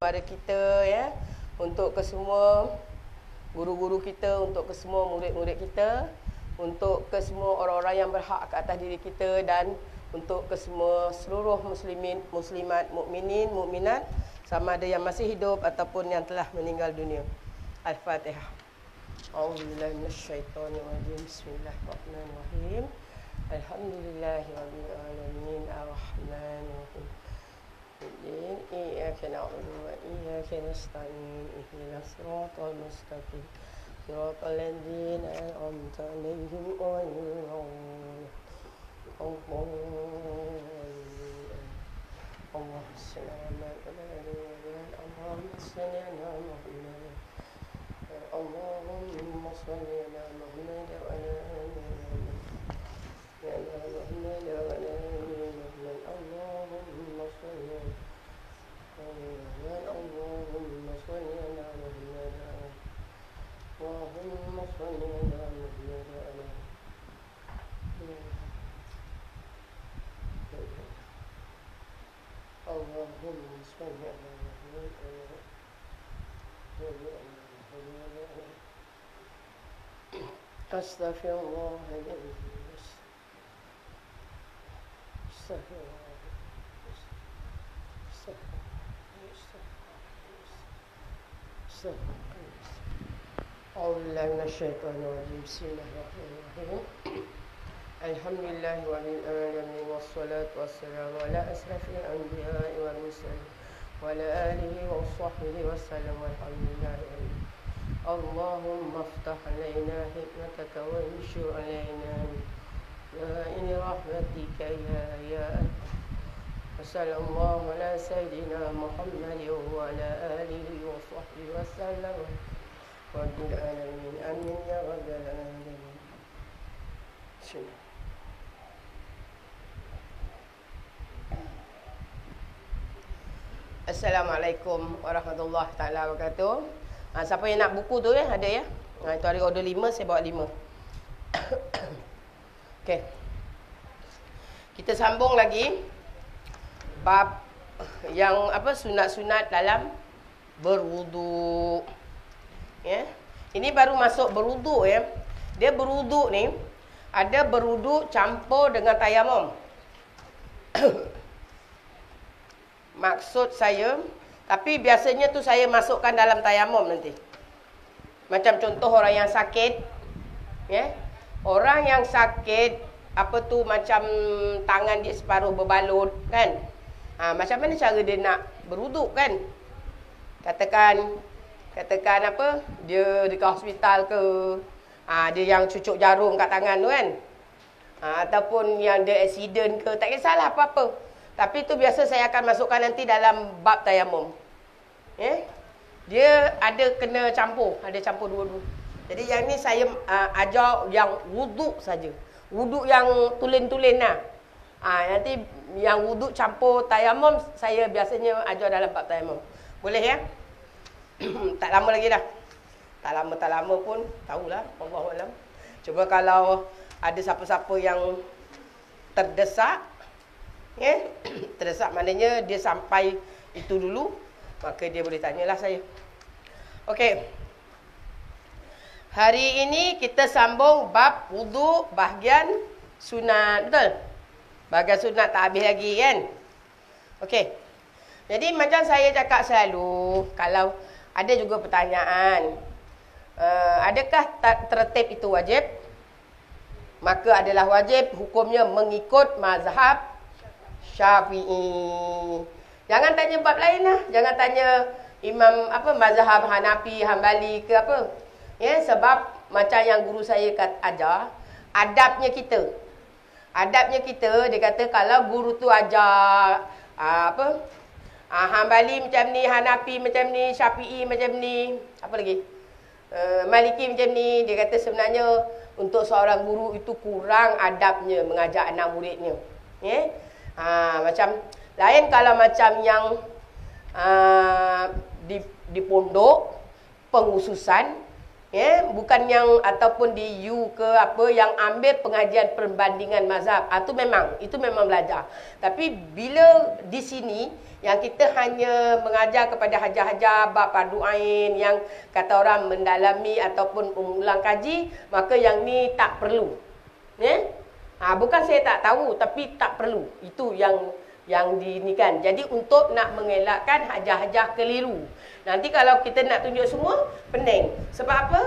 kepada kita ya, untuk kesemua guru-guru kita, untuk kesemua murid-murid kita, untuk kesemua orang-orang yang berhak ke atas diri kita, dan untuk kesemua seluruh muslimin, muslimat, mukminin, mukminat, sama ada yang masih hidup ataupun yang telah meninggal dunia. Al-Fatihah. A'udzubillahi minasyaitonirrajim. Bismillahirrahmanirrahim. Alhamdulillahirabbil alamin arrahmanirrahim. Iyyaka na'budu wa iyyaka nasta'in. Ihdinas siratal mustaqim. Siratal ladzina an'amta 'alaihim ghairil maghdubi 'alaihim. اللهم صل على محمد وعلى آل محمد وعلى محمد وعلى آل محمد. اللهم صل على محمد. اللهم صل على محمد. اللهم صل على محمد وعلى اللهم صل على محمد. Astaghfirullahaladzim. A'udzubillahi minasyaitonirrajim. Bismillahirrahmanirrahim. Alhamdulillahi rabbil alamin wassalatu wassalamu ala asrafil anbiya'i wal mursalin wa ala alihi wa sahbihi wasallam. Alhamdulillahi. اللهم افتح علينا حكمتك وانشر علينا إن رحمتك يا وصلى الله على سيدنا محمد وعلى آله وصحبه وسلم رب العالمين آمين يا رب العالمين. Assalamualaikum warahmatullahi taala wabarakatuh. Siapa yang nak buku tu ya, ada ya. Itu hari order 5, saya bawa 5. Okey. Kita sambung lagi bab yang apa, sunat-sunat dalam berwuduk. Ya. Ini baru masuk berwuduk ya. Dia berwuduk ni ada berwuduk campur dengan tayamum. Maksud saya, tapi biasanya tu saya masukkan dalam tayamum nanti. Macam contoh orang yang sakit, ya. Orang yang sakit, apa tu, macam tangan dia separuh berbalut, kan? Macam mana cara dia nak berwuduk, kan? Katakan apa? Dia dekat hospital ke? Dia yang cucuk jarum kat tangan tu, kan? Ataupun yang dia accident ke? Tak kisahlah apa-apa. Tapi tu biasa saya akan masukkan nanti dalam bab tayamum. Dia ada kena campur, ada campur dua-dua. Jadi yang ni saya ajar yang wuduk saja. Wuduk yang tulen-tulen lah. Nanti yang wuduk campur tayamum saya biasanya ajar dalam bab tayamum. Boleh ya? Tak lama lagi dah. Tak lama pun tahulah, Allahualam. Cuma kalau ada siapa-siapa yang terdesak, terdesak maknanya dia sampai itu dulu, maka dia boleh tanyalah saya. Okey. Hari ini kita sambung bab wuduk bahagian sunat, betul? Bahagian sunat tak habis lagi, kan? Okey. Jadi macam saya cakap selalu, kalau ada juga pertanyaan, adakah tertib itu wajib? Maka adalah wajib, hukumnya mengikut mazhab Syafi'i. Jangan tanya bab lain lah. Jangan tanya imam apa, mazhab Hanafi, Hambali ke apa. Ya, sebab macam yang guru saya ajar, adabnya kita. Adabnya kita, dia kata kalau guru tu ajar Hambali macam ni, Hanafi macam ni, Syafi'i macam ni, apa lagi? Maliki macam ni, dia kata sebenarnya untuk seorang guru itu kurang adabnya mengajar anak muridnya. Ya. Macam lain kalau macam yang di pondok pengususan, ya, bukan yang ataupun di U ke apa yang ambil pengajian perbandingan mazhab. Itu memang belajar. Tapi bila di sini Yang kita hanya mengajar kepada hajar-hajar bab fardu ain yang kata orang mendalami ataupun mengulang kaji, maka yang ni tak perlu. Ya? Bukan saya tak tahu, tapi tak perlu. Itu yang dinikan. Jadi untuk nak mengelakkan hajar-hajar keliru. Nanti kalau kita nak tunjuk semua, pening. Sebab apa?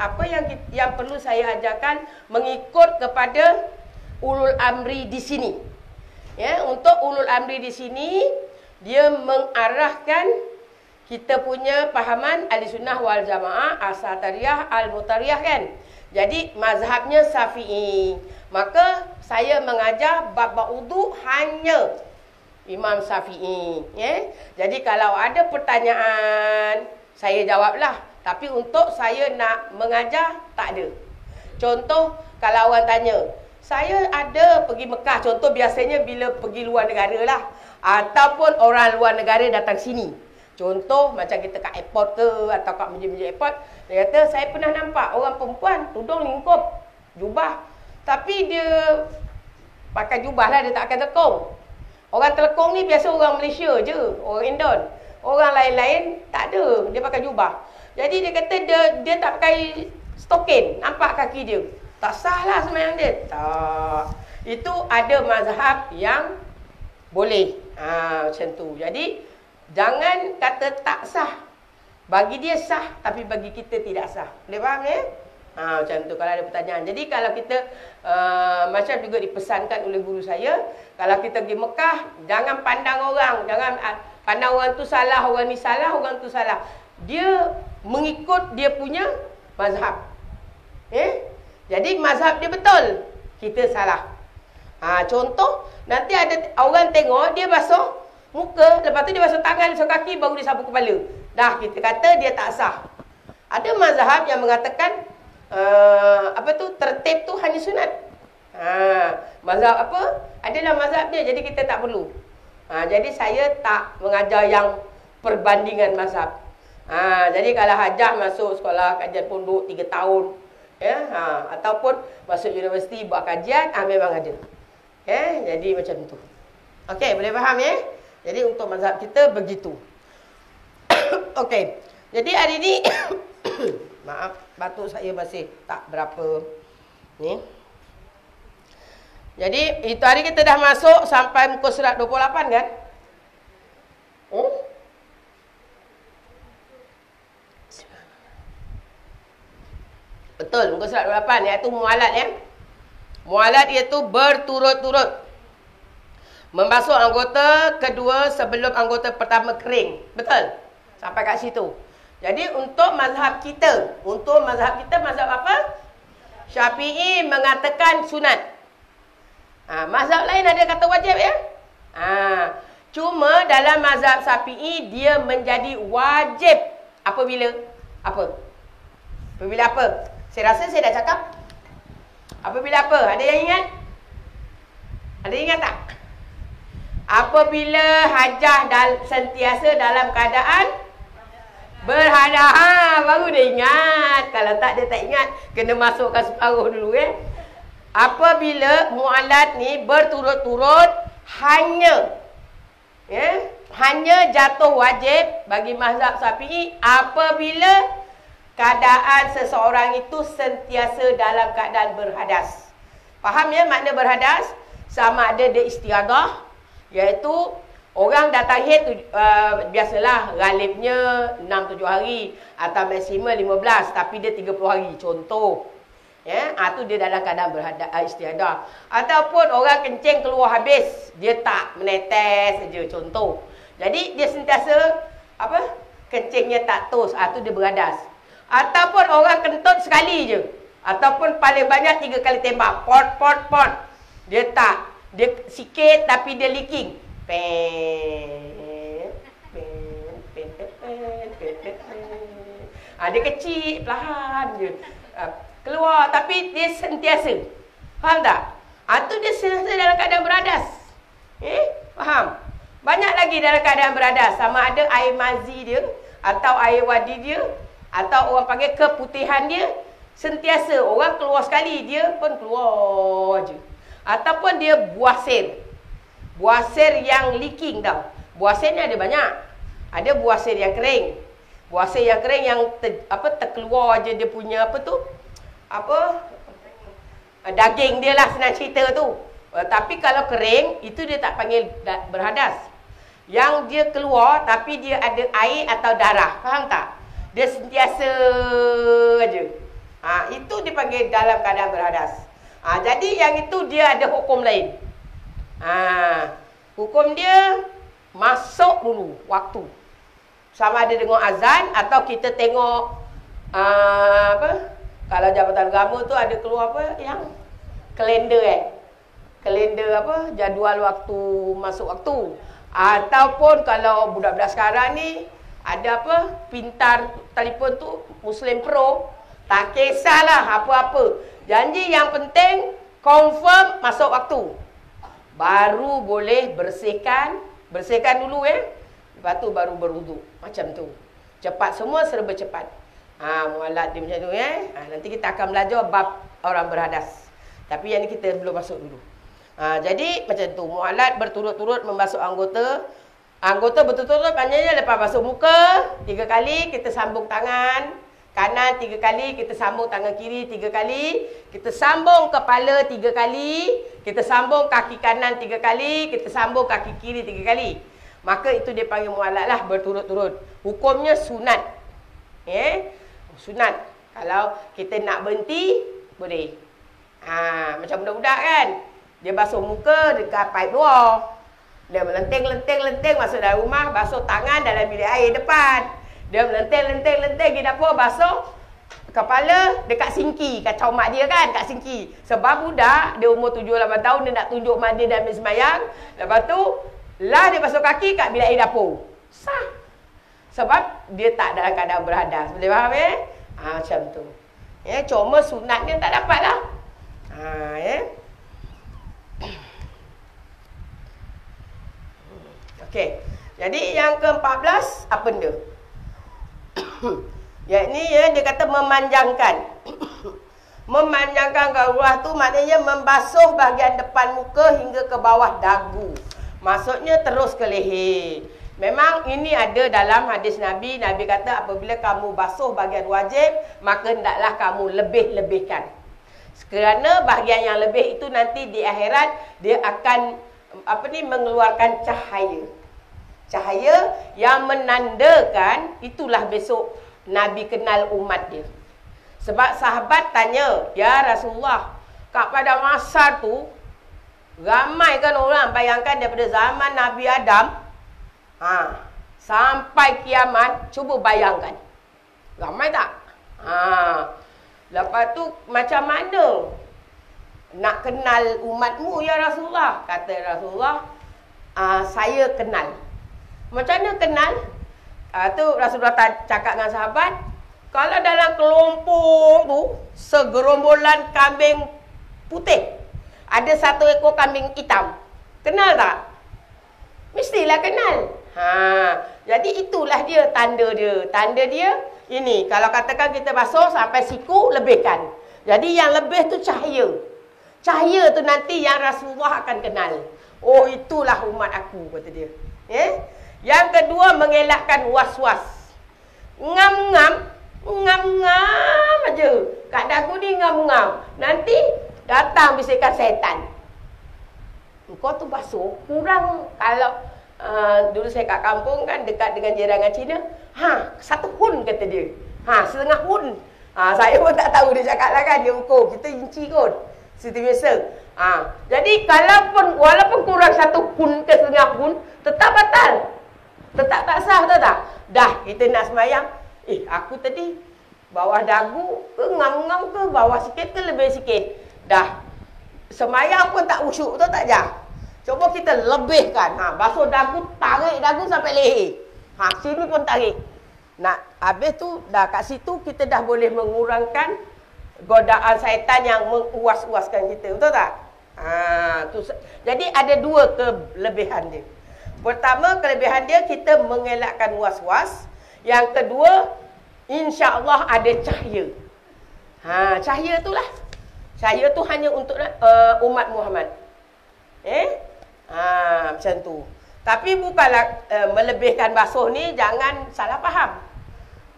Apa yang perlu saya ajarkan mengikut kepada ulul amri di sini. Ya, untuk ulul amri di sini dia mengarahkan kita punya pahaman Ahlussunnah wal Jamaah, As-Satariyah, Al-Mutariyah kan. Jadi mazhabnya Syafi'i. Maka saya mengajar bab-bab wudu hanya Imam Syafi'i, ya. Jadi kalau ada pertanyaan, saya jawablah. Tapi untuk saya nak mengajar, tak ada. Contoh, kalau orang tanya, saya ada pergi Mekah. Contoh biasanya bila pergi luar negara lah. Ataupun orang luar negara datang sini. Contoh macam kita kat airport ke, atau kat meja-meja airport. Dia kata, saya pernah nampak orang perempuan tudung lingkup, jubah. Tapi dia pakai jubah lah, dia tak pakai tekung. Orang telekong ni biasa orang Malaysia je, orang Indon. Orang lain-lain tak ada, dia pakai jubah. Jadi dia kata dia tak pakai stokin, nampak kaki dia. Tak sah lah sembahyang dia. Tak. Itu ada mazhab yang boleh. Macam tu. Jadi jangan kata tak sah. Bagi dia sah, tapi bagi kita tidak sah. Boleh faham ya? Macam tu kalau ada pertanyaan. Jadi kalau kita macam juga dipesankan oleh guru saya, kalau kita pergi Mekah, jangan pandang orang, jangan pandang orang tu salah, orang ni salah, orang tu salah. Dia mengikut dia punya mazhab. Jadi mazhab dia betul, kita salah. Contoh, nanti ada orang tengok dia basuh muka, lepas tu dia basuh tangan, basuh kaki, baru dia sapu kepala. Dah kita kata dia tak sah. Ada mazhab yang mengatakan tertib tu hanya sunat. Mazhab apa? Adalah mazhab dia, jadi kita tak perlu. Jadi saya tak mengajar yang perbandingan mazhab. Jadi kalau hajah masuk sekolah kajian pondok 3 tahun, ya, ataupun masuk universiti buat kajian, memang ada. Jadi macam tu. Okey, boleh faham ya? Jadi untuk mazhab kita begitu. Okey. Jadi hari ni maaf, batuk saya masih tak berapa ni. Jadi itu hari kita dah masuk sampai muka surat 28 kan? Betul, muka surat 28 iaitu mualat ya. Mualat iaitu berturut-turut membasuh anggota kedua sebelum anggota pertama kering. Betul? Sampai kat situ. Jadi untuk mazhab kita, mazhab apa? Syafi'i mengatakan sunat. Mazhab lain ada kata wajib ya. Cuma dalam mazhab Syafi'i dia menjadi wajib apabila apa? Apabila apa? Saya rasa saya dah cakap. Apabila apa? Ada yang ingat? Ada ingat tak? Apabila hajah sentiasa dalam keadaan berhadas. Baru dia ingat. Kalau tak, dia tak ingat. Kena masukkan separuh dulu ya. Apabila mu'alat ni berturut-turut hanya jatuh wajib bagi mazhab Syafi'i apabila keadaan seseorang itu sentiasa dalam keadaan berhadas. Faham ya makna berhadas? Sama ada dia istiadah, iaitu orang datang haid biasalah galibnya 6-7 hari atau maksimal 15, tapi dia 30 hari contoh. Ya, tu dia dalam keadaan istiadah. Ataupun orang kencing keluar habis, dia tak menetes saja contoh. Jadi dia sentiasa kencingnya tak tos, tu dia berhadas. Ataupun orang kentut sekali je, ataupun paling banyak 3 kali tembak, pot. Dia tak, dia sikit tapi dia leaking. Dia kecil, perlahan je keluar, tapi dia sentiasa. Faham tak? Tu dia sentiasa dalam keadaan beradas. Faham? Banyak lagi dalam keadaan beradas. Sama ada air mazi dia, atau air wadi dia, atau orang panggil keputihan dia, sentiasa. Orang keluar sekali, dia pun keluar je. Ataupun dia buasir. Buasir yang leaking tau. Buah sen ni ada banyak. Ada buah sen yang kering. Buah sen yang kering yang terkeluar je dia punya daging dia lah, senang cerita tu. Tapi kalau kering, itu dia tak panggil berhadas. Yang dia keluar tapi dia ada air atau darah. Faham tak? Dia sentiasa aja. Itu dipanggil dalam keadaan berhadas. Jadi yang itu dia ada hukum lain. Hukum dia masuk dulu waktu. Sama ada dengan azan atau kita tengok kalau Jabatan Agama tu ada keluar yang kalender kalender jadual waktu masuk waktu. Ataupun kalau budak-budak sekarang ni ada pintar telefon tu Muslim Pro, tak kisahlah apa-apa. Janji yang penting confirm masuk waktu. Baru boleh bersihkan dulu lepas tu baru berwuduk. Macam tu. Cepat, semua serba cepat. Mualat dia macam tu nanti kita akan belajar bab orang berhadas. Tapi yang ni kita belum masuk dulu. Jadi macam tu, mualat berturut-turut membasuh anggota. Anggota berturut-turut maknanya lepas basuh muka 3 kali, kita sambung tangan kanan 3 kali, kita sambung tangan kiri 3 kali, kita sambung kepala 3 kali, kita sambung kaki kanan 3 kali, kita sambung kaki kiri 3 kali. Maka itu dia panggil mualat lah, berturut-turut. Hukumnya sunat. Sunat. Kalau kita nak berhenti, boleh. Macam budak-budak kan. Dia basuh muka dekat paip luar. Dia melenting masuk dalam rumah, basuh tangan dalam bilik air depan. Dia melenting pergi dapur, basuh kepala dekat sinki, kacau mak dia kan, kat sinki. Sebab budak, dia umur 7-8 tahun, dia nak tunjuk mak dia dan ambil sembahyang. Lepas tu, lah dia basuh kaki kat bilik air dapur. Sah. Sebab dia tak dalam keadaan berhadas. Boleh faham macam tu. Cuma sunat dia tak dapat lah. Okey. Jadi yang ke-14 apa benda? Dia kata memanjangkan. Memanjangkan garuah tu maknanya membasuh bahagian depan muka hingga ke bawah dagu. Maksudnya terus ke leher. Memang ini ada dalam hadis Nabi. Nabi kata apabila kamu basuh bahagian wajib, maka hendaklah kamu lebih-lebihkan. Kerana bahagian yang lebih itu nanti di akhirat dia akan mengeluarkan cahaya. Cahaya yang menandakan itulah besok Nabi kenal umat dia. Sebab sahabat tanya, "Ya Rasulullah, pada masa tu ramai kan orang, bayangkan daripada zaman Nabi Adam sampai kiamat, cuba bayangkan. Ramai tak? Lepas tu macam mana nak kenal umatmu ya Rasulullah?" Kata Rasulullah, "Saya kenal." Macam mana kenal? Tu Rasulullah cakap dengan sahabat, kalau dalam kelompok tu segerombolan kambing putih, ada 1 ekor kambing hitam, kenal tak? Mestilah kenal. Jadi itulah dia tanda dia. Tanda dia ini, kalau katakan kita basuh sampai siku, lebihkan. Jadi yang lebih tu cahaya. Cahaya tu nanti yang Rasulullah akan kenal. Oh, itulah umat aku, kata dia. Yang kedua, mengelakkan was-was. Ngam-ngam aja. Kat dagu ni ngam-ngam. Nanti datang bisikan setan. Kau tu basuh, kurang. Kalau dulu saya kat kampung kan, dekat dengan jirangan Cina. 1 hun kata dia. 1/2 hun. Saya pun tak tahu dia cakap lah kan. Dia ukur, kita inci kot. Seperti biasa. Jadi walaupun kurang 1 hun ke 1/2 hun, tetap batal. Tetap tak sah, tahu tak? Dah, kita nak sembahyang. Aku tadi bawah dagu ke ngam-ngam ke, bawah sikit ke lebih sikit. Dah, sembahyang pun tak usyuk, tahu tak Jah? Cuba kita lebihkan. Basuh dagu, tarik dagu sampai leher. Sini pun tarik. Nak habis tu, dah kat situ kita dah boleh mengurangkan godaan syaitan yang menguas-uaskan kita. Betul tak? Jadi ada 2 kelebihan dia. Pertama, kelebihan dia kita mengelakkan was-was. Yang kedua, insya-Allah ada cahaya. Cahaya itulah. Cahaya tu hanya untuk umat Muhammad. Macam tu. Tapi bukanlah melebihkan basuh ni, jangan salah faham.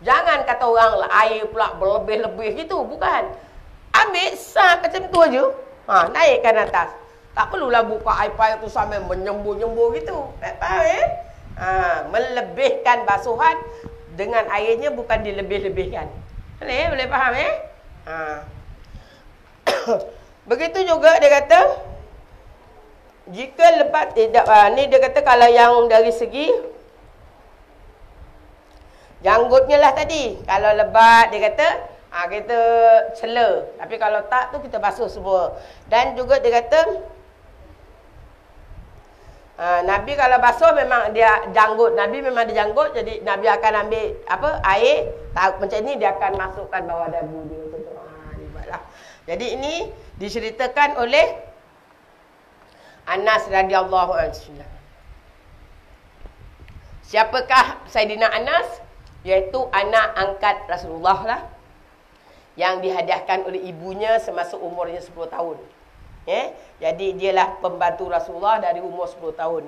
Jangan kata orang air pula berlebih-lebih gitu, bukan. Ambil sah macam tu aja. Naikkan atas. Tak perlulah buka air payah tu sampai menyembur-nyembur gitu. Faham melebihkan basuhan dengan airnya bukan dilebih-lebihkan. Boleh faham Begitu juga dia kata, jika lebat ni dia kata kalau yang dari segi janggutnya lah tadi. Kalau lebat dia kata kita cela. Tapi kalau tak tu kita basuh semua. Dan juga dia kata Nabi kalau basuh memang dia janggut. Nabi memang dia janggut. Jadi Nabi akan ambil air macam ni, dia akan masukkan bawah dagu dia. Jadi ini diceritakan oleh Anas radhiyallahu anhu. Siapakah Saidina Anas? Iaitu anak angkat Rasulullah lah, yang dihadiahkan oleh ibunya semasa umurnya 10 tahun. Jadi dialah pembantu Rasulullah dari umur 10 tahun.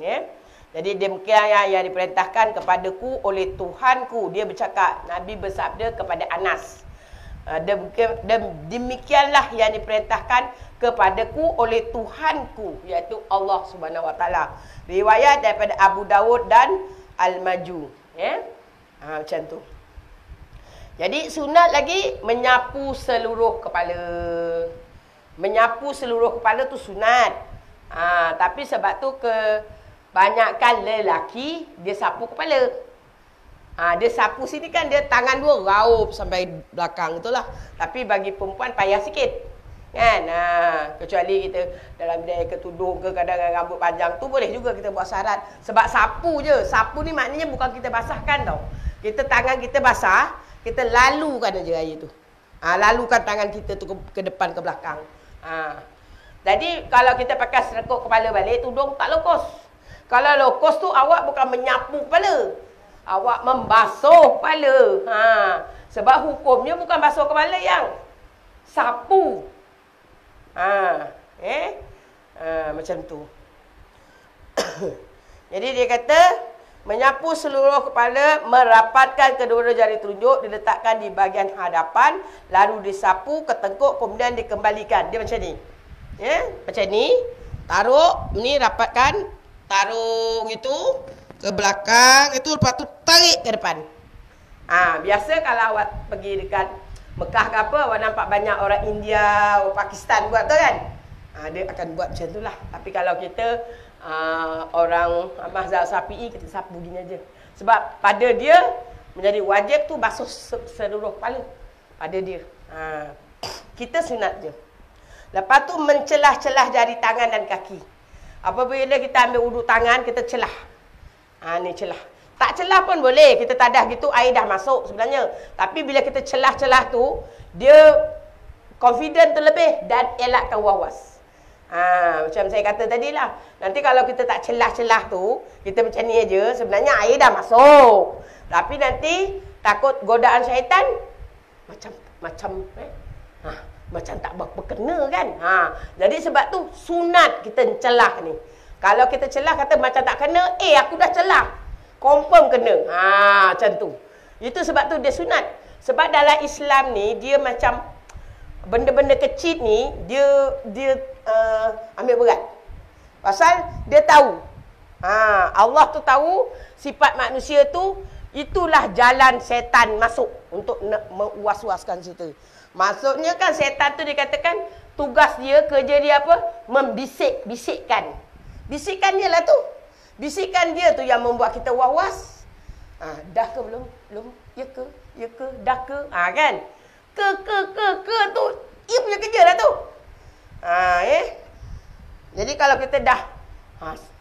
Jadi demikian yang diperintahkan kepadaku oleh Tuhanku. Dia bercakap, Nabi bersabda kepada Anas. Demikianlah yang diperintahkan kepadaku oleh Tuhanku, iaitu Allah Subhanahu Wa Taala. Riwayat daripada Abu Dawud dan Al-Maju. Macam tu. Jadi sunat lagi menyapu seluruh kepala. Menyapu seluruh kepala tu sunat. Tapi sebab tu kebanyakan lelaki dia sapu kepala. Dia sapu sini kan dia tangan dua raup sampai belakang itulah. Tapi bagi perempuan payah sikit. Kan? Kecuali kita dalam bidang ketudung ke kadang-kadang rambut panjang tu boleh juga kita buat syarat. Sebab sapu je. Sapu ni maknanya bukan kita basahkan tau. Kita tangan kita basah, kita lalukan aja air tu. Lalukan tangan kita tu ke depan ke belakang. Jadi kalau kita pakai serekuk kepala balik, tudung tak lokus. Kalau lokus tu awak bukan menyapu kepala. Awak membasuh kepala. Sebab hukumnya bukan basuh kepala yang sapu. Macam tu. Jadi dia kata, menyapu seluruh kepala, merapatkan kedua jari telunjuk, diletakkan di bahagian hadapan, lalu disapu ke tengkuk, kemudian dikembalikan. Dia macam ni. Macam ni. Taruh, ni rapatkan, taruh gitu ke belakang, itu lepas tu tarik ke depan. Biasa kalau awak pergi dekat Mekah ke apa, awak nampak banyak orang India, orang Pakistan buat tu kan. Dia akan buat macam tu lah. Tapi kalau kita orang mazhab Syafi'i, kita sapu gini aja. Sebab pada dia menjadi wajib tu basuh seluruh kepala pada dia. Kita sunat je. Lepas tu mencelah-celah jari tangan dan kaki. Apabila kita ambil wuduk tangan, kita celah. Ni celah. Tak celah pun boleh. Kita tadah gitu, air dah masuk sebenarnya. Tapi bila kita celah-celah tu, dia confident terlebih dan elakkan was-was. Macam saya kata tadi lah. Nanti kalau kita tak celah-celah tu, kita macam ni aja, sebenarnya air dah masuk. Tapi nanti takut godaan syaitan macam tak berkena kan. Jadi sebab tu sunat kita celah ni. Kalau kita celah kata macam tak kena, aku dah celah. Confirm kena. Macam tu. Itu sebab tu dia sunat. Sebab dalam Islam ni, dia macam benda-benda kecil ni, dia ambil berat. Pasal dia tahu. Allah tu tahu sifat manusia tu, itulah jalan setan masuk untuk mewas-waskan situ. Maksudnya kan setan tu dikatakan tugas dia, kerja dia apa? Membisik-bisikkan. Bisikan dia lah tu. Bisikan dia tu yang membuat kita was-was. Dah ke belum? Belum. Ya ke? Dah ke? Kan? Ke tu. Ia punya kerja lah tu. Jadi kalau kita dah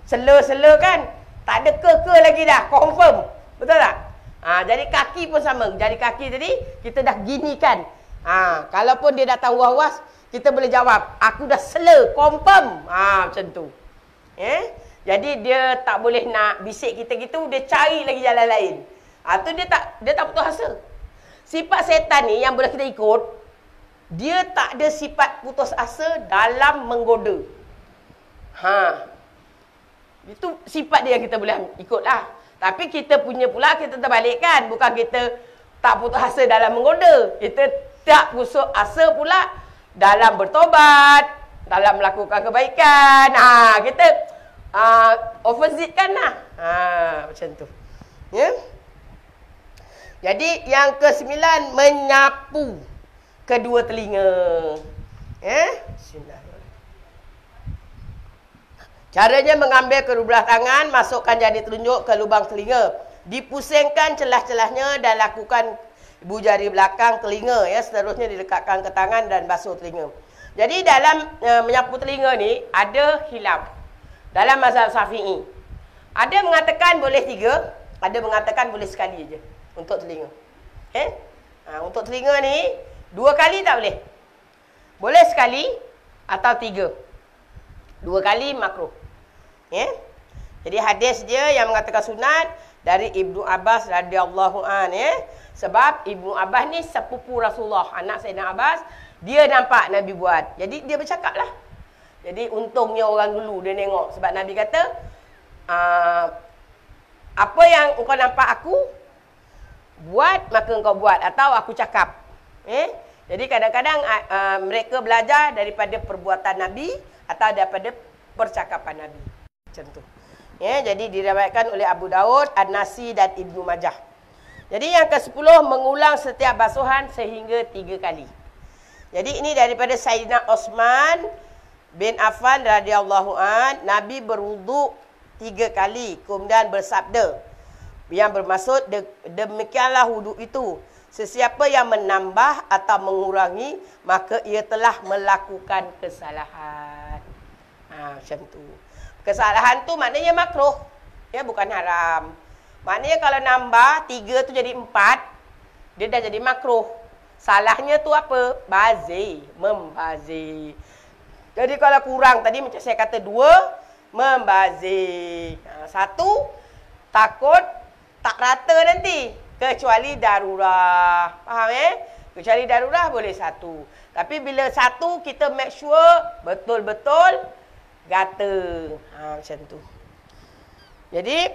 sela-sela kan, tak ada ke lagi dah. Confirm. Betul tak? Jadi kaki pun sama. Jadi kaki tadi, kita dah ginikan. Kalaupun dia datang was-was, kita boleh jawab, aku dah sela. Confirm. Macam tu. Jadi dia tak boleh nak bisik kita gitu, dia cari lagi jalan lain. Tu dia tak putus asa. Sifat setan ni yang boleh kita ikut, dia tak ada sifat putus asa dalam menggoda. Itu sifat dia yang kita boleh ikutlah. Tapi kita punya pula kita terbalikkan. Bukan kita tak putus asa dalam menggoda. Kita tak putus asa pula dalam bertobat, dalam melakukan kebaikan. Kita opposite kan lah. Macam tu. Ya. Jadi yang ke-9, menyapu kedua telinga. Bismillahirrahmanirrahim. Caranya mengambil kedua belah tangan, masukkan jari telunjuk ke lubang telinga. Dipusingkan celah-celahnya dan lakukan ibu jari belakang telinga. Seterusnya dilekatkan ke tangan dan basuh telinga. Jadi dalam menyapu telinga ni ada khilaf. Dalam mazhab Syafi'i. Ada mengatakan boleh 3, ada mengatakan boleh sekali je untuk telinga. Untuk telinga ni 2 kali tak boleh. Boleh sekali atau 3. 2 kali makruh. Jadi hadis dia yang mengatakan sunat dari Ibnu Abbas radhiyallahu an. Sebab Ibnu Abbas ni sepupu Rasulullah, anak Sayyidina Abbas, dia nampak Nabi buat. Jadi dia bercakap lah. Jadi untungnya orang dulu dia tengok. Sebab Nabi kata, apa yang engkau nampak aku buat, maka engkau buat. Atau aku cakap. Jadi kadang-kadang mereka belajar daripada perbuatan Nabi atau daripada percakapan Nabi. Macam tu. Jadi diriwayatkan oleh Abu Daud, An-Nasi dan Ibnu Majah. Jadi yang ke-10, mengulang setiap basuhan sehingga 3 kali. Jadi ini daripada Sayyidina Osman bin Affan radhiyallahu an, Nabi berwuduk 3 kali kemudian bersabda yang bermaksud demikianlah wuduk itu. Sesiapa yang menambah atau mengurangi, maka ia telah melakukan kesalahan. Macam tu. Kesalahan tu maknanya makruh. Bukan haram. Maknanya kalau nambah 3 tu jadi 4, dia dah jadi makruh. Salahnya tu apa? Bazir. Membazir. Jadi kalau kurang tadi macam saya kata 2, membazir. 1, takut tak rata nanti. Kecuali darurah. Faham Kecuali darurah boleh 1. Tapi bila 1 kita make sure betul-betul gata. Macam tu. Jadi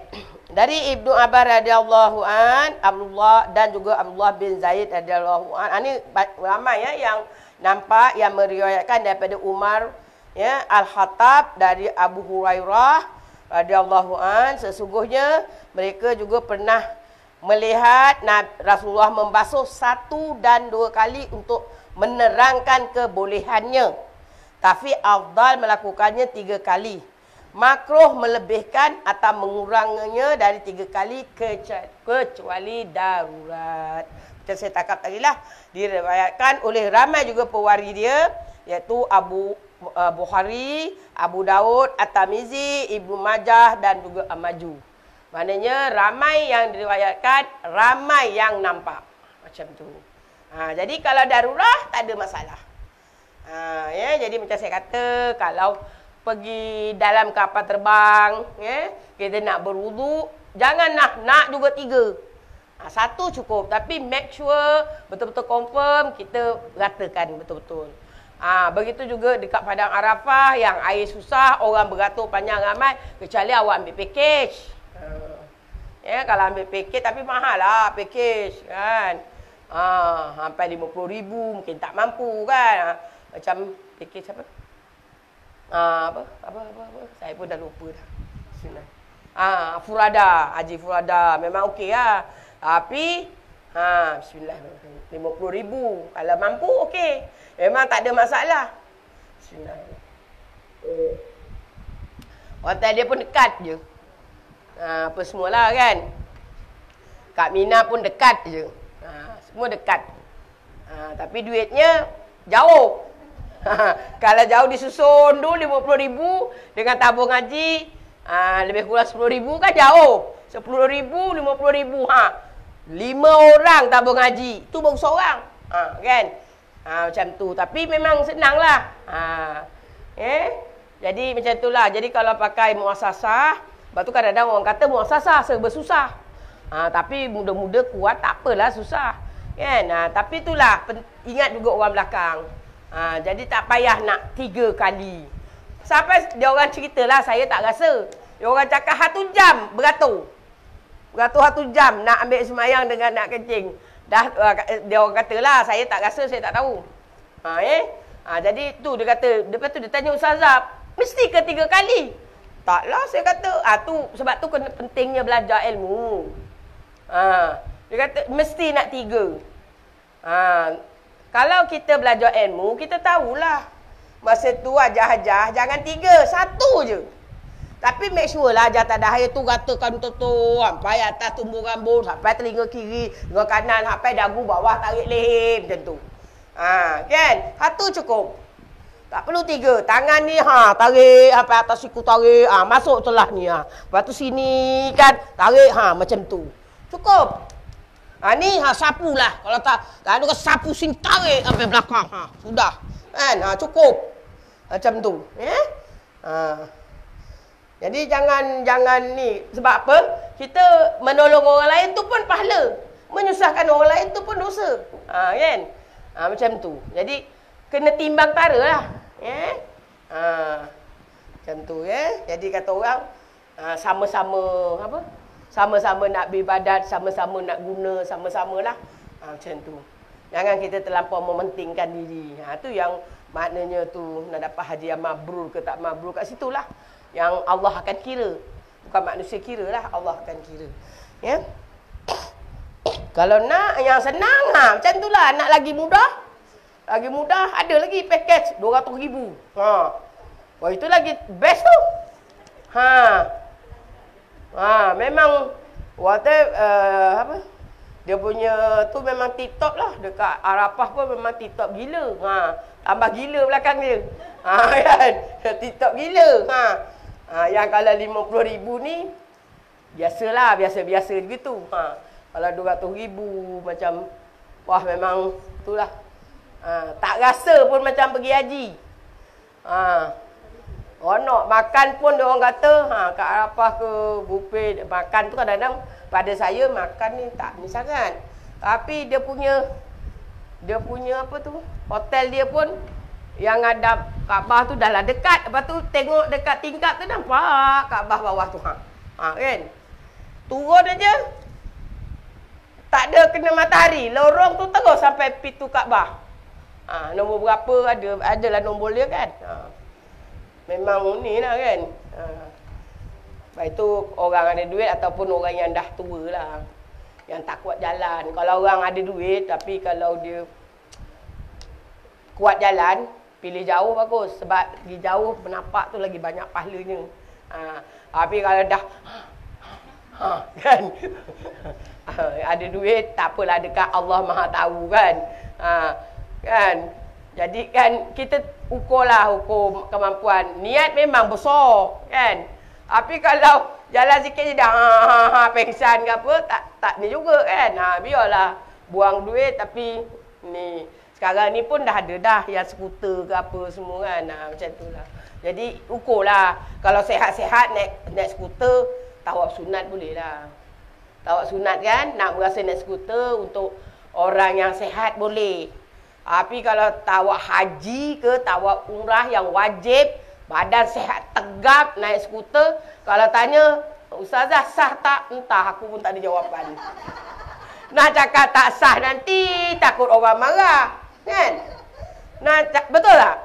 dari Ibnu Abbas radhiyallahu an, Abdullah dan juga Abdullah bin Zaid radhiyallahu an. Ini ramai yang nampak yang meriwayatkan daripada Umar Al-Khattab dari Abu Hurairah radhiyallahu an, sesungguhnya mereka juga pernah melihat Rasulullah membasuh 1 dan 2 kali untuk menerangkan kebolehannya. Tapi afdal melakukannya 3 kali. Makruh melebihkan atau menguranginya dari 3 kali kecuali darurat. Macam saya cakap tadi lah, diriwayatkan oleh ramai juga pewari dia, iaitu Bukhari, Abu Daud, At-Tirmizi, Ibnu Majah dan juga Maju. Maknanya ramai yang diriwayatkan, ramai yang nampak. Macam tu. Jadi kalau darurah tak ada masalah. Jadi macam saya kata, kalau pergi dalam kapal terbang, kita nak berwuduk, jangan nak juga 3. 1 cukup, tapi make sure betul-betul confirm kita ratakan betul-betul. Begitu juga dekat Padang Arafah yang air susah, orang beratur panjang ramai, kecuali awak ambil package. Kalau ambil package, tapi mahal lah package kan. Sampai RM50,000 mungkin tak mampu kan. Macam package apa? Apa? Saya pun dah lupa dah. Furada, Haji Furada. Memang okey lah. Tapi bismillahirrahmanirrahim. RM50,000. Kalau mampu okey. Memang tak ada masalah. Bismillahirrahmanirrahim. Hotel dia pun dekat je. Apa semualah kan. Kak Mina pun dekat je. Semua dekat. Tapi duitnya jauh. Kalau jauh disusun dulu RM50,000 dengan tabung haji, lebih kurang RM10,000 kan jauh. RM10,000, RM50,000. 5 orang tabung haji. Tu baru seorang. Kan? Macam tu. Tapi memang senang lah. Jadi macam tu lah. Jadi kalau pakai muasasah, sebab tu kadang-kadang orang kata muasasah serba susah. Tapi muda-muda kuat tak apalah susah. Kan? Tapi itulah ingat juga orang belakang. Jadi tak payah nak 3 kali. Sampai dia orang ceritalah, saya tak rasa. Dia orang cakap 1 jam beratur. Beratur 1 jam nak ambil semayang dengan nak kencing. Dah dia orang katalah, saya tak rasa, saya tak tahu. Jadi tu dia kata, lepas tu dia tanya Ustazah, mesti ke 3 kali? Taklah, saya kata, tu sebab tu kena pentingnya belajar ilmu. Dia kata mesti nak 3. Kalau kita belajar ilmu, kita tahulah. Masa tu ajar-ajar jangan 3, 1 je. Tapi make sure lah ajar tak ada air tu ratakan betul-betul. Sampai atas tumbuh rambut, sampai telinga kiri, telinga kanan, sampai dagu bawah, tarik leher macam tu. Kan? 1 cukup. Tak perlu 3. Tangan ni tarik sampai atas siku, tarik, masuk celah ni, Lepas tu sini kan tarik, macam tu. Cukup. Ni sapulah. Kalau tak ada sapu sini tarik sampai belakang. Sudah. Kan? Cukup. Macam tu. Jadi jangan ni. Sebab apa? Kita menolong orang lain tu pun pahala. Menyusahkan orang lain tu pun dosa. Kan? Macam tu. Jadi kena timbang tara lah. Macam tu, Jadi kata orang, sama-sama apa? Sama-sama nak beribadat, sama-sama nak guna, sama-sama lah. Macam tu. Jangan kita terlampau mementingkan diri. Tu yang maknanya tu nak dapat hadiah mabrur ke tak mabrur, kat situlah yang Allah akan kira. Bukan manusia kira lah, Allah akan kira. Ya. Kalau nak yang senang, macam tu lah. Nak lagi mudah, ada lagi package 200,000. Wah, itu lagi best tu. Memang apa? Dia punya tu memang tip-top lah. Dekat Arafah pun memang tip-top gila. Tambah gila belakang dia. Kan? Tip-top gila. Yang kalau 50,000 ni biasalah, biasa-biasa gitu. Kalau 200,000 macam wah memang itulah. Tak rasa pun macam pergi haji. Nak makan pun dia orang kata, kat Arafah ke buffet makan tu kadang-kadang pada saya makan ni tak ni sangat. Tapi dia punya apa tu? Hotel dia pun yang ada Kaabah tu dah lah dekat. Lepas tu tengok dekat tingkap tu nampak Kaabah bawah tu. Kan? Turun aja. Tak ada kena matahari. Lorong tu terus sampai pintu Kaabah. Nombor berapa adalah nombor dia kan. Memang ni lah kan. Lepas tu orang ada duit ataupun orang yang dah tua lah. Yang tak kuat jalan. Kalau orang ada duit tapi kalau dia kuat jalan, pilih jauh bagus. Sebab pergi jauh menampak tu lagi banyak pahalanya. Tapi kalau dah kan ada duit, tak apalah, dekat Allah Maha tahu kan. Kan? Jadi kan kita ukur kemampuan. Niat memang besar kan. Tapi kalau jalan sikit je dah pengsan ke apa, tak ni juga kan. Biarlah buang duit tapi ni sekarang ni pun dah ada dah yang skuter ke apa semua kan. Macam tu lah. Jadi ukurlah. Kalau sehat-sehat naik skuter, tawaf sunat boleh lah. Tawaf sunat kan, nak berasa naik skuter untuk orang yang sehat boleh. Tapi kalau tawaf haji ke tawaf umrah yang wajib, badan sehat tegap naik skuter, kalau tanya, Ustazah sah tak? Entah, aku pun tak ada jawapan. Nak cakap tak sah nanti, takut orang marah. Kan? Betul tak?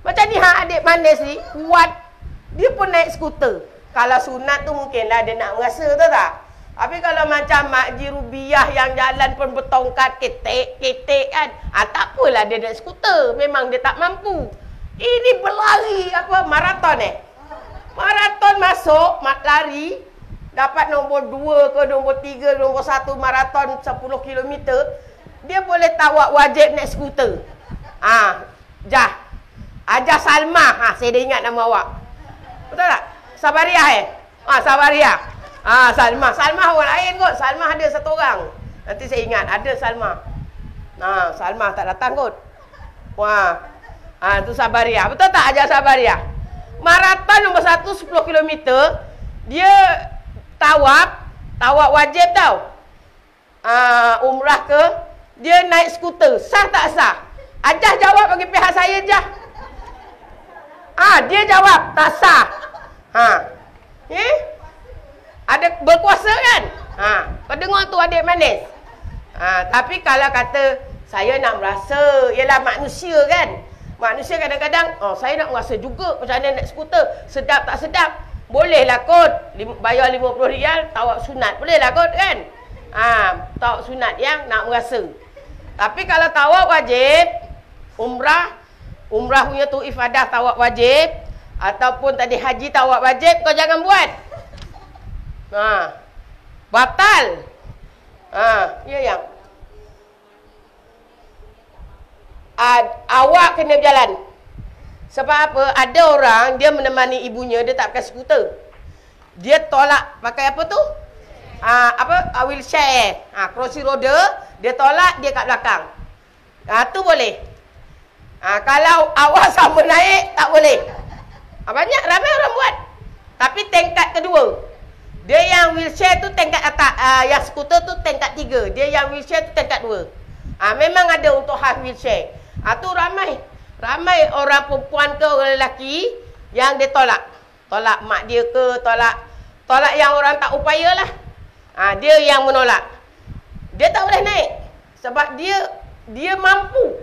Macam ni adik manis ni, kuat. Dia pun naik skuter. Kalau sunat tu mungkinlah dia nak merasa, tahu tak? Tapi kalau macam Mak Ji Rubiah yang jalan pun bertongkat, ketek kan. Tak apalah dia naik skuter. Memang dia tak mampu. Ini berlari maraton Maraton masuk, lari. Dapat nombor 2 ke nombor 3, nombor 1 maraton 10 km. Dia boleh tawak wajib naik skuter. Ajar Salma. Saya dah ingat nama awak. Betul tak? Sabariah Sabariah. Salma orang lain kot. Salma ada satu orang. Nanti saya ingat ada Salma. Salma tak datang kot. Tu Sabariah. Betul tak ajar Sabariah? Maraton nombor 1 10 km. Dia tawaf wajib tau. Umrah ke, dia naik skuter. Sah tak sah? Ajah jawab bagi pihak saya, Jah. Dia jawab tak sah. Ada berkuasa kan? Kau dengar tu adik manis. Tapi kalau kata saya nak merasa, ialah manusia kan. Manusia kadang-kadang, saya nak merasa juga macam mana naik skuter. Sedap tak sedap. Bolehlah kot. Bayar RM50, tawaf sunat. Bolehlah kot kan? Tawaf sunat yang nak merasa. Tapi kalau tawaf wajib, umrah punya tu ifadah tawaf wajib, ataupun tadi haji tawaf wajib, kau jangan buat. Batal. Ya yang awak kena berjalan. Sebab apa? Ada orang dia menemani ibunya, dia tak pakai skuter. Dia tolak pakai apa tu? Wheelchair. Kerusi roda, dia tolak, dia kat belakang. Tu boleh. Kalau awak sama naik, tak boleh. Banyak, ramai orang buat. Tapi tingkat kedua. Dia yang wheelchair tu tingkat atas. Yang skuter tu tingkat 3. Dia yang wheelchair tu tingkat 2. Memang ada untuk half wheelchair. Tu ramai. Ramai orang perempuan ke orang lelaki yang dia tolak. Tolak mak dia ke, tolak yang orang tak upaya lah. Dia yang menolak. Dia tak boleh naik. Sebab dia mampu.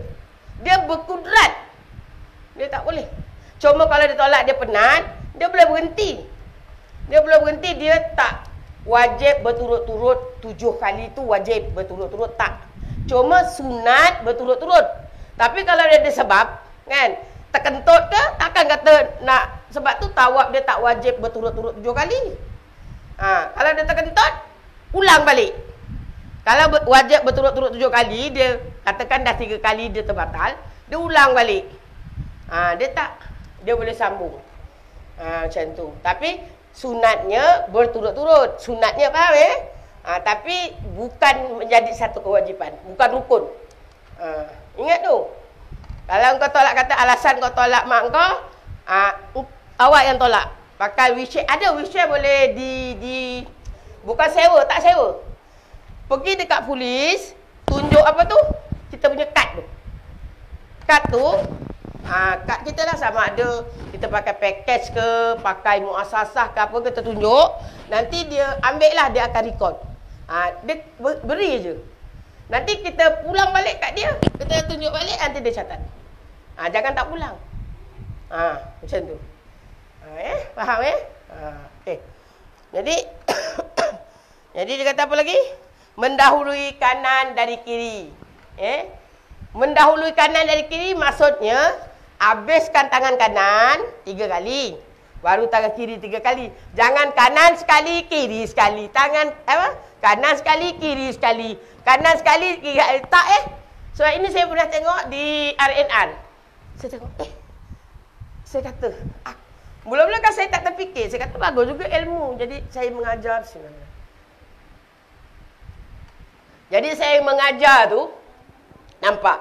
Dia berkudrat. Dia tak boleh. Cuma kalau dia tolak, dia penat, dia boleh berhenti. Dia tak wajib berturut-turut 7 kali tu wajib berturut-turut, tak. Cuma sunat berturut-turut. Tapi kalau dia ada sebab, kan, terkentut ke, takkan kata nak, sebab tu tawaf dia tak wajib berturut-turut 7 kali. Kalau dia terkentut, ulang balik. Kalau wajib berturut-turut 7 kali, dia katakan dah 3 kali dia terbatal, dia ulang balik. Dia boleh sambung. Macam tu. Tapi sunatnya berturut-turut. Sunatnya faham tapi bukan menjadi satu kewajipan, bukan rukun. Ingat tu. Kalau kau tolak, kata alasan kau tolak mak kau, awak yang tolak. Pakai wheelchair. Ada wheelchair boleh bukan sewa, tak sewa. Pergi dekat polis, tunjuk apa tu? Kita punya kad tu. Kad tu, kad kita lah, sama ada kita pakai package ke, pakai muasasah ke apa, kita tunjuk. Nanti dia ambil lah, dia akan record. Dia beri je. Nanti kita pulang balik kat dia, kita tunjuk balik, nanti dia catat. Jangan tak pulang. Macam tu. Faham okay. Jadi jadi dia kata apa lagi? Mendahului kanan dari kiri. Mendahului kanan dari kiri maksudnya habiskan tangan kanan 3 kali, baru tangan kiri 3 kali. Jangan kanan sekali, kiri sekali. Kanan sekali, kiri sekali. Kanan sekali, kiri sekali. Tak So ini saya pernah tengok di RNR. Saya tengok, saya kata, mula-mula kan saya tak terfikir. Saya kata bagus juga ilmu. Jadi saya mengajar sebenarnya. Jadi saya mengajar tu, nampak.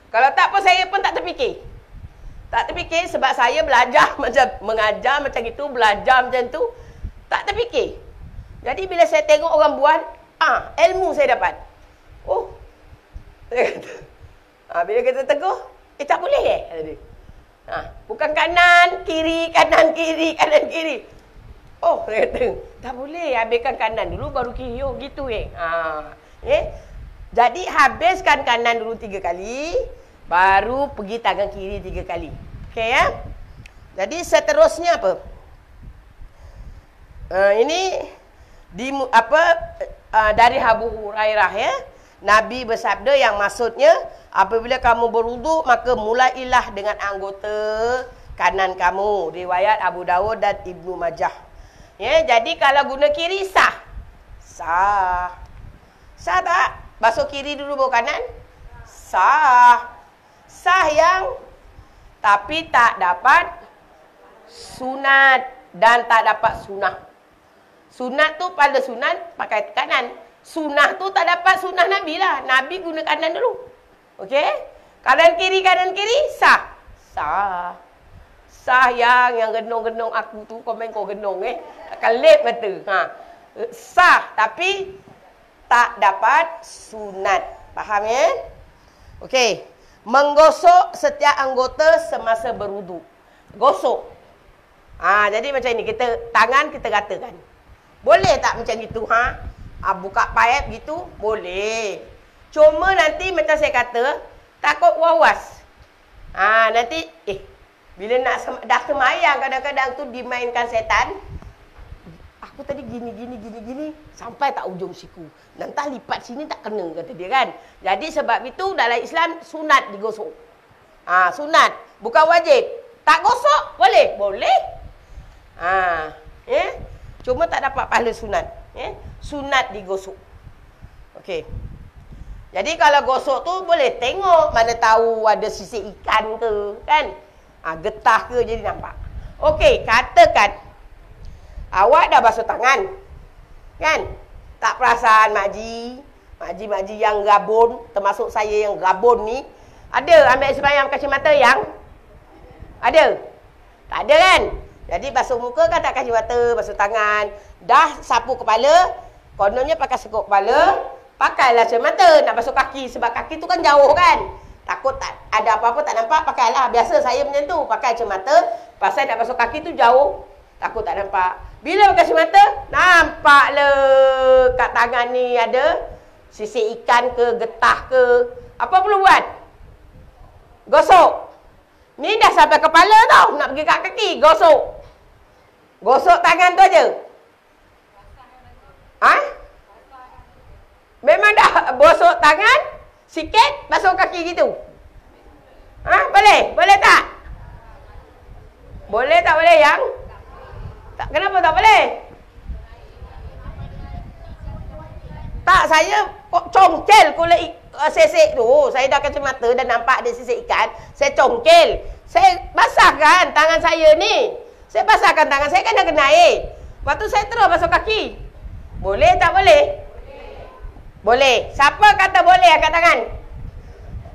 Kalau tak pun saya pun tak terfikir. Tak terfikir sebab saya belajar macam mengajar macam itu, belajar macam tu, tak terfikir. Jadi bila saya tengok orang buat, ilmu saya dapat. Saya kata, bila kita tegur, tak boleh kata dia. Bukan kanan, kiri, kanan, kiri, kanan, kiri. Saya kata, tak boleh, habiskan kanan dulu baru kiri. Gitu Jadi habiskan kanan dulu 3 kali, baru pergi tangan kiri 3 kali. Okey Jadi seterusnya apa? Ini dari Abu Hurairah Nabi bersabda yang maksudnya, apabila kamu berwuduk, maka mulailah dengan anggota kanan kamu. Riwayat Abu Dawud dan Ibnu Majah. Jadi kalau guna kiri sah. Sah tak? Basuh kiri dulu baru kanan? Sah. Sah yang tapi tak dapat sunat dan tak dapat sunnah. Sunat tu pada sunat pakai kanan. Sunnah tu tak dapat sunnah Nabi lah. Nabi guna kanan dulu. Okey? Kanan kiri sah. Sah. Sah yang genong-genong aku tu, komen kau genong akan lep mata. Sah tapi tak dapat sunat. Faham Okey. Menggosok setiap anggota semasa berwuduk. Gosok. Jadi macam ni, tangan kita ratakan. Boleh tak macam itu? Buka paip gitu? Boleh. Cuma nanti macam saya kata, takut was-was. Nanti, bila dah semayang kadang-kadang tu dimainkan setan. Aku tadi gini, sampai tak ujung siku. Nanti lipat sini tak kena, kata dia kan. Jadi sebab itu dalam Islam sunat digosok. Sunat, bukan wajib. Tak gosok, boleh? Boleh. Cuma tak dapat pahala sunat. Sunat digosok. Okey. Jadi kalau gosok tu boleh tengok, mana tahu ada sisik ikan ke, kan? Getah ke, jadi nampak. Okey, katakan awak dah basuh tangan, kan? Tak perasan makcik yang gabun, termasuk saya yang gabun ni, ada ambil sembahyang kacamata yang ada? Tak ada kan? Jadi basuh muka kan tak kacamata, basuh tangan. Dah sapu kepala, kononnya pakai sekuk kepala, pakailah kacamata. Nak basuh kaki, sebab kaki tu kan jauh kan? Takut tak ada apa-apa tak nampak, pakailah. Biasa saya macam tu, pakai kacamata. Pasal nak basuh kaki tu jauh, takut tak nampak. Bila pakai kacamata, nampak le kat tangan ni ada sisik ikan ke, getah ke. Apa perlu buat? Gosok. Ni dah sampai kepala tau, nak pergi kat kaki, gosok. Gosok tangan tu aja. Memang dah gosok tangan, sikit, basuh kaki gitu. Boleh? Boleh tak? Boleh tak boleh yang? Tak, kenapa tak boleh? Tak, saya congkel kulit sisik tu. Saya dah kacamata dan nampak ada sisik ikan. Saya congkel. Saya basahkan tangan saya ni. Saya basahkan tangan saya kan dah kena air. Lepas tu saya terus basuh kaki. Boleh tak boleh? Boleh. Siapa kata boleh angkat tangan?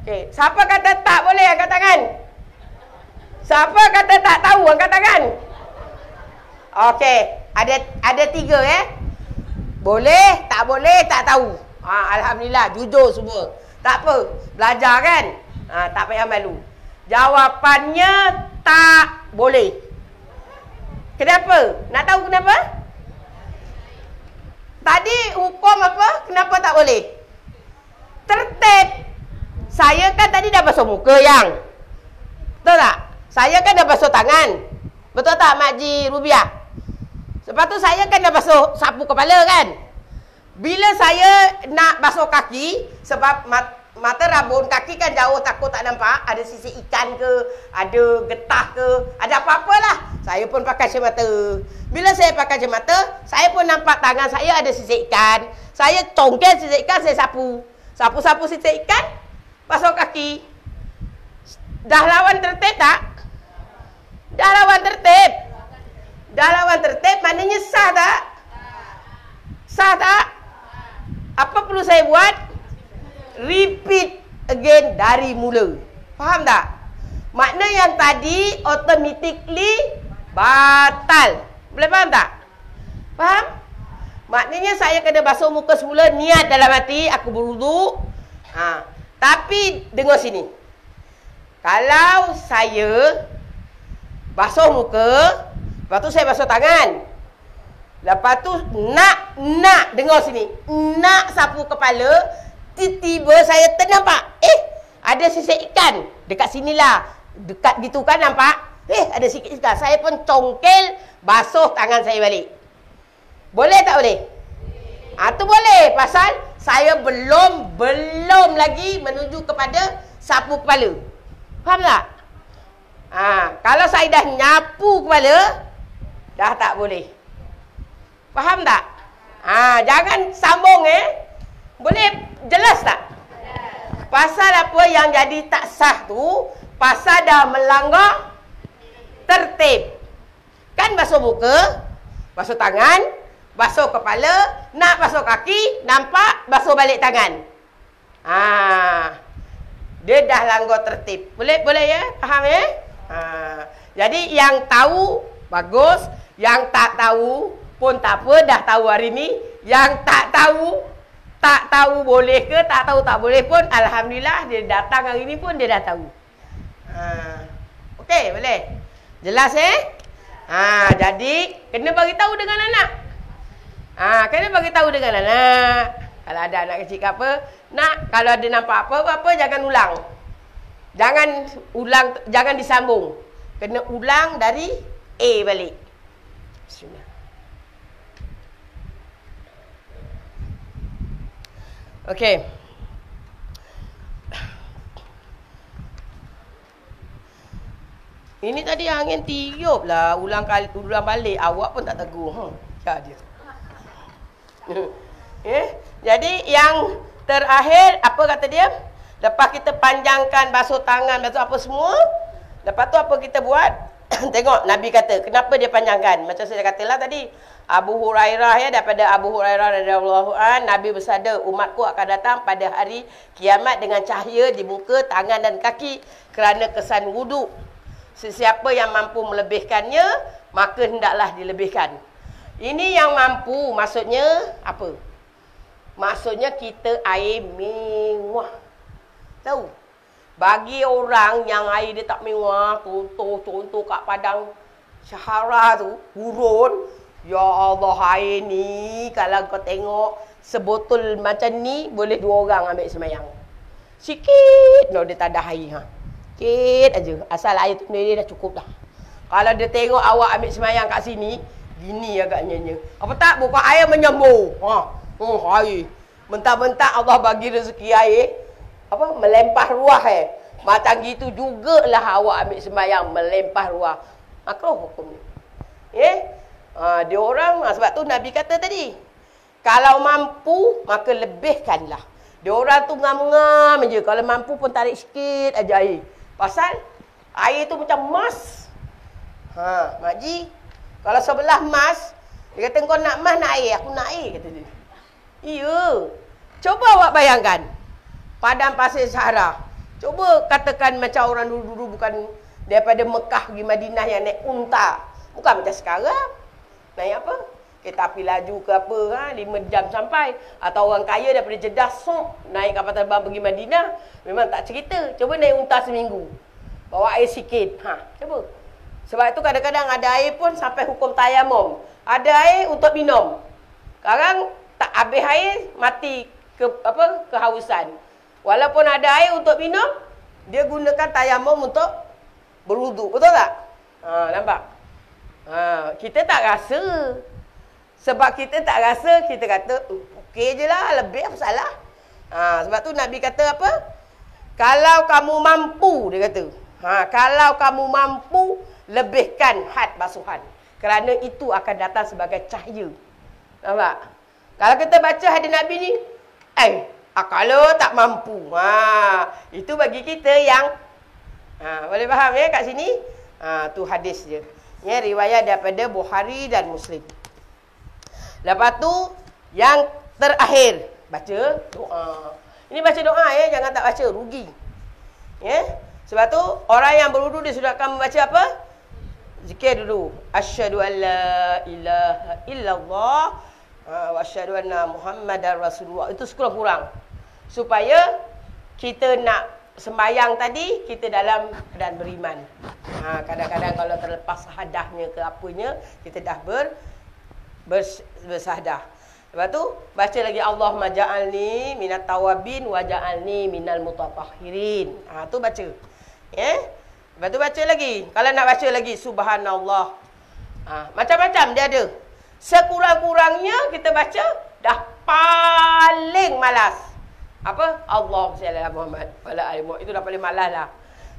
Okey. Siapa kata tak boleh angkat tangan? Siapa kata tak tahu angkat tangan? Okey. Ada 3 Boleh, tak boleh, tak tahu. Alhamdulillah, jujur semua. Tak apa, belajar kan? Tak payah malu. Jawapannya tak boleh. Kenapa? Nak tahu kenapa? Tadi hukum apa? Kenapa tak boleh? Tertib. Saya kan tadi dah basuh muka yang. Betul tak? Saya kan dah basuh tangan. Betul tak Makcik Rubiah? Lepas tu saya kan dah basuh sapu kepala kan? Bila saya nak basuh kaki, sebab mata rabun kaki kan jauh, takut tak nampak, ada sisik ikan ke, ada getah ke, ada apa-apalah. Saya pun pakai kacamata. Bila saya pakai kacamata, saya pun nampak tangan saya ada sisik ikan. Saya congkel sisik ikan, saya sapu. Sapu-sapu sisik ikan, basuh kaki. Dah lawan tertib tak? Dah lawan tertib. Dah lawan tertib, maknanya sah tak? Sah tak? Apa perlu saya buat? Repeat again dari mula. Faham tak? Makna yang tadi automatically batal. Boleh faham tak? Faham? Maknanya saya kena basuh muka semula, niat dalam hati, aku berwuduk. Tapi dengar sini. Kalau saya basuh muka, lepas tu saya basuh tangan. Lepas tu nak dengar sini. Nak sapu kepala, tiba-tiba saya ternampak. Ada sisik ikan. Dekat sinilah. Dekat gitu kan nampak. Ada sikit ikan. Saya pun congkel, basuh tangan saya balik. Boleh tak boleh? Tu boleh. Pasal saya belum lagi menuju kepada sapu kepala. Faham tak? Kalau saya dah nyapu kepala, dah tak boleh. Faham tak? Jangan sambung Boleh jelas tak? Pasal apa yang jadi tak sah tu? Pasal dah melanggar tertib. Kan basuh muka, basuh tangan, basuh kepala, nak basuh kaki, nampak basuh balik tangan. Dia dah langgar tertib. Boleh ya? Faham ya? Jadi yang tahu bagus, yang tak tahu pun tak apa, dah tahu hari ni. Yang tak tahu boleh ke, tak tahu tak boleh pun, alhamdulillah dia datang hari ni pun dia dah tahu. Okey, boleh. Jelas Jadi kena bagi tahu dengan anak. Kena bagi tahu dengan anak. Kalau ada anak kecil ke apa, nak, kalau ada nampak apa-apa jangan ulang. Jangan disambung. Kena ulang dari A balik. Bismillah. Okey. Ini tadi angin tiup lah. Ulang balik. Awak pun tak tegur. Ya dia. Jadi yang terakhir, apa kata dia? Lepas kita panjangkan basuh tangan, basuh apa semua. Lepas tu apa kita buat? Tengok Nabi kata, kenapa dia panjangkan? Macam saya katalah tadi, Abu Hurairah daripada Abu Hurairah radhiyallahu an, Nabi bersabda, umatku akan datang pada hari kiamat dengan cahaya di muka, tangan dan kaki kerana kesan wuduk. Sesiapa yang mampu melebihkannya, maka hendaklah dilebihkan. Ini yang mampu, maksudnya apa? Maksudnya kita air mewah. Tahu? Bagi orang yang air dia tak mewah, contoh kat Padang Syahara tu, gurun. Ya Allah, air ni kalau kau tengok sebotol macam ni, boleh 2 orang ambil semayang. Sikit dia tak ada air. Sikit aja. Asal air tu dia dah cukup dah. Kalau dia tengok awak ambil semayang kat sini, gini agaknya. Apa tak? Buka air menyembur. Air. Mentah-mentah Allah bagi rezeki air. Melempah ruah Macam gitu jugalah awak ambil sembahyang melempah ruah. Makruh hukum ni. Dia orang, sebab tu Nabi kata tadi, kalau mampu maka lebihkanlah. Dia orang tu ngam-ngam je. Kalau mampu pun tarik sikit aja air. Pasal air tu macam emas. Makji, kalau sebelah emas, dia kata kau nak emas nak air, aku nak air kata dia. Iya. Coba awak bayangkan. Padang pasir Sahara. Coba katakan macam orang dulu-dulu bukan daripada Mekah pergi Madinah yang naik unta. Bukan macam sekarang. Naik apa? Kereta api laju ke apa, 5 jam sampai. Atau orang kaya daripada Jeddah naik kapal terbang pergi Madinah. Memang tak cerita. Coba naik unta seminggu. Bawa air sikit. Coba. Sebab itu kadang-kadang ada air pun sampai hukum tayamum. Ada air untuk minum. Sekarang tak habis air, mati kehausan. Walaupun ada air untuk minum, dia gunakan tayamum untuk berwuduk. Betul tak? Nampak? Kita tak rasa. Sebab kita tak rasa, kita kata, okey je lah, lebih apa salah. Sebab tu Nabi kata apa? Kalau kamu mampu, dia kata. Kalau kamu mampu, lebihkan had basuhan. Kerana itu akan datang sebagai cahaya. Nampak? Kalau kita baca hadis Nabi ni, kalau tak mampu. Itu bagi kita yang boleh faham ya kat sini? Tu hadis je. Ya, riwayat daripada Bukhari dan Muslim. Lepas tu yang terakhir, baca doa. Ini baca doa ya, jangan tak baca, rugi. Ya. Sebab tu orang yang berwudu dia sudah akan membaca apa? Zikir dulu. Asyhadu an la ilaha illallah wa asyhadu anna Muhammadar Rasulullah. Itu sekurang-kurang. Supaya kita nak sembahyang tadi, kita dalam keadaan beriman. Kadang-kadang kalau terlepas sahadahnya ke apanya, kita dah bersahadah. Lepas tu, baca lagi Allahumma ja'alni minat tawabin wa ja'alni minal mutatahhirin. Tu baca. Ya? Lepas tu baca lagi. Kalau nak baca lagi, subhanallah. Macam-macam dia ada. Sekurang-kurangnya kita baca, dah paling malas. Apa? Allah SWT Muhammad. Itu dah paling malas lah.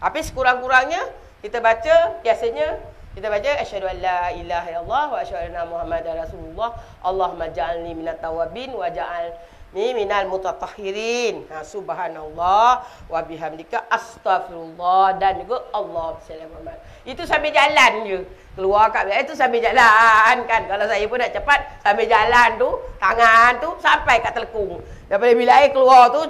Tapi sekurang-kurangnya, kita baca, biasanya, kita baca, asyhadu an la ilaha illallah wa asyhadu anna Muhammadar Rasulullah. Allahumma ja'alni minat tawabin wa ja'alni minal mutatahhirin. Subhanallah wa bihamdika astaghfirullah. Dan juga Allah SWT. Itu sambil jalan je. Keluar kat itu sambil jalan kan. Kalau saya pun nak cepat, sambil jalan tu, tangan tu sampai kat telekung. Daripada bila air keluar tu,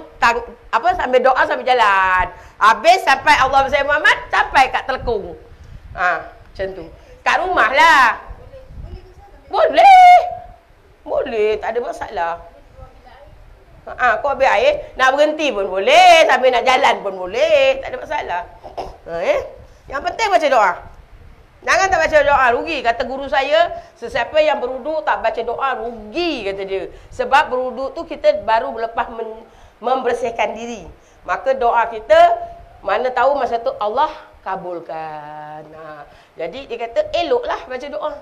sambil doa sambil jalan. Habis sampai Allah SWT Muhammad, sampai kat telekung. Macam tu. Kat rumah lah. Boleh. Tak ada masalah. Kau ambil air, nak berhenti pun boleh. Sambil nak jalan pun boleh. Tak ada masalah. Yang penting baca doa. Jangan tak baca doa, rugi. Kata guru saya, sesiapa yang berwuduk tak baca doa, rugi kata dia. Sebab berwuduk tu kita baru lepas membersihkan diri. Maka doa kita, mana tahu masa tu Allah kabulkan. Jadi dia kata, eloklah baca doa.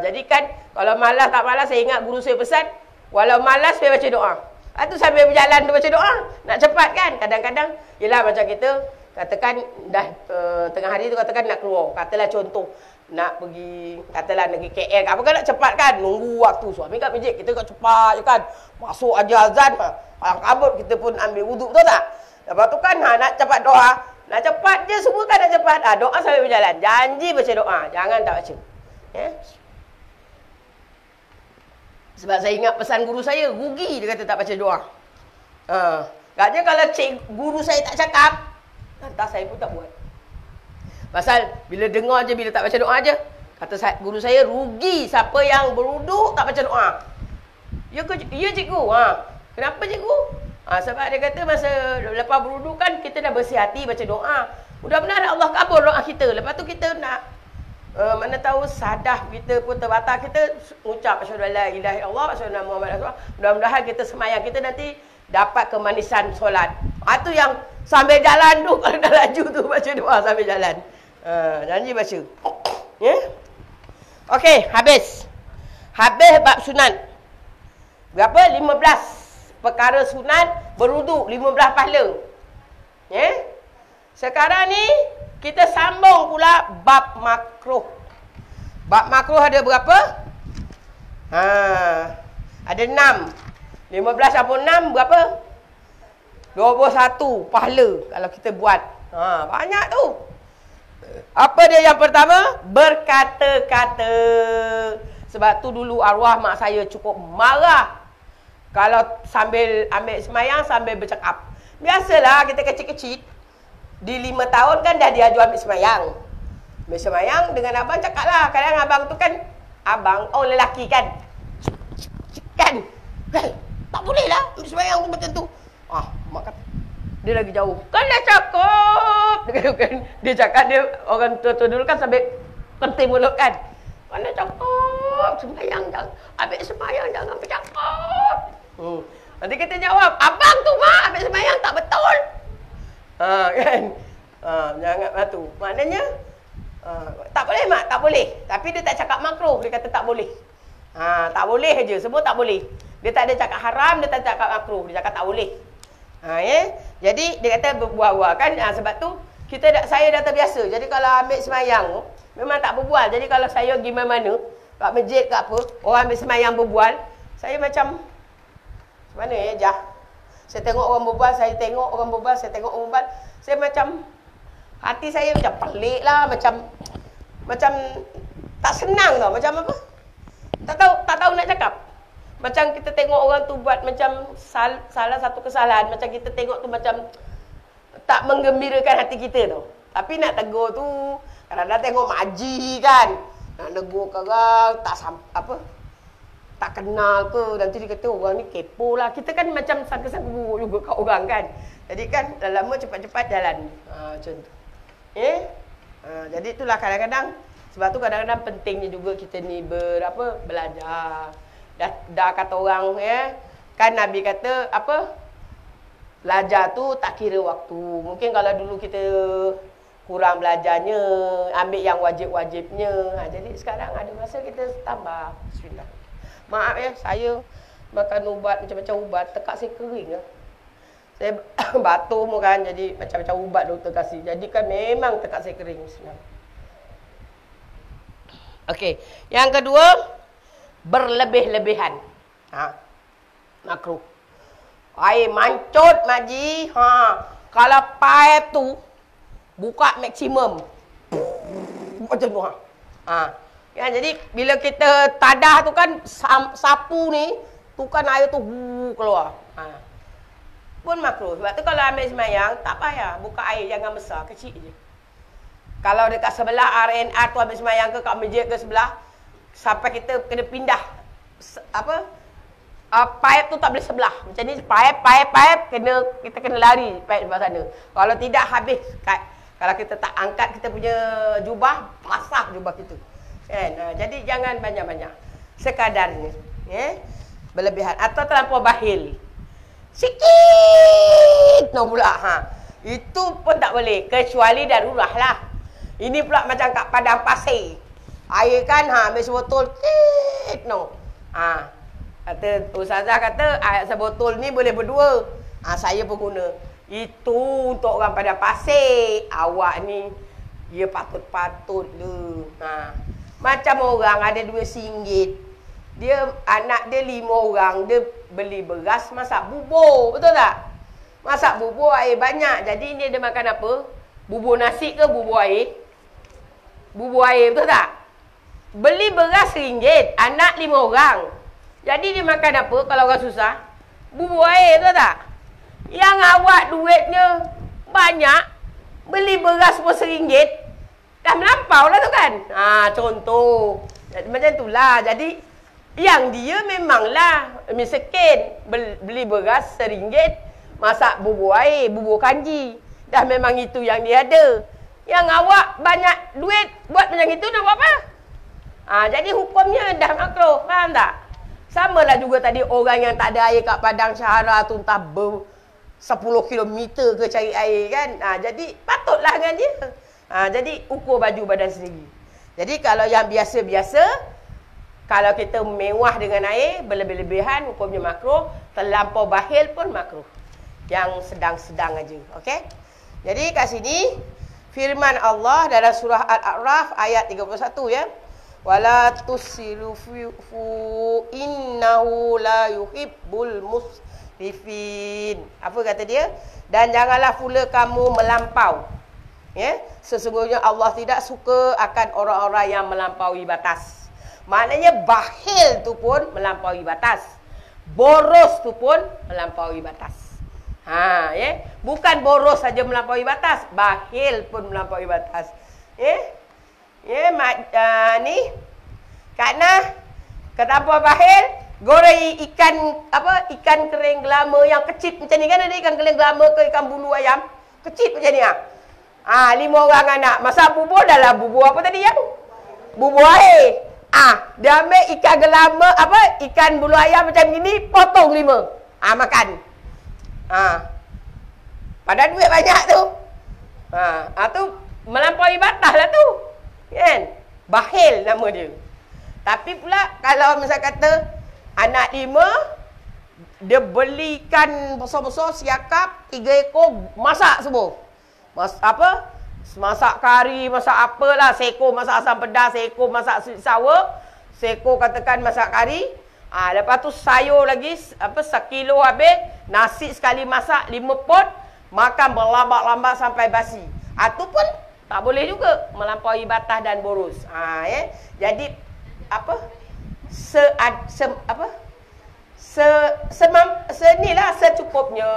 Jadi kan, kalau malas tak malas, saya ingat guru saya pesan, walau malas, saya baca doa. Itu sambil berjalan tu baca doa. Nak cepat kan? Kadang-kadang, yelah macam kita, katakan dah tengah hari tu katakan nak keluar. Katalah contoh nak pergi, katalah negeri KL apa kan nak cepat kan, nunggu waktu suami kat masjid, kita kat cepat je kan. Masuk aja azan, palang kabut kita pun ambil wuduk, betul tak? Lepas tu kan nak cepat doa, nak cepat je semua kan nak cepat. Doa sambil berjalan. Janji baca doa, jangan tak baca. Ya. Sebab saya ingat pesan guru saya, rugi dia kata tak baca doa. Katanya kalau guru saya tak cakap, entah saya pun tak buat. Pasal bila dengar je, bila tak baca doa je, kata guru saya, rugi siapa yang berwuduk tak baca doa. Ya cikgu. Kenapa cikgu? Sebab dia kata masa lepas berwuduk kan kita dah bersih hati baca doa. Mudah-mudahan Allah kabul doa kita. Lepas tu kita nak mana tahu sadah kita pun terbatal, kita ucap asyhadu alla ilaha illallah wa asyhadu anna muhammadar rasulullah. Mudah-mudahan kita semayang kita nanti dapat kemanisan solat. Itu yang sambil jalan tu, kalau dah laju tu baca doa sambil jalan. Janji baca. Ya? Okey, habis. Habis bab sunat. Berapa? 15 perkara sunat berwuduk, 15 pahala. Ya? Sekarang ni kita sambung pula bab makruh. Bab makruh ada berapa? Ada 6. 15 apa 6 berapa? 21 pahala kalau kita buat. Banyak tu. Apa dia yang pertama? Berkata-kata. Sebab tu dulu arwah mak saya cukup marah kalau sambil ambil semayang sambil bercakap. Biasalah kita kecil-kecil, di 5 tahun kan dah diajar ambil semayang. Ambil semayang dengan abang cakap lah. Kadang abang tu kan, abang, lelaki kan. Kan? Tak boleh lah ambil semayang tu macam tu. Mak kata, dia lagi jauh. Kan dah cakap. Dia cakap, dia orang tua-tua dulu kan sambil penting mulut kan. Kan dah cakap, semayang jangan. Ambil semayang jangan bercakap. Nanti kita jawab, abang tu mak ambil semayang tak betul. Kan? Jangan tu. Maknanya, tak boleh mak, tak boleh. Tapi dia tak cakap makruh, dia kata tak boleh. Tak boleh je, semua tak boleh. Dia tak ada cakap haram, dia tak cakap makruh, dia cakap tak boleh. Jadi dia kata berbual-bual kan. Sebab tu saya dah terbiasa. Jadi kalau ambil semayang memang tak berbual. Jadi kalau saya pergi mana-mana, kat masjid ke apa, orang ambil semayang berbual, saya macam mana Jah? Saya tengok orang berbual, saya tengok orang berbual, saya tengok orang berbual, saya macam hati saya macam pelik lah, macam tak senang tau, macam apa? Tak tahu nak cakap. Macam kita tengok orang tu buat macam salah satu kesalahan, macam kita tengok tu macam tak menggembirakan hati kita tu. Tapi nak tegur tu, kadang-kadang tengok makji kan, nak negur orang tak kenal ke, nanti dia kata orang ni kepo lah. Kita kan macam sangka-sangka buruk juga kat orang kan. Jadi kan dah lama cepat-cepat jalan. Macam tu. Jadi itulah kadang-kadang, sebab tu kadang-kadang pentingnya juga kita ni belajar. Dah kata orang kan Nabi kata belajar tu tak kira waktu. Mungkin kalau dulu kita kurang belajarnya, ambil yang wajib-wajibnya. Jadi sekarang ada masa kita tambah. Bismillah. Maaf saya makan ubat macam-macam ubat, tekak saya kering lah. Saya batuk pun kan, jadi macam-macam ubat doktor kasih. Jadi kan memang tekak saya kering. Bismillah. Okey, yang kedua, berlebih-lebihan. Makruh. Air mancut makji. Kalau paip tu buka maksimum. Macam tu. Ya, jadi bila kita tadah tu kan sapu ni, tu kan air tu keluar. Pun makruh. Sebab tu kalau ambil semayang, tak payah buka air, jangan besar, kecil je. Kalau dekat sebelah RNR tu ambil semayang ke kat masjid ke sebelah, sampai kita kena pindah paip tu tak boleh sebelah. Macam ni paip kita kena lari paip sebelah sana. Kalau tidak habis Kalau kita tak angkat kita punya jubah, basah jubah kita. Kan? Jadi jangan banyak-banyak. Sekadarnya. Berlebihan. Atau terlampau bahil. Sikit. No pula. Itu pun tak boleh. Kecuali darurat lah. Ini pula macam kat padang pasir. Air kan ambil sebotol. No. Kata ustazah kata air sebotol ni boleh berdua. Saya pun guna. Itu untuk orang pada pasir. Awak ni dia patut-patut le. Macam orang ada RM2. Dia anak dia 5 orang, dia beli beras masak bubur, betul tak? Masak bubur air banyak. Jadi ni dia makan apa? Bubur nasi ke bubur air? Bubur air, betul tak? Beli beras RM1, anak 5 orang. Jadi dia makan apa kalau orang susah? Bubur air, betul tak? Yang awak duitnya banyak, beli beras pun RM1, dah melampau lah tu kan? Contoh. Macam itulah. Jadi, yang dia memanglah miskin. Beli beras RM1, masak bubur air, bubur kanji. Dah memang itu yang dia ada. Yang awak banyak duit, buat macam itu nak buat apa? Jadi hukumnya dah makruh. Faham tak? Sama lah juga tadi orang yang tak ada air kat Padang Syahara tu entah 10 kilometer ke cari air kan. Jadi patutlah dengan dia. Jadi ukur baju badan sendiri. Jadi kalau yang biasa-biasa, kalau kita mewah dengan air, berlebih-lebihan hukumnya makruh. Terlampau bahil pun makruh. Yang sedang-sedang aja. Okey? Jadi kat sini firman Allah dalam surah Al-A'raf ayat 31 ya. Wala tusrifu innahu la yuhibbul musrifin. Apa kata dia? Dan janganlah pula kamu melampau. Ya, sesungguhnya Allah tidak suka akan orang-orang yang melampaui batas. Maknanya bakhil tu pun melampaui batas. Boros tu pun melampaui batas. Ya, bukan boros saja melampaui batas, bakhil pun melampaui batas. Ni karena kenapa bakhil? Goreng ikan kering gelama yang kecil macam ni kan, ada ikan kering gelama ke ikan bulu ayam kecil macam ni 5 orang anak masak bubur dalam bubur apa tadi yang bubur air. Dia ambil ikan gelama ikan bulu ayam macam gini, potong 5. Makan. Pada duit banyak tu. Tu melampaui batas lah tu. Kan? Bakhil nama dia. Tapi pula kalau misal kata anak 5 dia belikan besar-besar siakap 3 ekor, masak semua. Masak kari, masak apalah, seekor masak asam pedas, seekor masak sour, seekor katakan masak kari. Lepas tu sayur lagi 1 kilo habis, nasi sekali masak 5 pot, makan berlambat-lambat sampai basi. Tu pun tak boleh juga melampaui batas dan boros. Jadi secukupnya.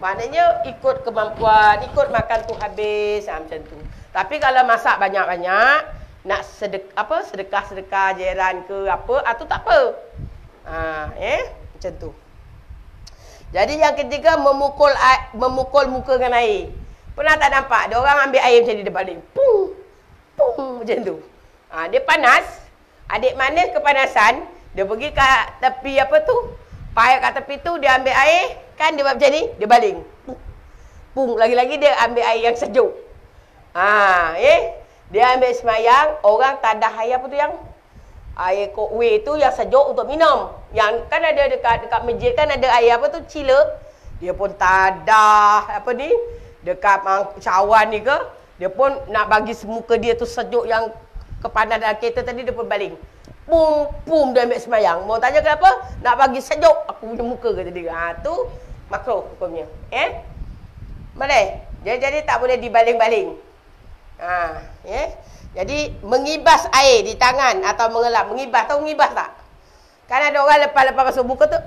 Maknanya ikut kemampuan, ikut makan tu habis, macam tu. Tapi kalau masak banyak-banyak, nak sedekah-sedekah jiran ke apa, tu tak apa. Macam tu. Jadi yang ketiga, memukul muka dengan air. Pernah tak nampak? Dia orang ambil air macam ni, dia balik. Pung! Pung! Macam tu. Dia panas. Adik mana kepanasan, dia pergi kat tepi payah kat tepi tu, dia ambil air. Kan dia buat macam ni, dia baling. Pung! Lagi-lagi dia ambil air yang sejuk. Dia ambil semayang, orang tadah air apa tu yang? Air kokwe tu yang sejuk untuk minum. Yang kan ada dekat masjid kan ada air apa tu, cila. Dia pun tadah dekat cawan ni ke, dia pun nak bagi muka dia tu sejuk yang kepanas dalam kereta tadi, dia pun baling. Pum, pum, dia ambil semayang. Mau tanya kenapa? Nak bagi sejuk aku punya muka kata dia. Tu makruh hukumnya. Boleh? Jadi tak boleh dibaling-baling. Jadi mengibas air di tangan atau mengelap. Mengibas, tahu mengibas tak? Kan ada orang lepas-lepas masuk muka tu,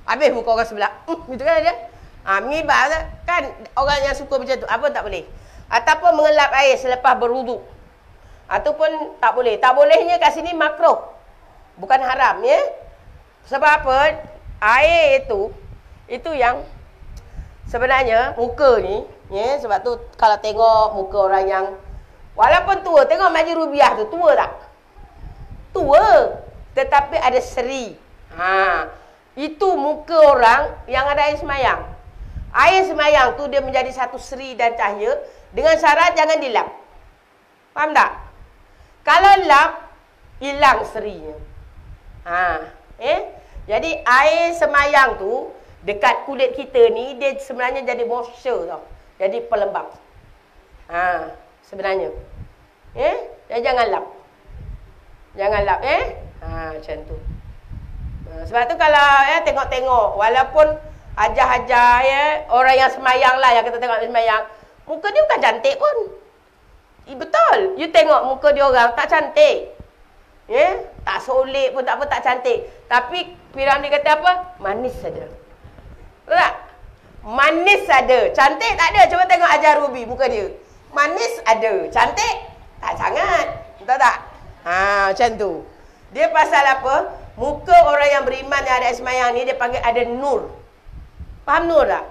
habis muka orang sebelah. Gitu kan dia? Mengibas kan orang yang suka macam tu. Apa tak boleh? Ataupun mengelap air selepas berwuduk. Ataupun tak boleh. Tak bolehnya kat sini makruh. Bukan haram ya. Sebab apa? Air itu yang sebenarnya muka ni Ya, sebab tu kalau tengok muka orang yang walaupun tua, tengok Maji Rubiah tu, tua tak? Tua, tetapi ada seri. Itu muka orang yang ada air semayang. Air semayang tu dia menjadi satu seri dan cahaya dengan syarat jangan dilap. Faham tak? Kalau lap, hilang serinya. Jadi air semayang tu dekat kulit kita ni dia sebenarnya jadi moisture tau. Jadi pelembab. Sebenarnya. Dan jangan lap. Jangan lap macam tu. Sebab tu kalau tengok-tengok walaupun ajar-ajar orang yang semayang lah yang kita tengok semayang, muka dia bukan cantik pun. Betul. You tengok muka dia orang tak cantik. Tak solid pun tak apa, tak cantik. Tapi Piramli kata apa? Manis saja. Betul tak? Manis ada. Cantik tak ada. Cuba tengok Ajar Ruby muka dia. Manis ada. Cantik? Tak sangat. Betul tak? Macam tu. Dia pasal apa? Muka orang yang beriman yang ada semayang ni dia panggil ada nur. Faham nur tak?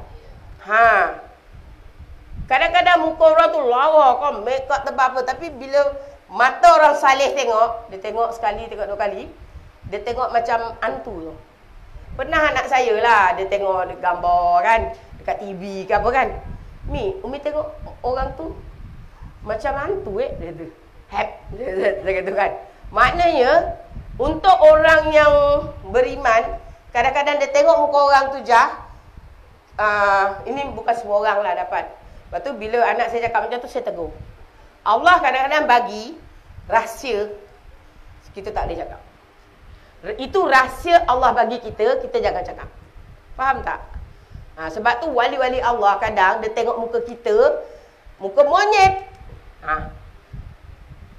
Kadang-kadang muka orang tu lawa kan, make up tebal apa. Tapi bila mata orang saleh tengok, dia tengok sekali, tengok 2 kali, dia tengok macam hantu tu. Pernah anak saya lah, dia tengok gambar kan, dekat TV ke apa kan. Umi tengok orang tu macam hantu dia tu. Dia kata kan. Maknanya, untuk orang yang beriman, kadang-kadang dia tengok muka orang tu ini bukan semua orang lah dapat. Lepas tu bila anak saya cakap macam tu, saya tegur. Allah kadang-kadang bagi rahsia, kita tak boleh cakap. Itu rahsia Allah bagi kita, kita jangan cakap. Faham tak? Sebab tu wali-wali Allah kadang dia tengok muka kita, muka monyet,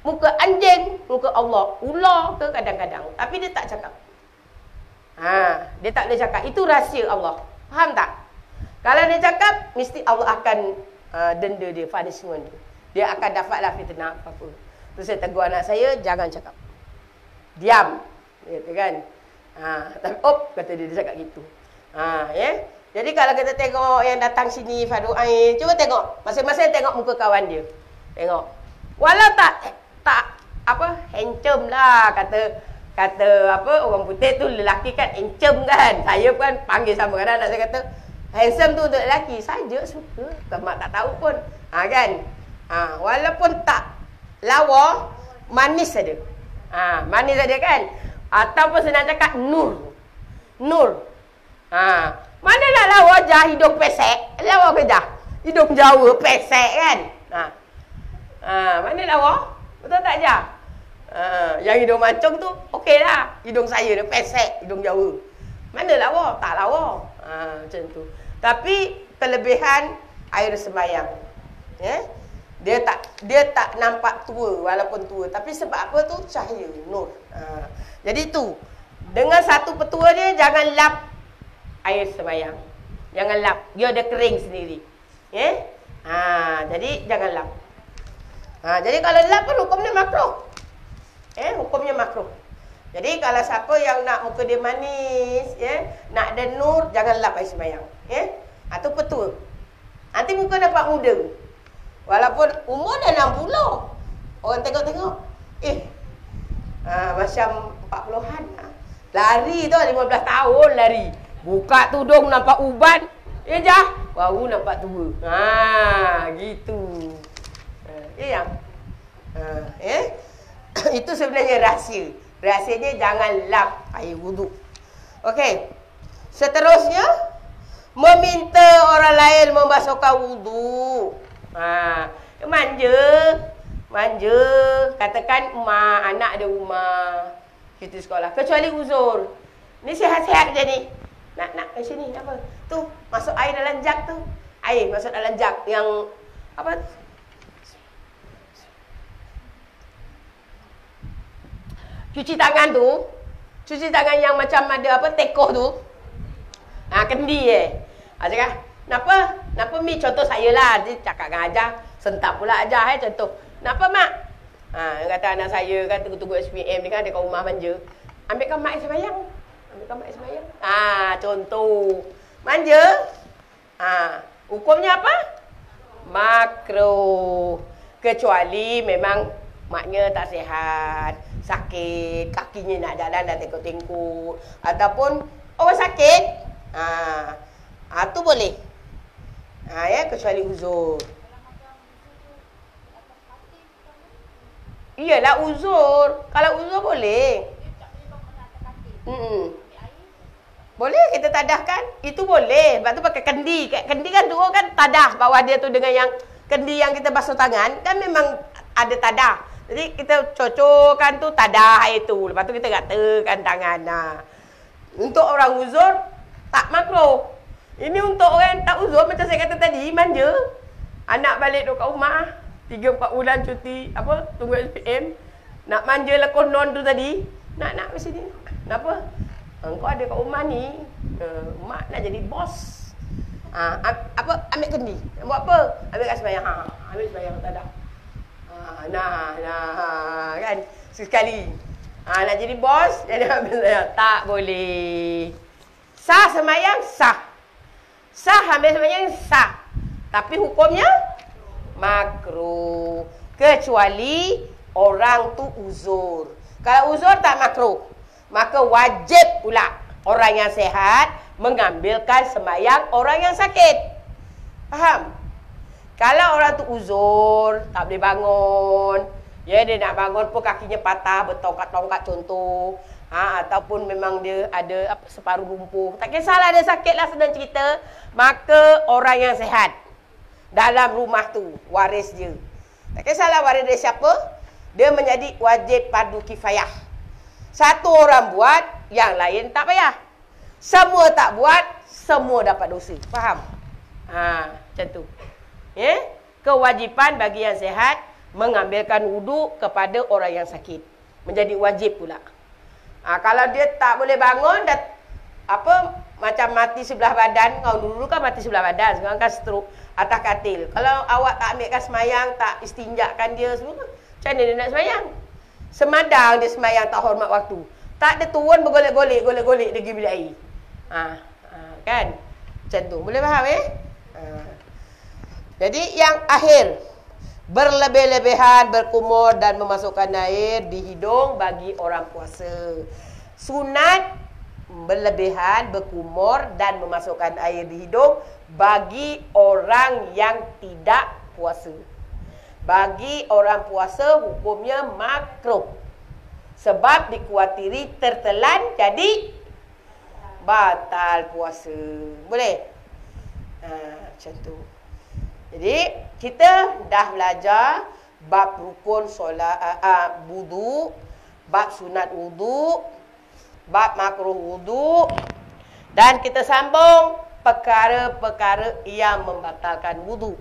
muka anjing, muka Allah, ular ke kadang-kadang. Tapi dia tak cakap. Dia tak boleh cakap. Itu rahsia Allah. Faham tak? Kalau dia cakap, mesti Allah akan denda dia, punishment dia. Dia akan dapatlah fitnah apa-apa. Terus saya tegur anak saya, jangan cakap. Diam. Gitu kan. Tapi kata dia cakap gitu. Jadi kalau kita tengok yang datang sini Fadu Ain, cuba tengok. Masing-masing tengok muka kawan dia. Tengok. Walau tak handsome lah kata orang putih tu lelaki kan handsome kan. Saya pun panggil sama kadang anak saya kata handsome tu untuk lelaki. Saja suka. Mak tak tahu pun. Kan. Walaupun tak lawa, manis saja. Manis saja kan. Ataupun senang cakap nur. Manalah lawa jah hidung pesek. Lawa ke jah? Hidung Jawa pesek kan. Mana lawa? Betul tak jah? Yang hidung mancung tu okey lah. Hidung saya dia pesek, hidung Jawa. Mana lawa? Tak lawa. Macam tu. Tapi kelebihan air sembahyang. Dia tak nampak tua walaupun tua, tapi sebab apa tu? Cahaya, nur. Jadi tu, dengan satu petua dia jangan lap air sembahyang. Jangan lap. Dia ada kering sendiri. Jadi jangan lap. Jadi kalau lap pun hukumnya makruh. Hukumnya makruh. Jadi kalau siapa yang nak muka dia manis, nak ada nur, jangan lap air sembahyang. Atau petua. Nanti muka nampak muda. Walaupun umur dah 60. Orang tengok-tengok. Macam 40-an. Lari tu 15 tahun lari. Buka tudung nampak uban. Jah. Baru nampak tua. Gitu. Yang. Itu sebenarnya rahsia. Rahsianya jangan lap air wuduk. Okey. Seterusnya, meminta orang lain membasuhkan wuduk. Manja. Katakan mak, anak ada rumah, kita sekolah. Kecuali uzur. Ni sihat-sihat je ni. Nak ke sini apa? Tu, masuk air dalam jug tu. Air masuk dalam jug yang apa? Cuci tangan tu. Cuci tangan yang macam ada apa? Tekoh tu. Kendi cakap, Kenapa Mi? Contoh saya lah. Dia cakap dengan Ajar. Sentak pula Ajar contoh. Kenapa mak? Kata anak saya kan tunggu-tunggu SPM ni kan dekat rumah manja. Ambilkan mak air sembahyang. Contoh. Manja. Hukumnya apa? makro. Kecuali memang maknya tak sihat, sakit, kakinya nak jalan dah tengkuk-tengkuk, ataupun orang sakit, tu boleh. Ya, kecuali uzur. Iyalah uzur. Kalau uzur boleh. Boleh kita tadahkan. Itu boleh. Sebab tu pakai kendi. Kendi kan tu kan tadah bawah dia tu dengan yang kendi yang kita basuh tangan. Kan memang ada tadah. Jadi kita cocokkan tu tadah air tu. Lepas tu kita ratakan tangan. Untuk orang uzur, tak makro. Ini untuk orang tak uzur, macam saya kata tadi, manja. Anak balik duduk kat rumah. 3-4 bulan cuti. Tunggu SPM. Nak manja lah konon tu tadi. Nak ke sini. Kenapa? Kau ada kat rumah ni, mak nak jadi bos. Ambil kendi. Buat apa? Ambil kat sembahyang. Ambil sembahyang tak ada. Kan? Sekali. Nak jadi bos, jadi ambil sembahyang. Tak boleh. Sah sembahyang, sah. Sah ambil sembahyang, sah. Tapi hukumnya makruh. Kecuali orang tu uzur. Kalau uzur tak makruh. Maka wajib pula orang yang sehat mengambilkan sembahyang orang yang sakit. Faham? Kalau orang tu uzur, tak boleh bangun, ya dia nak bangun pun kakinya patah, bertongkat-tongkat contoh, ataupun memang dia ada separuh lumpuh. Tak kisahlah dia sakit lah, senang cerita. Maka orang yang sehat dalam rumah tu, waris dia. Tak kisahlah waris dia siapa, dia menjadi wajib fardu kifayah. Satu orang buat, yang lain tak payah. Semua tak buat, semua dapat dosa. Faham? Macam tu. Ya? Kewajipan bagi yang sehat mengambilkan wuduk kepada orang yang sakit. Menjadi wajib pula. Kalau dia tak boleh bangun, macam mati sebelah badan. Kalau dulu kan mati sebelah badan, sekarang kan stroke atas katil. Kalau awak tak ambilkan semayang, tak istinjakkan dia semua, macam mana dia nak semayang? Semadang dia semayang tak hormat waktu. Tak ada turun bergolek-golek, golek-golek dia pergi bilik air. Kan? Macam tu. Boleh faham Jadi yang akhir, berlebih-lebihan, berkumur dan memasukkan air di hidung bagi orang puasa. Sunat berlebihan, berkumur dan memasukkan air di hidung bagi orang yang tidak puasa. Bagi orang puasa hukumnya makruh. Sebab dikuatiri tertelan jadi batal puasa. Boleh? Macam tu. Jadi kita dah belajar bab rukun solat, wudu, bab sunat wudu, bab makruh wudu, dan kita sambung perkara-perkara yang membatalkan wudu.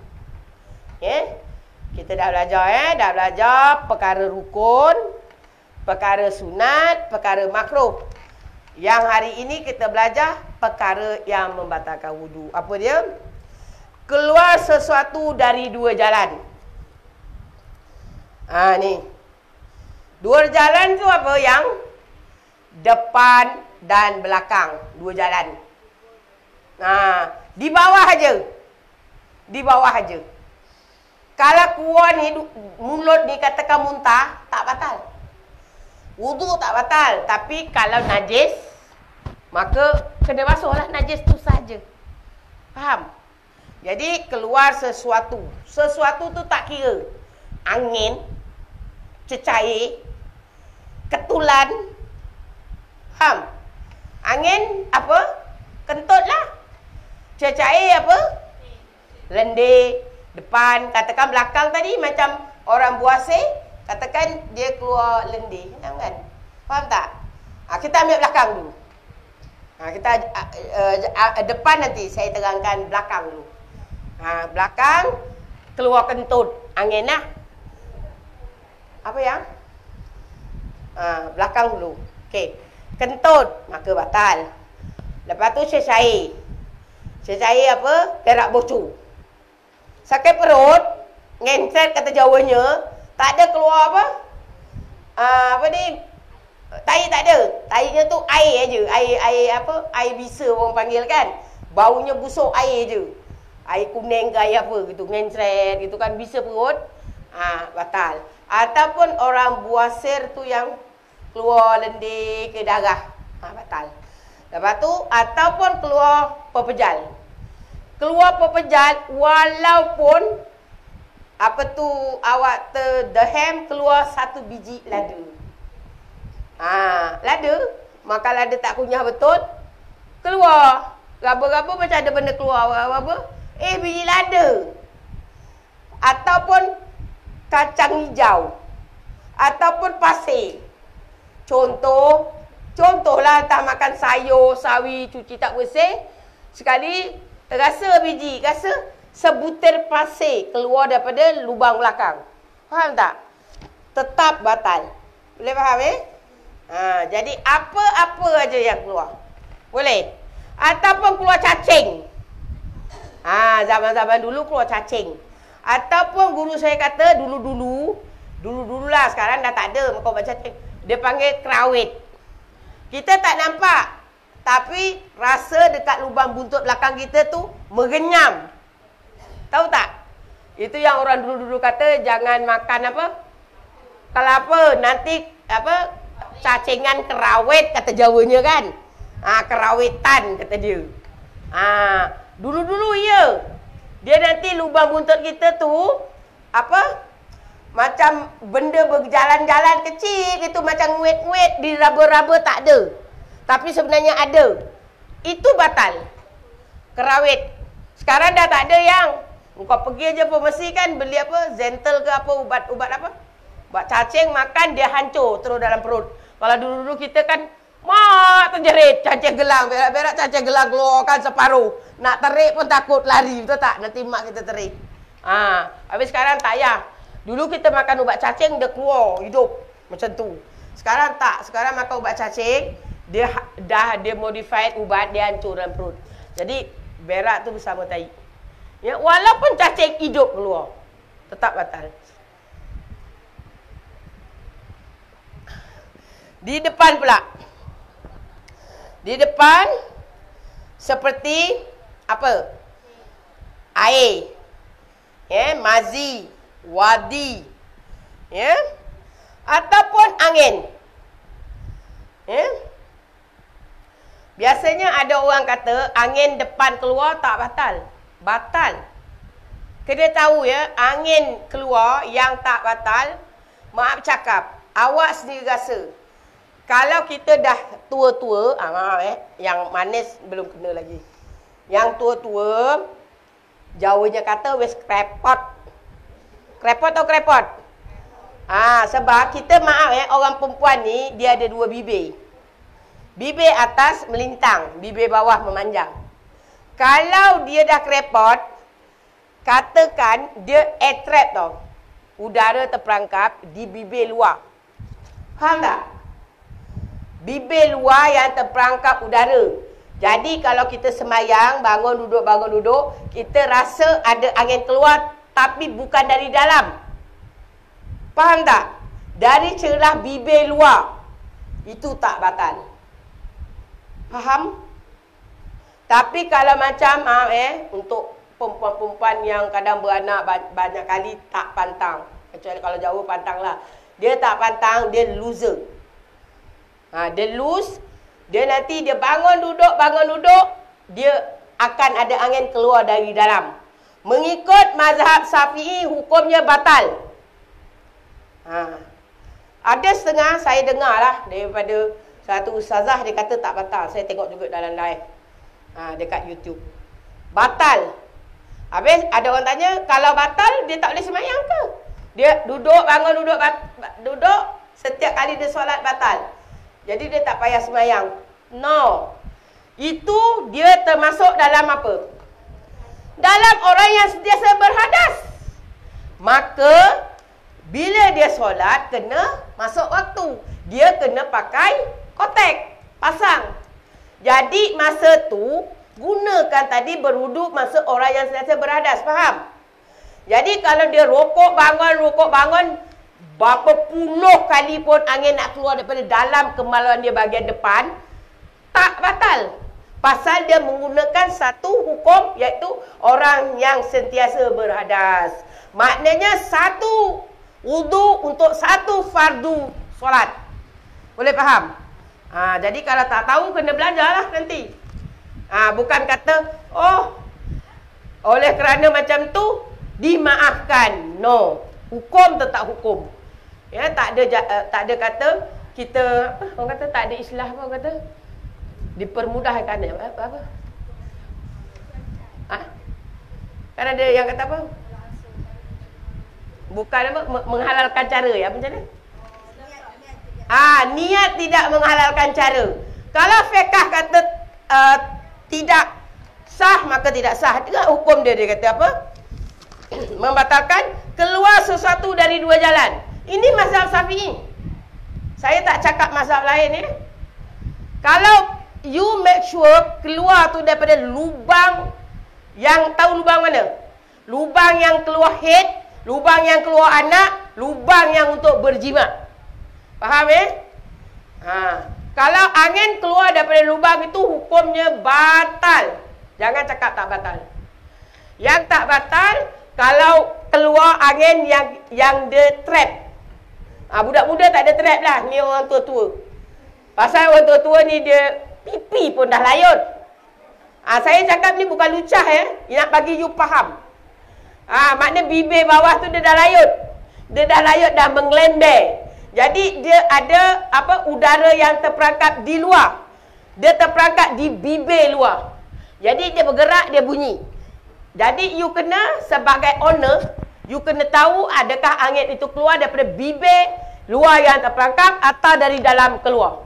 Kita dah belajar dah belajar perkara rukun, perkara sunat, perkara makruh. Yang hari ini kita belajar perkara yang membatalkan wudu. Apa dia? Keluar sesuatu dari dua jalan. Ni. Dua jalan tu apa? Yang depan dan belakang. Dua jalan. Di bawah aja. Di bawah aja. Kalau keluar ni, mulut ni katakan muntah, tak batal. Wudu tak batal. Tapi kalau najis, maka kena basuhlah najis tu saja. Faham? Jadi keluar sesuatu. Sesuatu tu tak kira. Angin, cecair, ketulan. Faham? Angin apa? Kentut lah. Cecair apa? Lendir. Depan, katakan belakang tadi macam orang buasir, katakan dia keluar lendir, kan? Faham tak? Kita ambil belakang dulu. Kita depan nanti saya terangkan belakang dulu. Belakang keluar kentut, angin lah. Apa yang? Belakang dulu. Okey. Kentut, maka batal. Lepas tu cecair. Cecair apa? Perak bocor. Sakit perut, ngencet kata Jawanya, tak ada keluar apa? Apa ni? Tai tak ada. Tainya tu air aja. Air apa? Air bisa orang panggil kan. Baunya busuk air je. Air kuning ke air apa gitu, ngencret gitu kan, bisa perut. Batal. Ataupun orang buasir tu yang keluar lendir ke darah. Batal. Lepas tu, ataupun keluar pepejal. Keluar pepejal walaupun apa tu awak terdehem keluar 1 biji lada. Lada, maka lada tak kunyah betul, keluar. Raba-raba macam ada benda keluar. Raba-raba, biji lada. Ataupun kacang hijau. Ataupun pasir. Contohlah tak makan sayur, sawi, cuci tak bersih. Sekali terasa biji, rasa sebutir pasir keluar daripada lubang belakang. Faham tak? Tetap batal. Boleh faham jadi apa-apa aja yang keluar. Boleh. Ataupun keluar cacing. Zaman-zaman dulu keluar cacing. Ataupun guru saya kata dulu-dululah, sekarang dah tak ada maka ubat cacing. Dia panggil kerawit. Kita tak nampak, tapi rasa dekat lubang buntut belakang kita tu mengenyam. Tahu tak? Itu yang orang dulu-dulu kata jangan makan apa? Kalau apa nanti apa? Cacingan kerawit kata Jawanya kan. Kerawitan kata dia. Dulu-dulu ya. Dia nanti lubang buntut kita tu apa? Macam benda berjalan-jalan kecil itu macam nguit-nguit di raba-raba tak ada. Tapi sebenarnya ada. Itu batal. Kerawit. Sekarang dah tak ada yang kau pergi aja farmasi kan beli apa? Zental ke apa ubat-ubat apa? Ubat cacing makan dia hancur terus dalam perut. Kalau dulu-dulu kita kan terjerit cacing gelang, berak-berak cacing gelang keluarkan separuh. Nak terik pun takut lari, betul tak? Nanti mak kita terik. Habis sekarang tak payah. Dulu kita makan ubat cacing dia keluar hidup macam tu. Sekarang tak. Sekarang makan ubat cacing dia modified ubat dia hancur dalam perut. Jadi berak tu bersama tai. Ya, walaupun cacing hidup keluar tetap batal. Di depan pula. Di depan seperti apa? Air. Mazi, wadi. Ataupun angin. Biasanya ada orang kata angin depan keluar tak batal. Batal. Kena tahu ya, angin keluar yang tak batal, maaf cakap, awak sendiri rasa. Kalau kita dah tua-tua, yang manis belum kena lagi. Yang tua-tua, Jawanya kata wes krepot. Krepot atau krepot? Sebab kita maaf orang perempuan ni dia ada 2 bibir. Bibir atas melintang, bibir bawah memanjang. Kalau dia dah krepot, katakan dia air trap tau. Udara terperangkap di bibir luar. Faham tak? Bibir luar yang terperangkap udara. Jadi kalau kita semayang, bangun duduk, kita rasa ada angin keluar tapi bukan dari dalam. Faham tak? Dari celah bibir luar. Itu tak batal. Faham? Tapi kalau macam untuk perempuan-perempuan yang kadang beranak banyak kali tak pantang. Kecuali kalau jauh pantang lah. Dia tak pantang, dia loser. Dia loose. Dia nanti dia bangun duduk, dia akan ada angin keluar dari dalam. Mengikut mazhab Syafi'i, hukumnya batal. Ada setengah saya dengar lah daripada satu ustazah, dia kata tak batal. Saya tengok juga dalam live dekat YouTube. Batal. Habis ada orang tanya, kalau batal dia tak boleh sembahyang ke? Dia duduk, bangun duduk, setiap kali dia solat batal. Jadi dia tak payah sembahyang. No. Itu dia termasuk dalam apa? Dalam orang yang sentiasa berhadas. Maka bila dia solat kena masuk waktu. Dia kena pakai kotek, pasang. Jadi masa tu gunakan tadi berwuduk masa orang yang sentiasa berhadas. Faham? Jadi kalau dia rokok bangun, berapa puluh kali pun angin nak keluar daripada dalam kemaluan dia bahagian depan, tak batal. Pasal dia menggunakan satu hukum, iaitu orang yang sentiasa berhadas. Maknanya satu wudu untuk satu fardu solat. Boleh faham? Jadi kalau tak tahu, kena belajarlah nanti. Bukan kata, oh, oleh kerana macam tu, dimaafkan. No. Hukum tetap hukum. Ya, tak ada kata, kita, orang kata tak ada islah apa, orang kata, dipermudahkan. Apa? Kan ada yang kata apa? Bukan apa? Menghalalkan cara ya, macam mana? Niat tidak menghalalkan cara. Kalau fiqh kata tidak sah, maka tidak sah. Dengan hukum dia kata apa? Membatalkan keluar sesuatu dari dua jalan. Ini mazhab Syafi'i. Saya tak cakap mazhab lain ya. Kalau you make sure keluar tu daripada lubang yang, tahu lubang mana? Lubang yang keluar head, lubang yang keluar anak, lubang yang untuk berjima. Faham Kalau angin keluar daripada lubang itu, hukumnya batal. Jangan cakap tak batal. Yang tak batal kalau keluar angin yang dia trap. Budak muda tak ada trap lah. Ni orang tua-tua. Pasal orang tua-tua ni dia pipi pun dah layut. Saya cakap ni bukan lucah nak bagi you faham. Makna bibir bawah tu dia dah layut. Dia dah layut, dah menggelembek. Jadi dia ada udara yang terperangkap di luar. Dia terperangkap di bibir luar. Jadi dia bergerak, dia bunyi. Jadi you kena sebagai owner, you kena tahu adakah angin itu keluar daripada bibir luar yang terperangkap atau dari dalam keluar.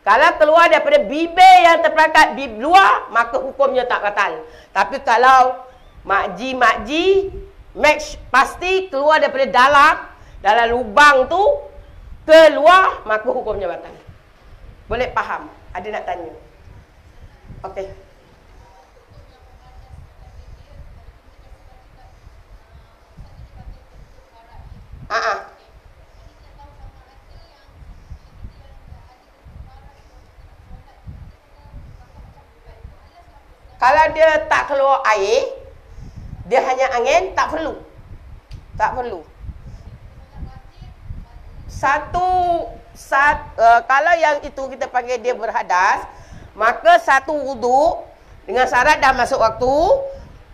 Kalau keluar daripada bibir yang terperangkap di luar, maka hukumnya tak batal. Tapi kalau makji pasti keluar daripada dalam lubang tu keluar, maka hukumnya batal. Boleh faham? Ada nak tanya? Okey. Kalau dia tak keluar air, dia hanya angin, tak perlu. Tak perlu. Kalau yang itu kita panggil dia berhadas, maka satu wudu dengan syarat dah masuk waktu,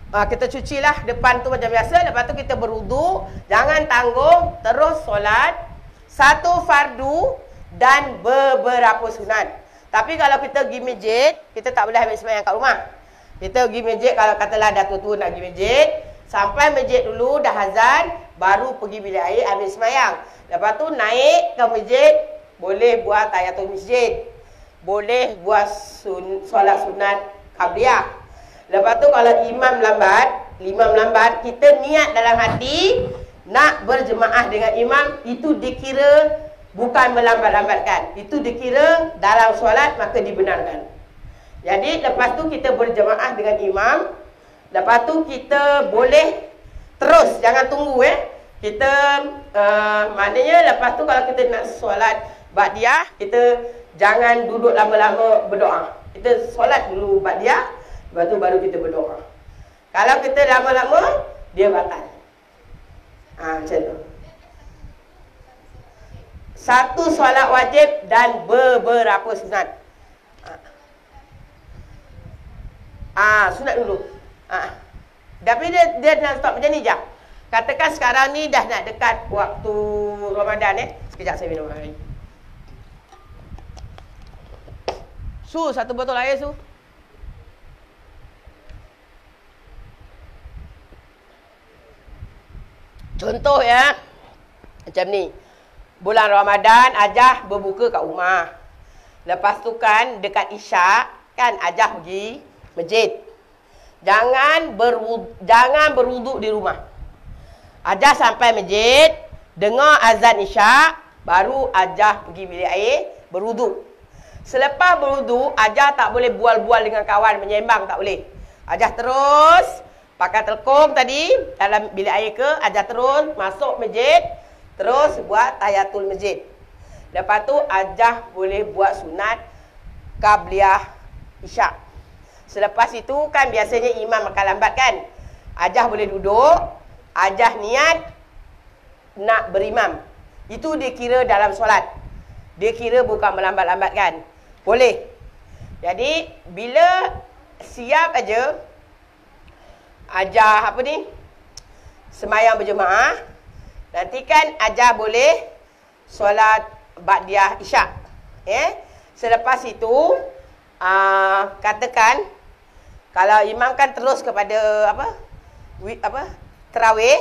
kita cucilah depan tu macam biasa, lepas tu kita berwudu, jangan tanggung, terus solat satu fardu dan beberapa sunat. Tapi kalau kita pergi masjid, kita tak boleh ambil sembahyang kat rumah. Kita pergi masjid, kalau katalah dah tua-tua nak pergi masjid, sampai masjid dulu dah azan, baru pergi bilik air ambil sembahyang. Lepas tu naik ke masjid, boleh buat tahiyatul masjid, boleh buat solat sunat qabliyah. Lepas tu kalau imam lambat, kita niat dalam hati nak berjemaah dengan imam, itu dikira bukan melambat-lambatkan. Itu dikira dalam solat, maka dibenarkan. Jadi lepas tu kita berjemaah dengan imam. Lepas tu kita boleh terus, jangan tunggu Kita maknanya lepas tu kalau kita nak solat ba'diyah, kita jangan duduk lama-lama berdoa. Kita solat dulu ba'diyah, lepas tu baru kita berdoa. Kalau kita lama-lama, dia batal. Macam tu. Satu solat wajib dan beberapa sunat. Sunat dulu. Tapi dia nak stop macam ni je. Katakan sekarang ni dah nak dekat waktu Ramadan Sekejap saya minum air. Su, satu botol air Su. Contoh macam ni. Bulan Ramadan Ajah berbuka kat rumah. Lepas tu kan dekat Isyak kan Ajah pergi masjid. Jangan berwuduk di rumah. Ajah sampai masjid, dengar azan Isyak, baru Ajah pergi bilik air berwuduk. Selepas berwuduk, Ajah tak boleh bual-bual dengan kawan, menyembang tak boleh. Ajah terus pakai telekung tadi dalam bilik air ke, Ajah terus masuk masjid, terus buat tahiyatul masjid. Lepas tu Ajah boleh buat sunat qabliyah Isyak. Selepas itu kan biasanya imam akan lambat kan. Ajah boleh duduk, ajah niat nak berimam. Itu dia kira dalam solat. Dia kira bukan melambat-lambatkan. Boleh. Jadi bila siap aja ajah apa ni? Semayang berjemaah. Nanti kan ajah boleh solat ba'diyah isyak. Selepas itu katakan kalau imam kan terus kepada tarawih,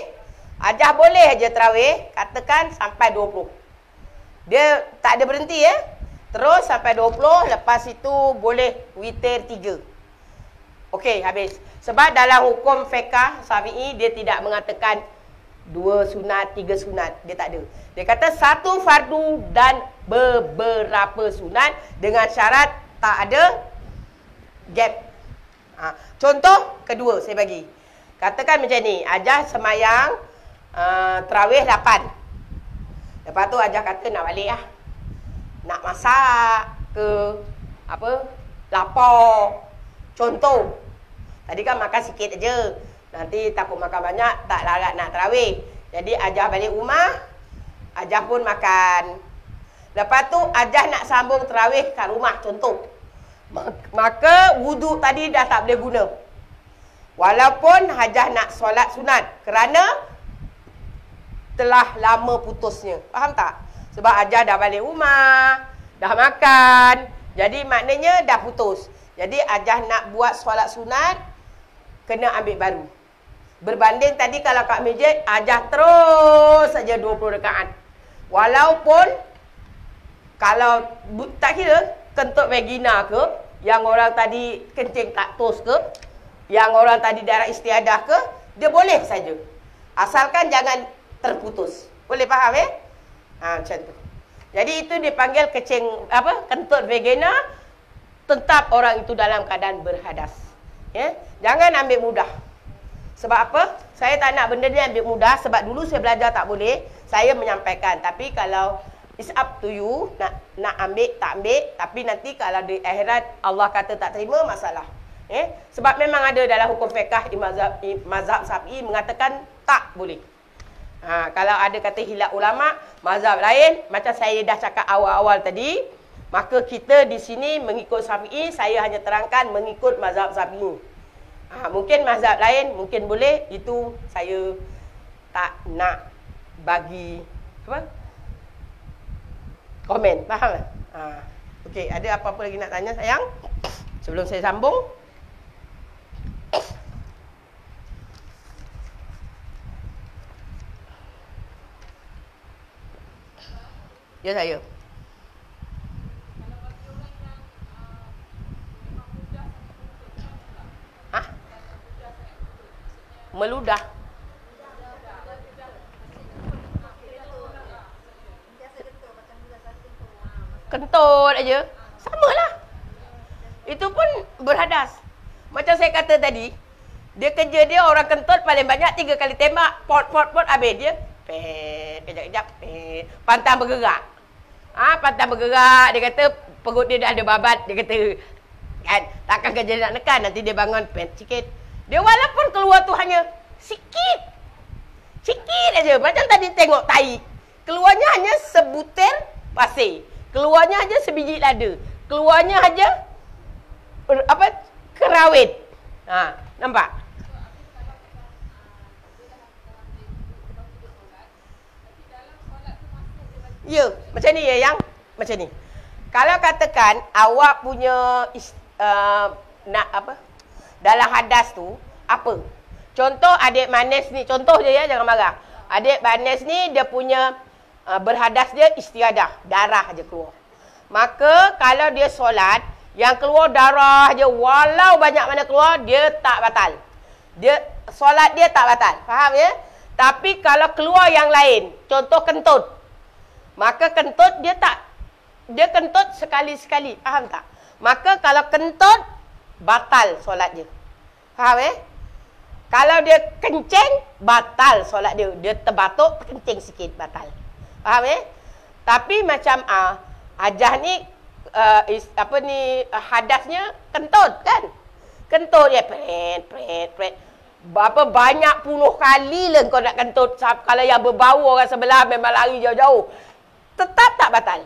ajah boleh aja tarawih katakan sampai 20. Dia tak ada berhenti terus sampai 20, lepas itu boleh witir 3. Okey, habis. Sebab dalam hukum fiqh Syafi'i dia tidak mengatakan 2 sunat, 3 sunat. Dia tak ada. Dia kata 1 fardu dan beberapa sunat dengan syarat tak ada gap. Contoh kedua saya bagi. Katakan macam ni, ajah semayang tarawih 8. Lepas tu ajah kata nak balik lah. Nak masak ke lapar. Contoh. Tadi kan makan sikit aja. Nanti takut makan banyak, tak larat nak tarawih. Jadi ajah balik rumah, ajah pun makan. Lepas tu ajah nak sambung tarawih kat rumah, contoh. Maka wuduk tadi dah tak boleh guna. Walaupun ajah nak solat sunat, kerana telah lama putusnya. Faham tak? Sebab ajah dah balik rumah, dah makan. Jadi maknanya dah putus. Jadi ajah nak buat solat sunat, kena ambil baru. Berbanding tadi kalau kat masjid, ajah terus saja 20 rakaat. Walaupun kalau tak kira kentut vagina ke, yang orang tadi kencing kat tos ke, yang orang tadi darah istiadah ke, dia boleh saja. Asalkan jangan terputus. Boleh faham macam tu. Jadi itu dipanggil kentut vagina, tetap orang itu dalam keadaan berhadas. Jangan ambil mudah. Sebab apa? Saya tak nak benda ni ambil mudah. Sebab dulu saya belajar tak boleh. Saya menyampaikan. Tapi kalau it's up to you. Nak ambil, tak ambil. Tapi nanti kalau di akhirat Allah kata tak terima, masalah. Sebab memang ada dalam hukum fiqh mazhab Syafi'i mengatakan tak boleh. Kalau ada kata hilaf ulama, mazhab lain. Macam saya dah cakap awal-awal tadi. Maka kita di sini mengikut Syafi'i. Saya hanya terangkan mengikut mazhab Syafi'i. Mungkin mazhab lain, mungkin boleh. Itu saya tak nak bagi komen. Faham tak? Okey, ada apa-apa lagi nak tanya sayang? Sebelum saya sambung. Ya saya. Meludah. Kentut aja. Samalah. Itu pun berhadas. Macam saya kata tadi, dia kerja dia orang kentut paling banyak 3 kali tembak, pot habis dia. Kejap-kejap. Pantang bergerak. Pantang bergerak, dia kata perut dia dah ada babat, dia kata kan, takkan kerja nak nekan, nanti dia bangun sikit. Dia walaupun keluar tu hanya sikit. Sikit aja. Macam tadi tengok tai. Keluarnya hanya sebutir pasir. Keluarnya aja sebiji lada. Keluarnya aja kerawit. Nampak? Ya, macam ni ya yang macam ni. Kalau katakan awak punya dalam hadas tu apa? Contoh adik manis ni, contoh je ya, jangan marah. Adik manis ni dia punya berhadas dia istiadah, darah aja keluar. Maka kalau dia solat, yang keluar darah je, walau banyak mana keluar, dia tak batal. Solat dia tak batal. Faham ya? Tapi kalau keluar yang lain, contoh kentut. Maka kentut dia kentut sekali-sekali. Faham tak? Maka kalau kentut, batal solat dia. Faham Kalau dia kencing, batal solat dia. Dia terbatuk, kencing sikit, batal. Faham Tapi macam ajah ni hadasnya kentut kan. Kentut je. Pret. Berapa banyak puluh kali lah kau nak kentut. Kalau yang berbau orang sebelah memang lari jauh-jauh. Tetap tak batal.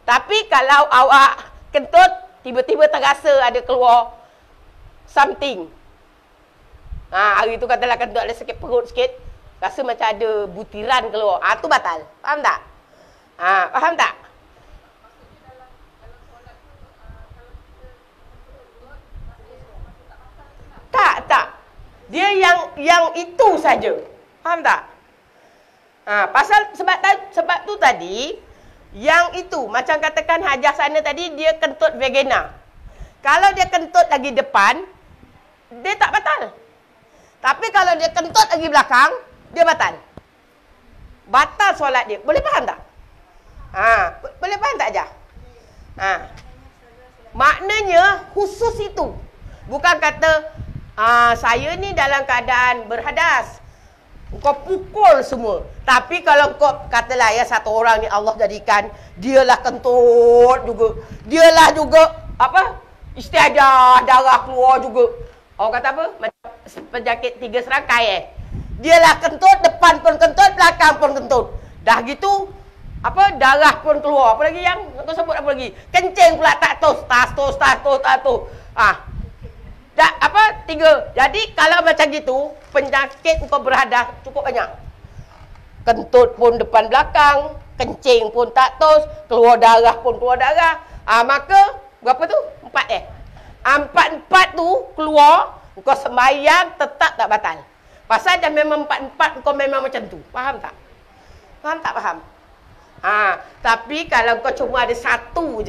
Tapi kalau awak kentut, tiba-tiba terasa ada keluar something. Hari tu katalah kentut ada sakit perut sikit. Rasa macam ada butiran keluar. Tu batal. Faham tak? Faham tak? Tak. Dia yang itu saja. Faham tak? Pasal sebab tu tadi, yang itu macam katakan Hajah sana tadi dia kentut vagina. Kalau dia kentut lagi depan, dia tak batal. Tapi kalau dia kentut lagi belakang, dia batal. Batal solat dia. Boleh faham tak? Boleh faham tak Hajah? Maknanya khusus itu. Bukan kata saya ni dalam keadaan berhadas, kau pukul semua. Tapi kalau kau katalah ya satu orang ni Allah jadikan dialah kentut juga, dialah juga istiadah, darah keluar juga. Orang kata apa? Macam penyakit 3 serangkai Dialah kentut, depan pun kentut, belakang pun kentut. Dah gitu darah pun keluar. Apa lagi yang kau sebut apa lagi? Kencing pula tak tos. Dah 3. Jadi kalau macam gitu, penyakit kau berhadas cukup banyak. Kentut pun depan belakang, kencing pun tak tos, keluar darah pun keluar darah. Maka berapa tu? 4 4 tu keluar, kau sembahyang tetap tak batal. Pasal dah memang 4 kau memang macam tu. Faham tak? Faham? Tapi kalau kau cuma ada satu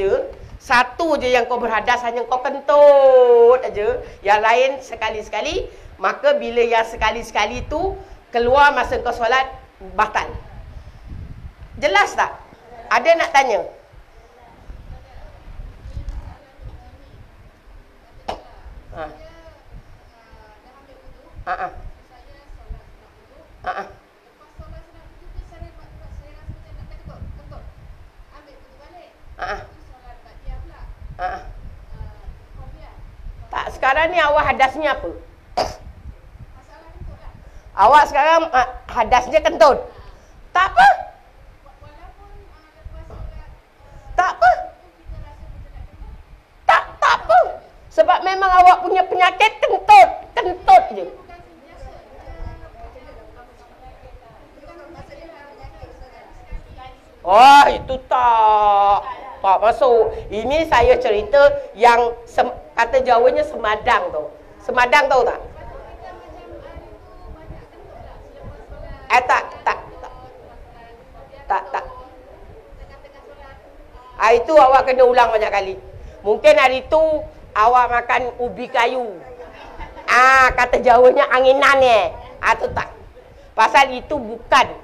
je yang kau berhadas, hanya kau kentut aja, yang lain sekali-sekali, maka bila yang sekali-sekali tu keluar masa kau solat, batal. Jelas tak? Ada nak tanya? Tak, sekarang ni awak hadasnya apa? Awak sekarang hadasnya kentut. Tak apa. Tak apa. Sebab memang awak punya penyakit kentut je. Itu tak masuk. Ini saya cerita yang kata Jawanya semadang tau. Semadang tahu tak? Tak. Itu awak kena ulang banyak kali. Mungkin hari tu awak makan ubi kayu. Kata Jawanya anginan tu tak. Pasal itu bukan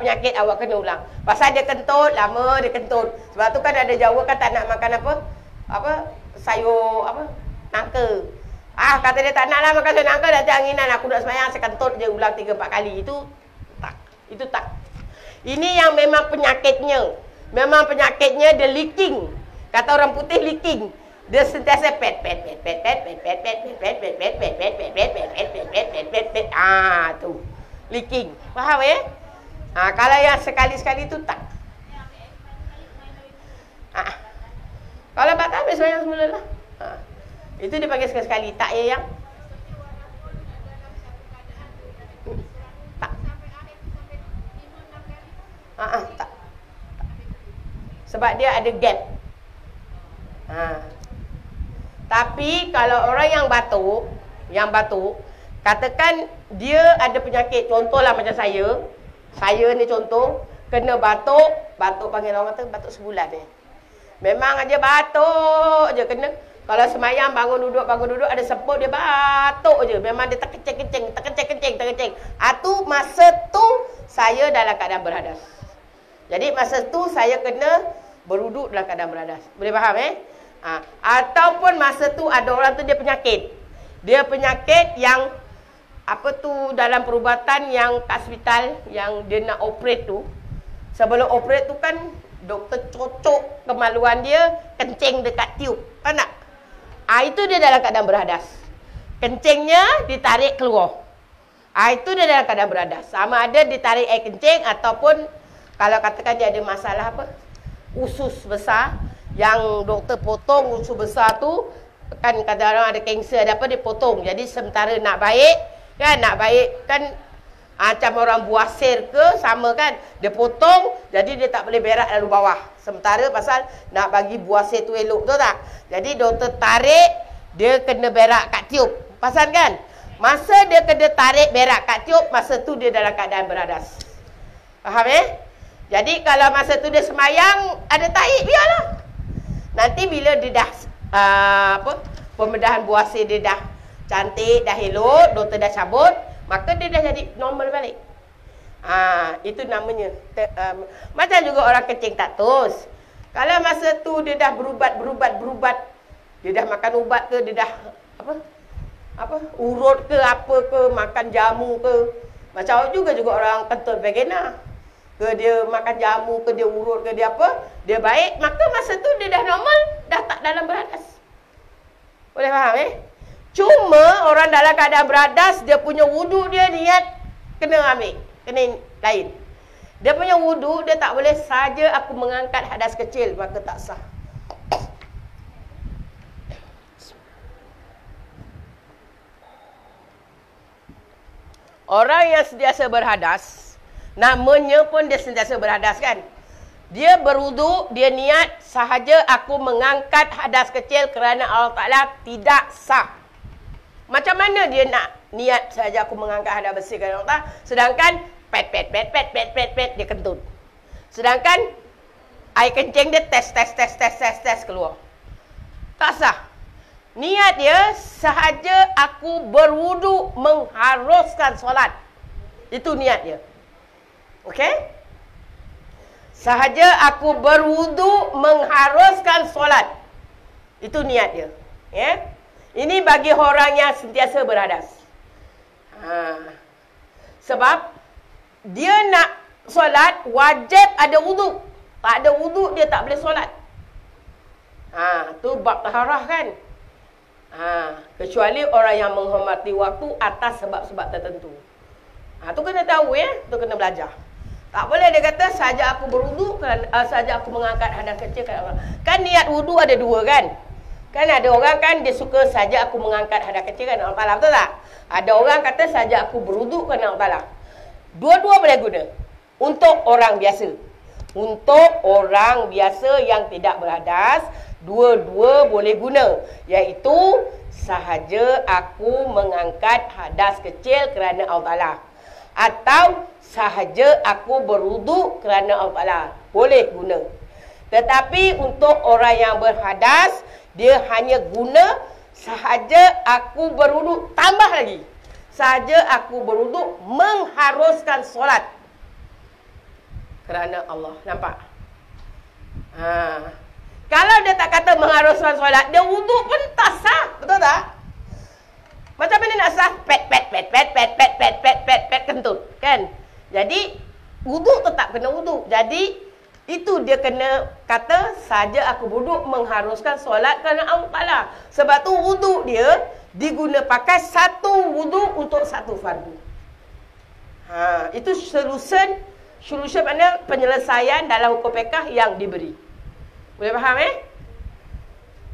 penyakit, awak kena ulang. Pasal dia kentut, lama dia kentut. Sebab tu kan ada Jawa kan tak nak makan sayur nangka. Kata dia tak nak lah makan sayur nangka, nanti anginan, aku nak sembahyang, saya kentut je ulang 3-4 kali. Itu tak. Ini yang memang penyakitnya. Memang penyakitnya dia leaking. Kata orang putih leaking. Dia sentiasa pet. Tu. Leaking. Faham kalau yang sekali-sekali tu tak. Kalau batal habis sembahyang semula lah. Itu dipanggil sekali-sekali. Tak yang tak. Tak. Sebab dia ada gap. Tapi kalau orang yang batuk, katakan dia ada penyakit, contohlah macam saya ni contoh, kena batuk panggil orang kata batuk sebulan memang aja batuk je, kena. Kalau semayang bangun duduk ada seput, dia batuk je, memang dia terkencing. Tu masa tu saya dalam keadaan berhadas. Jadi masa tu saya kena berwuduk dalam keadaan berhadas. Boleh faham Ataupun masa tu ada orang tu dia penyakit yang dalam perubatan yang kat hospital yang dia nak operate tu. Sebelum operate tu kan doktor cocok kemaluan dia, kencing dekat tiub. Faham tak? Itu dia dalam keadaan berhadas. Kencingnya ditarik keluar. Itu dia dalam keadaan berhadas. Sama ada ditarik air kencing ataupun kalau katakan dia ada masalah apa? Usus besar. Yang doktor potong usus besar tu. Kan kadang-kadang ada kanser, ada apa, dia potong. Jadi sementara nak baik kan macam orang buasir ke, sama kan. Dia potong, jadi dia tak boleh berak lalu bawah. Sementara pasal nak bagi buasir tu elok, betul tak? Jadi doktor tarik, dia kena berak kat tiup. Pasal kan? Masa dia kena tarik berak kat tiup, masa tu dia dalam keadaan berhadas. Faham Jadi kalau masa tu dia semayang, ada taik, biarlah. Nanti bila dia dah, pembedahan buasir dia dah cantik, dah elok, doktor dah cabut, maka dia dah jadi normal balik. Itu namanya. Macam juga orang kencing tak tos. Kalau masa tu dia dah berubat, dia dah makan ubat ke, dia dah urut ke, apa ke, makan jamu ke. Macam juga orang kentut vagina. Ke dia makan jamu ke, dia urut ke, dia apa, dia baik, maka masa tu dia dah normal, dah tak dalam berhadas. Boleh faham Cuma orang dalam keadaan berhadas, dia punya wudu dia niat kena ambil, kena lain. Dia punya wudu, dia tak boleh saja aku mengangkat hadas kecil, maka tak sah. Orang yang sentiasa berhadas, namanya pun dia sentiasa berhadas kan. Dia berwudu, dia niat sahaja aku mengangkat hadas kecil kerana Allah Ta'ala, tidak sah. Macam mana dia nak niat sahaja aku mengangkat hadas besar kerana Allah Ta'ala, sedangkan pet, dia kentut. Sedangkan air kencing dia tes keluar. Tak sah. Niat dia sahaja aku berwudu mengharuskan solat. Itu niat dia. Okey? Sahaja aku berwudu mengharuskan solat. Itu niat dia. Ini bagi orang yang sentiasa berhadas. Sebab dia nak solat wajib ada wudu. Tak ada wudu dia tak boleh solat. Tu bab taharah kan. Kecuali orang yang menghormati waktu atas sebab-sebab tertentu. Tu kena tahu tu kena belajar. Tak boleh dia kata saja aku berwudu saja aku mengangkat hadas kecil kan niat wudu ada dua kan. Kan ada orang kan dia suka saja aku mengangkat hadas kecil kan Allah Taala, betul tak? Ada orang kata saja aku berwudu kerana Allah Taala. Dua-dua boleh guna. Untuk orang biasa. Untuk orang biasa yang tidak berhadas, dua-dua boleh guna. Iaitu sahaja aku mengangkat hadas kecil kerana Allah Ta'ala. Atau sahaja aku berwudu kerana Allah Ta'ala. Boleh guna. Tetapi untuk orang yang berhadas, dia hanya guna sahaja aku berwudu. Tambah lagi. Sahaja aku berwudu mengharuskan solat kerana Allah. Nampak? Kalau dia tak kata mengharuskan solat, dia wudu pun tak sah. Betul tak? Macam mana nak sah? Pet, kentut. Kan? Jadi, wudu tetap kena wudu. Jadi, itu dia kena kata, saja aku wudu mengharuskan solat kerana Allah Ta'ala. Sebab tu wudu dia diguna pakai satu wudu untuk satu fardu. Itu solution mana penyelesaian dalam hukum fiqh yang diberi. Boleh faham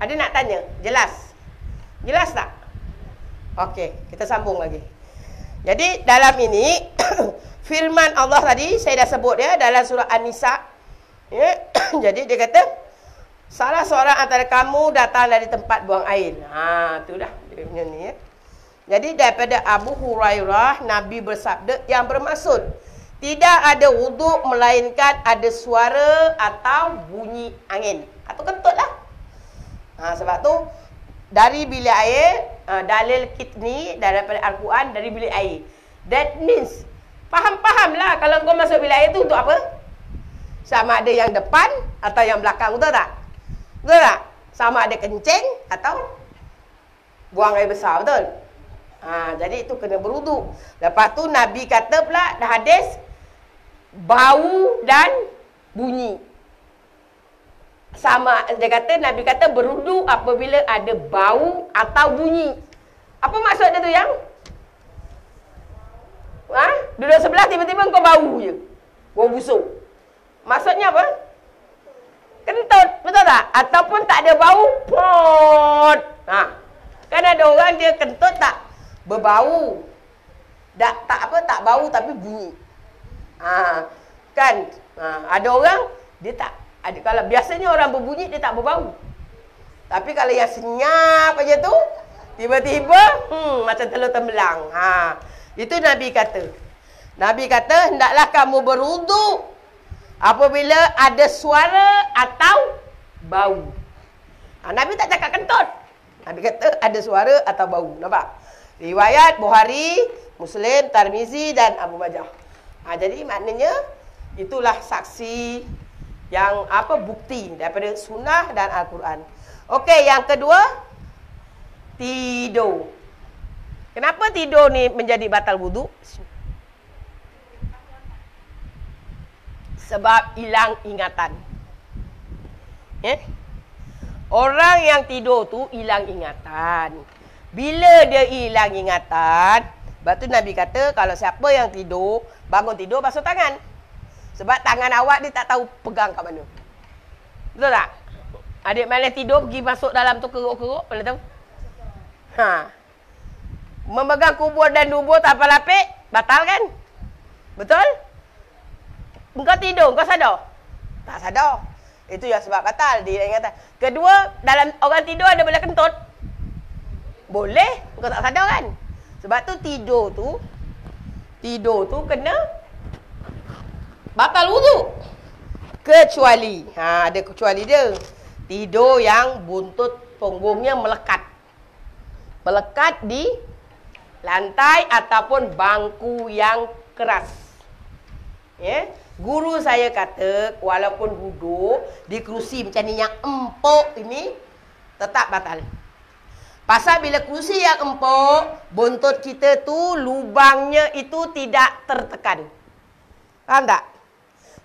Ada nak tanya? Jelas? Jelas tak? Okey, kita sambung lagi. Jadi dalam ini firman Allah tadi saya dah sebut dalam surah An-Nisa. Jadi dia kata salah seorang antara kamu datang dari tempat buang air. Tu dah dia punya ni Jadi daripada Abu Hurairah Nabi bersabda yang bermaksud tidak ada wuduk melainkan ada suara atau bunyi angin atau kentut lah. Sebab tu dari bilik air, dalil kitni daripada Al-Quran dari bilik air. That means faham lah kalau kau masuk bilik air tu untuk apa? Sama ada yang depan atau yang belakang, betul tak? Betul tak? Sama ada kencing atau buang air besar, betul? Jadi itu kena berwuduk. Lepas tu Nabi kata pula dah hadis bau dan bunyi. Sama, dia kata, Nabi kata berwudu apabila ada bau atau bunyi. Apa maksud dia tu yang? Duduk sebelah tiba-tiba kau bau je. Bau busuk. Maksudnya apa? Kentut, betul tak? Ataupun tak ada bau, pot. Kan ada orang dia kentut tak berbau. Tak bau tapi bunyi. Kan? Ada orang dia tak ada, kalau biasanya orang berbunyi dia tak berbau. Tapi kalau yang senyap aja tu tiba-tiba macam telur tembelang. Itu Nabi kata. Nabi kata hendaklah kamu berwudu apabila ada suara atau bau. Nabi tak cakap kentut. Nabi kata ada suara atau bau. Nampak? Riwayat Bukhari, Muslim, Tirmizi dan Abu Majah. Jadi maknanya itulah saksi yang bukti daripada sunnah dan Al-Quran. Okey, yang kedua, tidur. Kenapa tidur ni menjadi batal wudu? Sebab hilang ingatan. Orang yang tidur tu hilang ingatan. Bila dia hilang ingatan, sebab tu Nabi kata kalau siapa yang tidur, bangun tidur basuh tangan. Sebab tangan awak dia tak tahu pegang kat mana. Betul tak? Adik malam tidur pergi masuk dalam tu keruk-keruk, mana tahu? Memegang kubur dan dubur tanpa lapik, batal kan? Betul? Engkau tidur, engkau sadar? Tak sadar. Itu yang sebab batal, dia ingatan. Kedua, dalam orang tidur ada boleh kentut? Boleh, engkau tak sadar kan? Sebab tu tidur tu kena batal wudu. Kecuali, ada kecuali dia. Tidur yang buntut punggungnya melekat. Melekat di lantai ataupun bangku yang keras. Guru saya kata walaupun duduk di kerusi macam ni yang empuk ini tetap batal. Pasal bila kerusi yang empuk, buntut kita tu lubangnya itu tidak tertekan. Faham tak?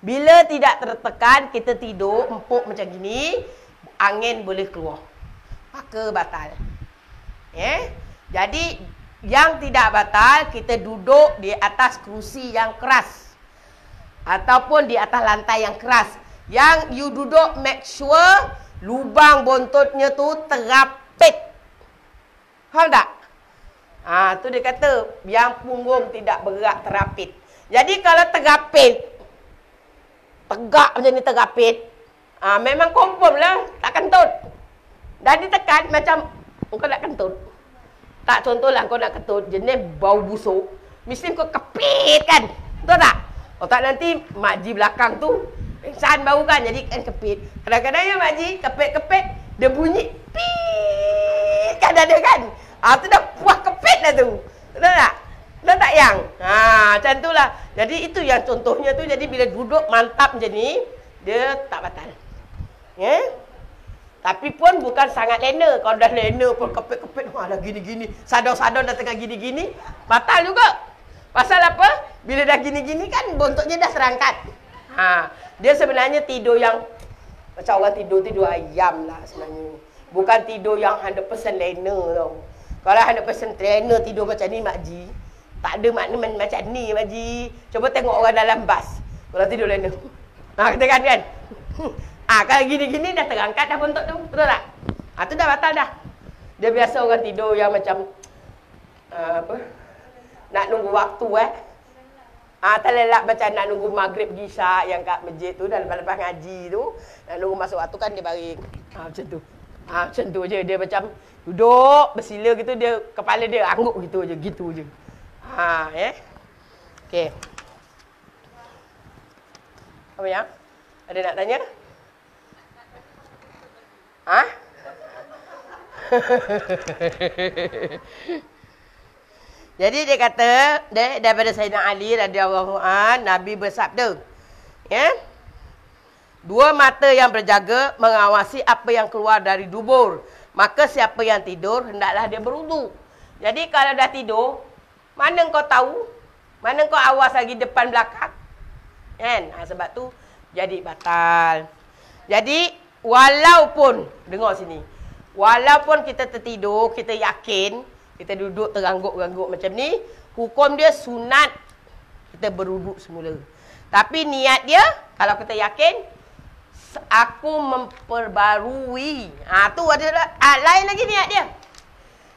Bila tidak tertekan, kita tidur empuk macam gini, angin boleh keluar. Maka batal. Jadi yang tidak batal, kita duduk di atas kerusi yang keras ataupun di atas lantai yang keras. Yang you duduk, make sure lubang buntutnya tu terapit. Faham tak? Tu dia kata yang punggung tidak bergerak, terapit. Jadi kalau terapit, tegak macam ni terapit, memang confirm lah tak kentut. Dah ditekan macam kau nak kentut. Tak, contohlah kau nak kentut, jenis bau busuk, mesti kau kepit kan? Betul tak? Kalau tak nanti makji belakang tu pingsan bau kan, jadi kan kepit. Kadang-kadang ya makji kepit-kepit, dia bunyi pit kan ada kan? Tu dah puas kepit dah tu. Betul tak? Betul tak yang? Macam tu lah. Jadi itu yang contohnya tu. Jadi bila duduk mantap macam ni, dia tak batal. Tapi pun bukan sangat lena. Kalau dah lena pun kepit-kepit, dah gini-gini, sadar-sadar dah tengah gini-gini, batal juga. Pasal apa? Bila dah gini-gini kan buntutnya dah serangkat. Dia sebenarnya tidur yang macam orang tidur ayam lah sebenarnya. Bukan tidur yang 100% lena tau. Kalau 100% lena tidur macam ni makji, tak ada makna macam ni makji. Cuba tengok orang dalam bas kalau tidur lena. Katakan kan? Kalau gini-gini dah terangkat dah buntut tu. Betul tak? Tu dah batal dah. Dia biasa orang tidur yang macam nak nunggu waktu terlelap macam nak nunggu maghrib isyak yang kat masjid tu, dah lepas-lepas ngaji tu, nak nunggu masuk waktu kan dia baring. Macam tu. Macam tu je. Dia macam duduk bersila gitu, dia kepala dia angguk gitu je. Gitu je. Okey. Apa yang? Ada nak tanya? Jadi dia kata, daripada Sayyidina Ali radhiyallahu an, Nabi bersabda, dua mata yang berjaga mengawasi apa yang keluar dari dubur. Maka siapa yang tidur, hendaklah dia berwudu. Jadi kalau dah tidur, mana kau tahu? Mana kau awas lagi depan belakang? Kan? Sebab tu jadi batal. Jadi walaupun, dengar sini. Walaupun kita tertidur, kita yakin, kita duduk terangguk-rangguk macam ni, hukum dia sunat kita berwuduk semula. Tapi niat dia, kalau kita yakin, aku memperbarui. Tu ada lain lagi niat dia.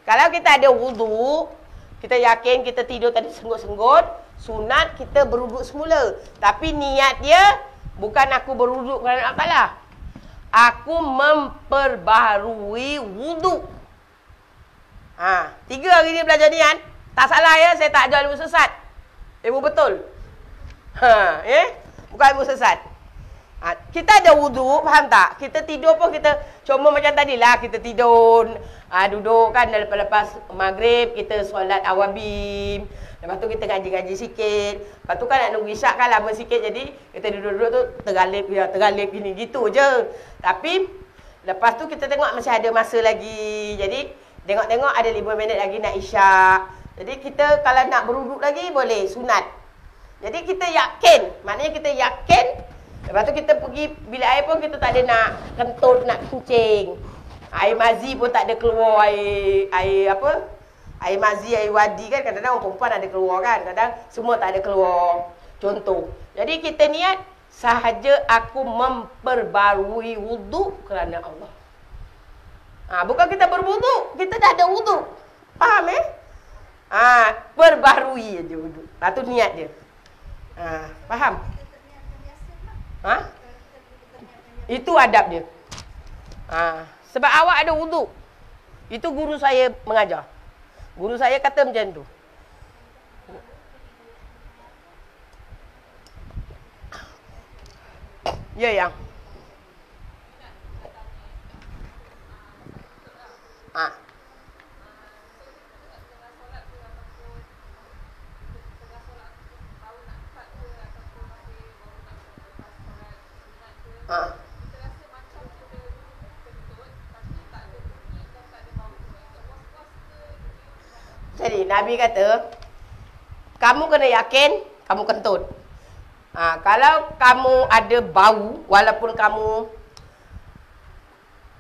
Kalau kita ada wuduk, kita yakin kita tidur tadi senggut-senggut, sunat kita berwuduk semula. Tapi niat dia, bukan aku berwuduk kerana Allah. Aku memperbarui wuduk. 3 hari ni belajar niat. Tak salah ya, saya tak ajar ilmu sesat. Ilmu betul. Bukan ilmu sesat. Kita ada wuduk, faham tak? Kita tidur pun kita, cuma macam tadilah, kita tidur, duduk kan, lepas maghrib, kita solat awabim. Lepas tu kita ngaji-ngaji sikit. Lepas tu kan nak nunggu isyak kan lama sikit. Jadi kita duduk-duduk tu tergalip gini gitu je. Tapi lepas tu kita tengok masih ada masa lagi. Jadi tengok-tengok ada 5 minit lagi nak isyak. Jadi kita kalau nak berwuduk lagi boleh sunat. Jadi kita yakin. Maknanya kita yakin. Lepas tu kita pergi bilik air pun kita tak ada nak kentut, nak kencing. Air mazi pun tak ada keluar air apa? Air mazi, air wadi kan kadang-kadang orang perempuan ada keluar kan. Kadang semua tak ada keluar. Contoh. Jadi kita niat sahaja aku memperbarui wuduk kerana Allah. Bukan kita berwuduk, kita dah ada wuduk. Faham perbarui aja wuduk. Itu niat dia. Faham? Itu adab dia. Sebab awak ada wuduk. Itu guru saya mengajar. Guru saya kata macam tu. Ya yang. Jadi Nabi kata, kamu kena yakin, kamu kentut. Kalau kamu ada bau, walaupun kamu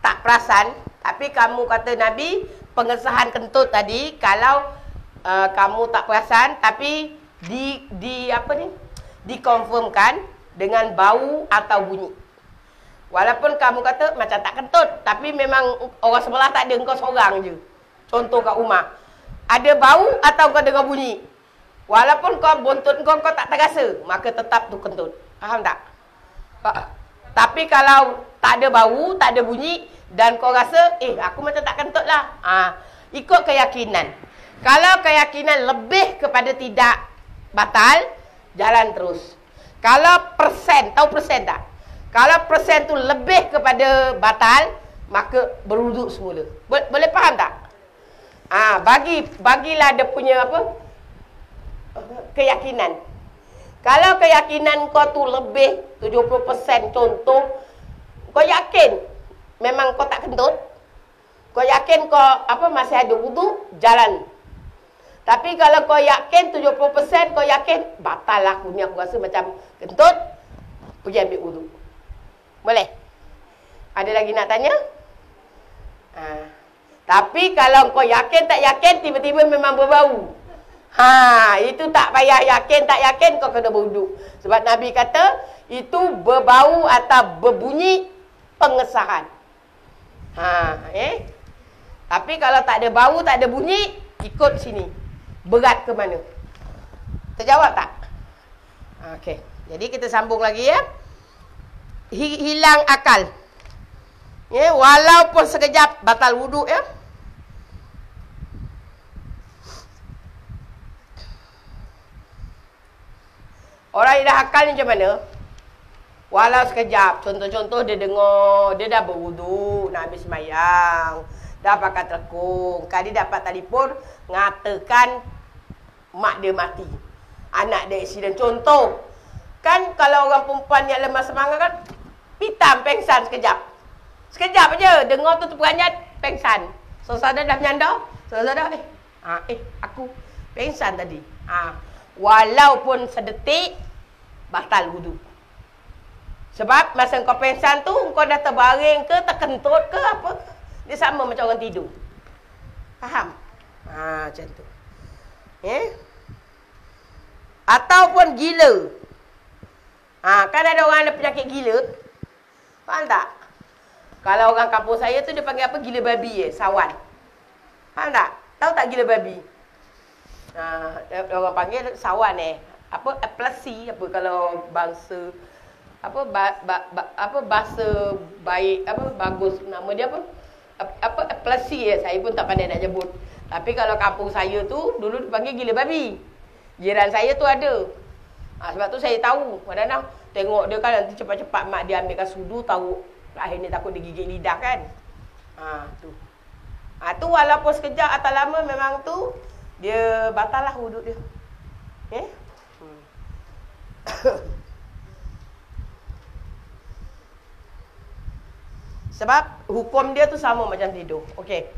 tak perasan, tapi kamu kata Nabi, pengesahan kentut tadi, kalau kamu tak perasan, tapi dikonfirmkan dengan bau atau bunyi. Walaupun kamu kata macam tak kentut, tapi memang orang sebelah tak ada, engkau seorang je. Contoh kat rumah. Ada bau atau kau dengar bunyi. Walaupun kau buntut kau tak terasa, maka tetap tu kentut. Faham tak? Tapi kalau tak ada bau, tak ada bunyi dan kau rasa, aku macam tak kentut lah. Ikut keyakinan. Kalau keyakinan lebih kepada tidak batal, jalan terus. Kalau persen, tahu persen tak? Kalau persen tu lebih kepada batal, maka berwuduk semula. Boleh faham tak? Bagilah dia punya keyakinan. Kalau keyakinan kau tu lebih 70% contoh, kau yakin memang kau tak kentut, kau yakin kau masih ada wuduk, jalan. Tapi kalau kau yakin 70%, kau yakin batal lah aku ni, aku rasa macam kentut, pergi ambil wuduk. Boleh? Ada lagi nak tanya? Tapi kalau kau yakin tak yakin, tiba-tiba memang berbau. Itu tak payah yakin tak yakin, kau kena berwuduk. Sebab Nabi kata, itu berbau atau berbunyi pengesahan. Tapi kalau tak ada bau, tak ada bunyi, ikut sini. Berat ke mana? Terjawab tak? Okey. Jadi kita sambung lagi ya. Hilang akal. Walaupun sekejap batal wuduk ya. Orang yang dah akal ni macam mana? Walau sekejap. Contoh-contoh dia dengar, dia dah berwuduk, nak habis sembahyang, dah pakai telekung. Kali dapat telefon, ngatakan mak dia mati, anak dia aksiden. Contoh, kan kalau orang perempuan yang lemah semangat kan, pitam, pengsan sekejap. Sekejap aja, dengar tu terperanjat, pengsan. Saudara dah menyandar, saudara aku pengsan tadi. Walaupun sedetik, batal wuduk. Sebab masa kau pengsan tu, kau dah terbaring ke, terkentut ke apa. Dia sama macam orang tidur. Faham? Macam tu. Ataupun gila. Kan ada orang ada penyakit gila. Faham tak? Kalau orang kampung saya tu dia panggil apa? Gila babi sawan. Faham tak? Tahu tak gila babi? Orang panggil sawan Apa? Epilepsi. Apa kalau bangsa bahasa baik bagus nama dia apa epilepsi saya pun tak pandai nak sebut. Tapi kalau kampung saya tu dulu dipanggil gila babi. Jiran saya tu ada. Sebab tu saya tahu. Kadang-kadang tengok dia kan nanti cepat-cepat mak dia ambilkan sudu tahu akhirnya takut dia gigit lidah kan. Tu. Tu walaupun sekejap atau lama memang tu dia batal lah wuduk dia. Sebab hukum dia tu sama macam tidur. Okey.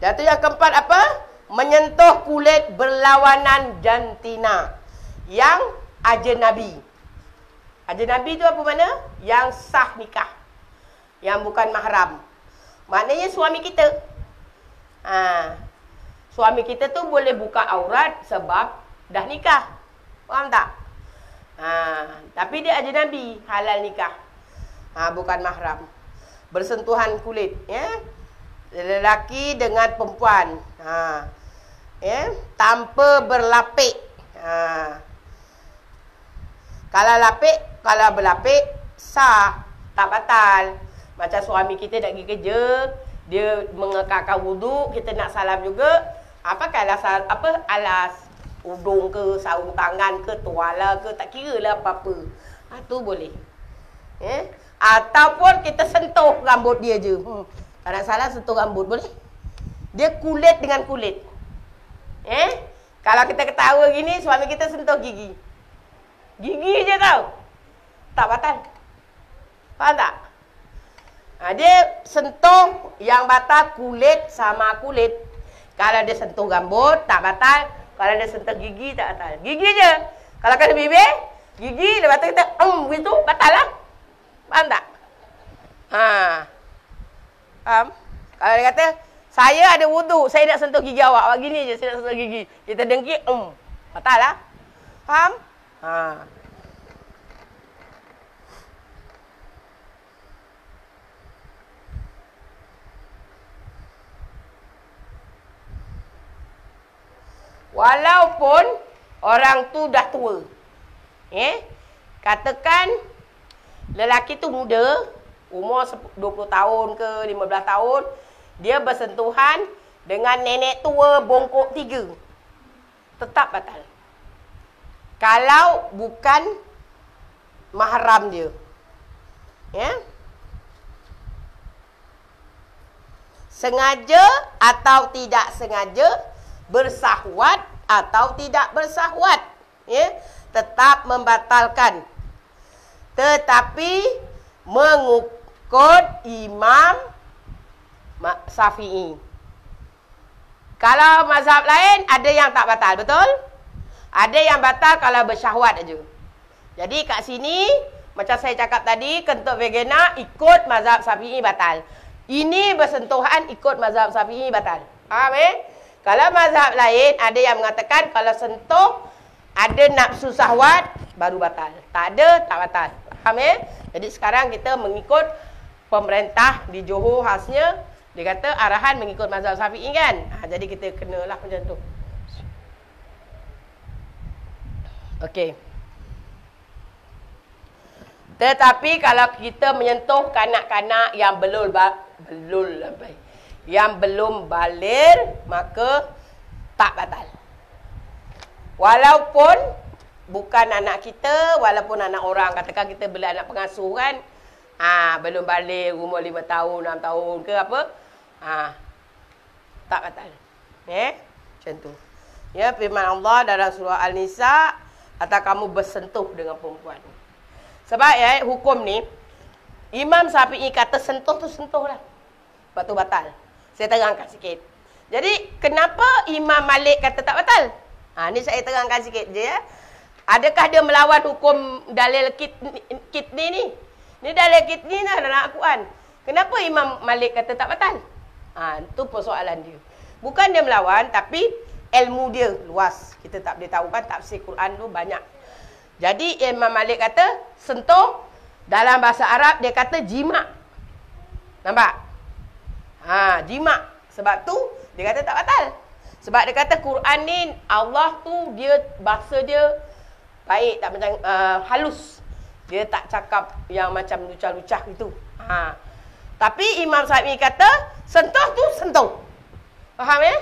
Dan tu yang keempat apa? Menyentuh kulit berlawanan jantina yang ajnabi. Ajnabi tu apa mana? Yang sah nikah. Yang bukan mahram. Maknanya suami kita. Suami kita tu boleh buka aurat sebab dah nikah. Faham tak? Tapi dia ajnabi, halal nikah. Bukan mahram. Bersentuhan kulit, lelaki dengan perempuan. Tanpa berlapik. Kalau berlapik sah, tak batal. Macam suami kita nak pergi kerja, dia mengekalkan wuduk, kita nak salam juga. Pakai alas udung ke, sarung tangan ke, tuala ke, tak kira lah apa-apa. Tu boleh. Ataupun kita sentuh rambut dia je. Tak nak salah sentuh rambut, boleh? Dia kulit dengan kulit. Kalau kita ketawa gini, suami kita sentuh gigi. Gigi je tau. Tak batal. Faham tak? Dia sentuh yang batal kulit sama kulit. Kalau dia sentuh rambut, tak batal. Kalau dia sentuh gigi, tak batal. Gigi je. Kalau kena bibir, gigi, lepas tu kita, begitu, batal lah. Faham tak? Faham? Kalau dia kata, saya ada wuduk, saya nak sentuh gigi awak. Awak gini je, saya nak sentuh gigi. Kita dengki, batal lah. Faham? Walaupun orang tu dah tua. Katakan lelaki tu muda, umur 20 tahun ke 15 tahun, dia bersentuhan dengan nenek tua bongkok 3. Tetap batal. Kalau bukan mahram dia. Sengaja atau tidak sengaja, bersahwat atau tidak bersahwat, tetap membatalkan. Tetapi mengikut Imam Syafi'i. Kalau mazhab lain ada yang tak batal, betul? Ada yang batal kalau bersyahwat aja. Jadi kat sini macam saya cakap tadi, kentut vagina ikut mazhab Syafi'i batal. Ini bersentuhan ikut mazhab Syafi'i batal. Faham Kalau mazhab lain, ada yang mengatakan kalau sentuh, ada nafsu syahwat, baru batal. Tak ada, tak batal. Faham Jadi sekarang kita mengikut pemerintah di Johor khasnya, dia kata arahan mengikut mazhab Syafi'i kan. Jadi kita kenalah macam tu. Okey. Tetapi kalau kita menyentuh kanak-kanak yang belum baligh, maka tak batal. Walaupun bukan anak kita, walaupun anak orang, katakan kita beli anak pengasuh kan, belum baligh, umur 5 tahun, 6 tahun ke apa, tak batal. Macam tu. Firman Allah dalam surah Al-Nisa, atau kamu bersentuh dengan perempuan. Sebab hukum ni, Imam Syafi'i kata sentuh tu sentuh lah. Sebab tu batal. Saya terangkan sikit. Jadi, kenapa Imam Malik kata tak batal? Ni saya terangkan sikit je Adakah dia melawan hukum dalil kitni ni? Ni dalil kitni lah dalam Al-Quran. Kenapa Imam Malik kata tak batal? Itu persoalan dia. Bukan dia melawan, tapi ilmu dia luas. Kita tak boleh tahu kan tafsir Quran tu banyak. Jadi Imam Malik kata sentuh, dalam bahasa Arab dia kata jima'. Nampak? Jima'. Sebab tu dia kata tak batal. Sebab dia kata Quran ni Allah tu dia bahasa dia baik, tak macam halus. Dia tak cakap yang macam lucah-lucah gitu. Tapi Imam Syafi'i kata sentuh tu sentuh. Faham ya?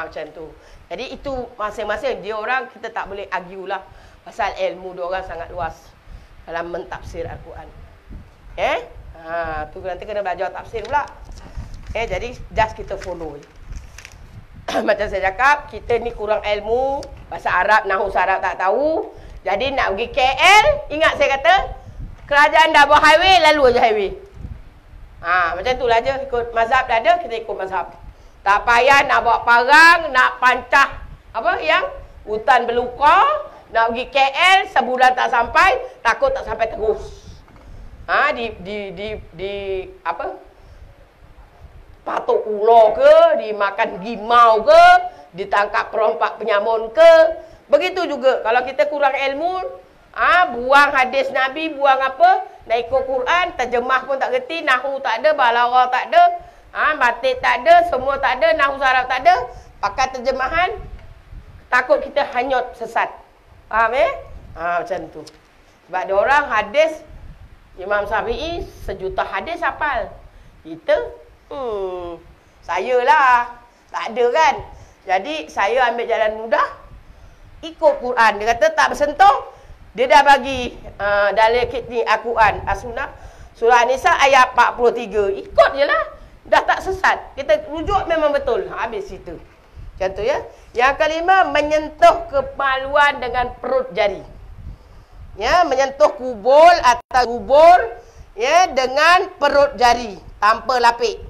Macam tu. Jadi itu masing-masing dia orang, kita tak boleh argue lah. Pasal ilmu dia orang sangat luas dalam mentafsir Al-Quran. Tu nanti kena belajar tafsir pula. Jadi just kita follow. Macam saya cakap, kita ni kurang ilmu bahasa Arab, nahwu Arab tak tahu. Jadi nak pergi KL, ingat saya kata kerajaan dah buat highway, lalu aja highway. Macam tu lah je, ikut mazhab dah ada, kita ikut mazhab. Tak payah nak bawa parang, nak pancah apa yang hutan belukar, nak pergi KL sebulan tak sampai, takut tak sampai terus. Apa? Patuk ular ke, dimakan gimau ke, ditangkap perompak penyamun ke. Begitu juga kalau kita kurang ilmu, buang hadis Nabi, buang apa, nak ikut Quran, terjemah pun tak gerti, nahwu tak ada, balaghah tak ada, batik tak ada, semua tak ada, nahwu Arab tak ada, pakai terjemahan, takut kita hanyut sesat. Faham macam tu. Sebab dia orang hadis Imam Syafi'i 1 juta hadis hafal. Kita saya lah tak ada kan. Jadi saya ambil jalan mudah, ikut Quran. Dia kata tak bersentuh, dia dah bagi dalil kitni Al-Quran As-Sunnah surah An-Nisa ayat 43. Ikut je lah, dah tak sesat. Kita rujuk memang betul. Habis situ. Macam tu ya. Yang kelima, menyentuh kemaluan dengan perut jari. Ya, menyentuh kubul atau kubur ya dengan perut jari tanpa lapik.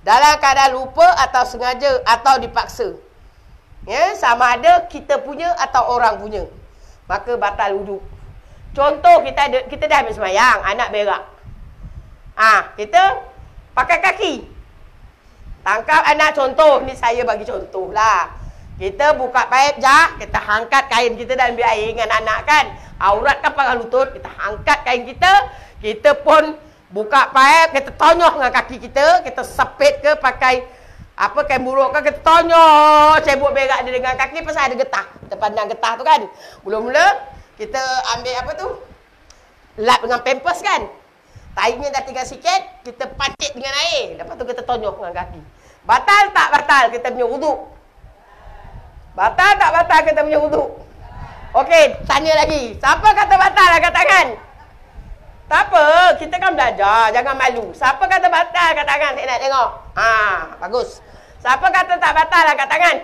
Dalam keadaan lupa atau sengaja atau dipaksa. Ya, sama ada kita punya atau orang punya. Maka batal wuduk. Contoh kita dah habis sembahyang, anak berak. Kita pakai kaki. Tangkap anak, contoh ni saya bagi contoh lah. Kita buka paip jah, kita angkat kain kita dan ambil air dengan anak kan. Aurat kan pakai lutut, kita angkat kain kita pun buka paip, kita tonyok dengan kaki kita sepit ke pakai apa kain buruk kan, kita tonyok cebok berak dia dengan kaki pasal ada getah. Kita pandang getah tu kan. Mula-mula kita ambil apa tu? Lap dengan pampers kan. Taiknya dah tinggal sikit, kita pacik dengan air. Lepas tu kita tonyok dengan kaki. Batal tak batal kita punya wuduk? Batal tak batal kita punya wuduk? Okey, tanya lagi. Siapa kata batal angkat tangan? Tak apa, kita kan belajar, jangan malu. Siapa kata batal angkat tangan? Saya nak tengok. Bagus. Siapa kata tak batal angkat tangan?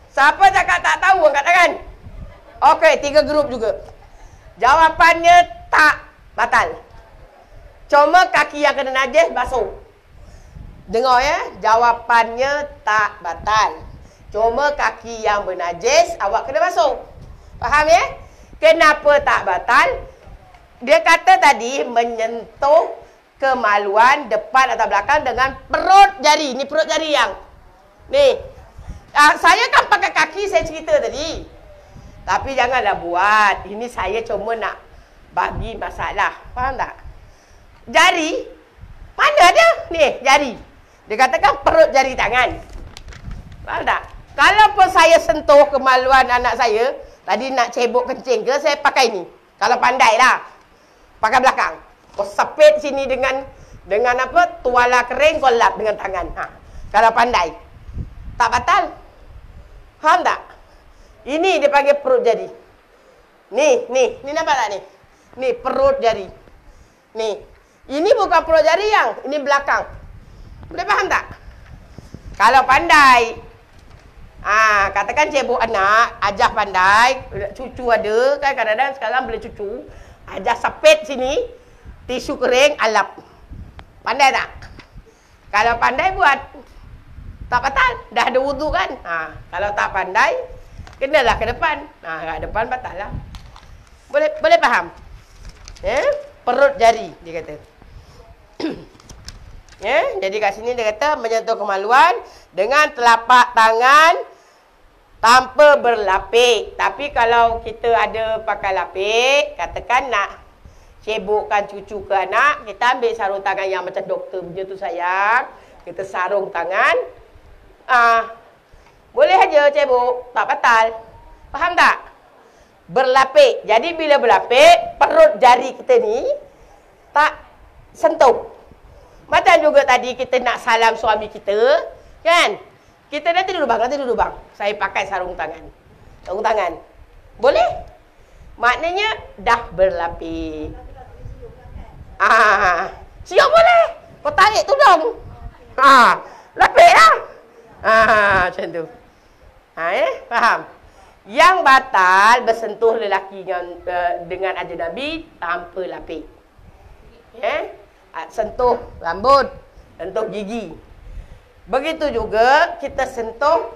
Siapa cakap tak tahu angkat tangan? Okey, 3 grup juga. Jawapannya tak batal. Cuma kaki yang kena najis basuh. Dengar ya, jawapannya tak batal. Cuma kaki yang bernajis awak kena basuh. Faham ya? Kenapa tak batal? Dia kata tadi menyentuh kemaluan depan atau belakang dengan perut jari. Ni perut jari yang ni. Saya kan pakai kaki, saya cerita tadi. Tapi janganlah buat. Ini saya cuma nak bagi masalah. Faham tak? Jari, mana ada? Ni, jari. Dia katakan perut jari tangan. Faham tak? Kalau pun saya sentuh kemaluan anak saya, tadi nak cebok kencing ke, saya pakai ni. Kalau pandai lah. Pakai belakang. Kau sepit sini dengan apa? Tuala kering, kau lap dengan tangan. Kalau pandai. Tak batal. Faham tak? Ini dia panggil perut jari. Ni nampak tak ni? Ni perut jari. Ni. Ini bukan perut jari yang, ini belakang. Boleh faham tak? Kalau pandai, katakan cebok anak, ajah pandai, cucu ada, kan kadang-kadang sekarang boleh cucu, ajah sepit sini, tisu kering, alap. Pandai tak? Kalau pandai buat, tak batal, dah ada wudu kan? Kalau tak pandai, Kenalah ke depan. Kat depan batal lah. Boleh faham? Perut jari, dia kata. Jadi kat sini dia kata menyentuh kemaluan dengan telapak tangan tanpa berlapik. Tapi kalau kita ada pakai lapik, katakan nak cebokkan cucu ke anak, kita ambil sarung tangan yang macam doktor punya tu sayang. Kita sarung tangan. Boleh aja cebok, tak batal. Faham tak? Berlapik. Jadi bila berlapik, perut jari kita ni tak sentuh. Macam juga tadi kita nak salam suami kita, kan? Kita nanti duduk bang. Saya pakai sarung tangan. Sarung tangan. Boleh? Maknanya dah berlapik. Siap boleh. Kau tarik tudung. Lapik lah. Macam tu. Faham? Yang batal bersentuh lelaki dengan ajnabi tanpa lapik. Sentuh rambut, sentuh gigi. Begitu juga kita sentuh,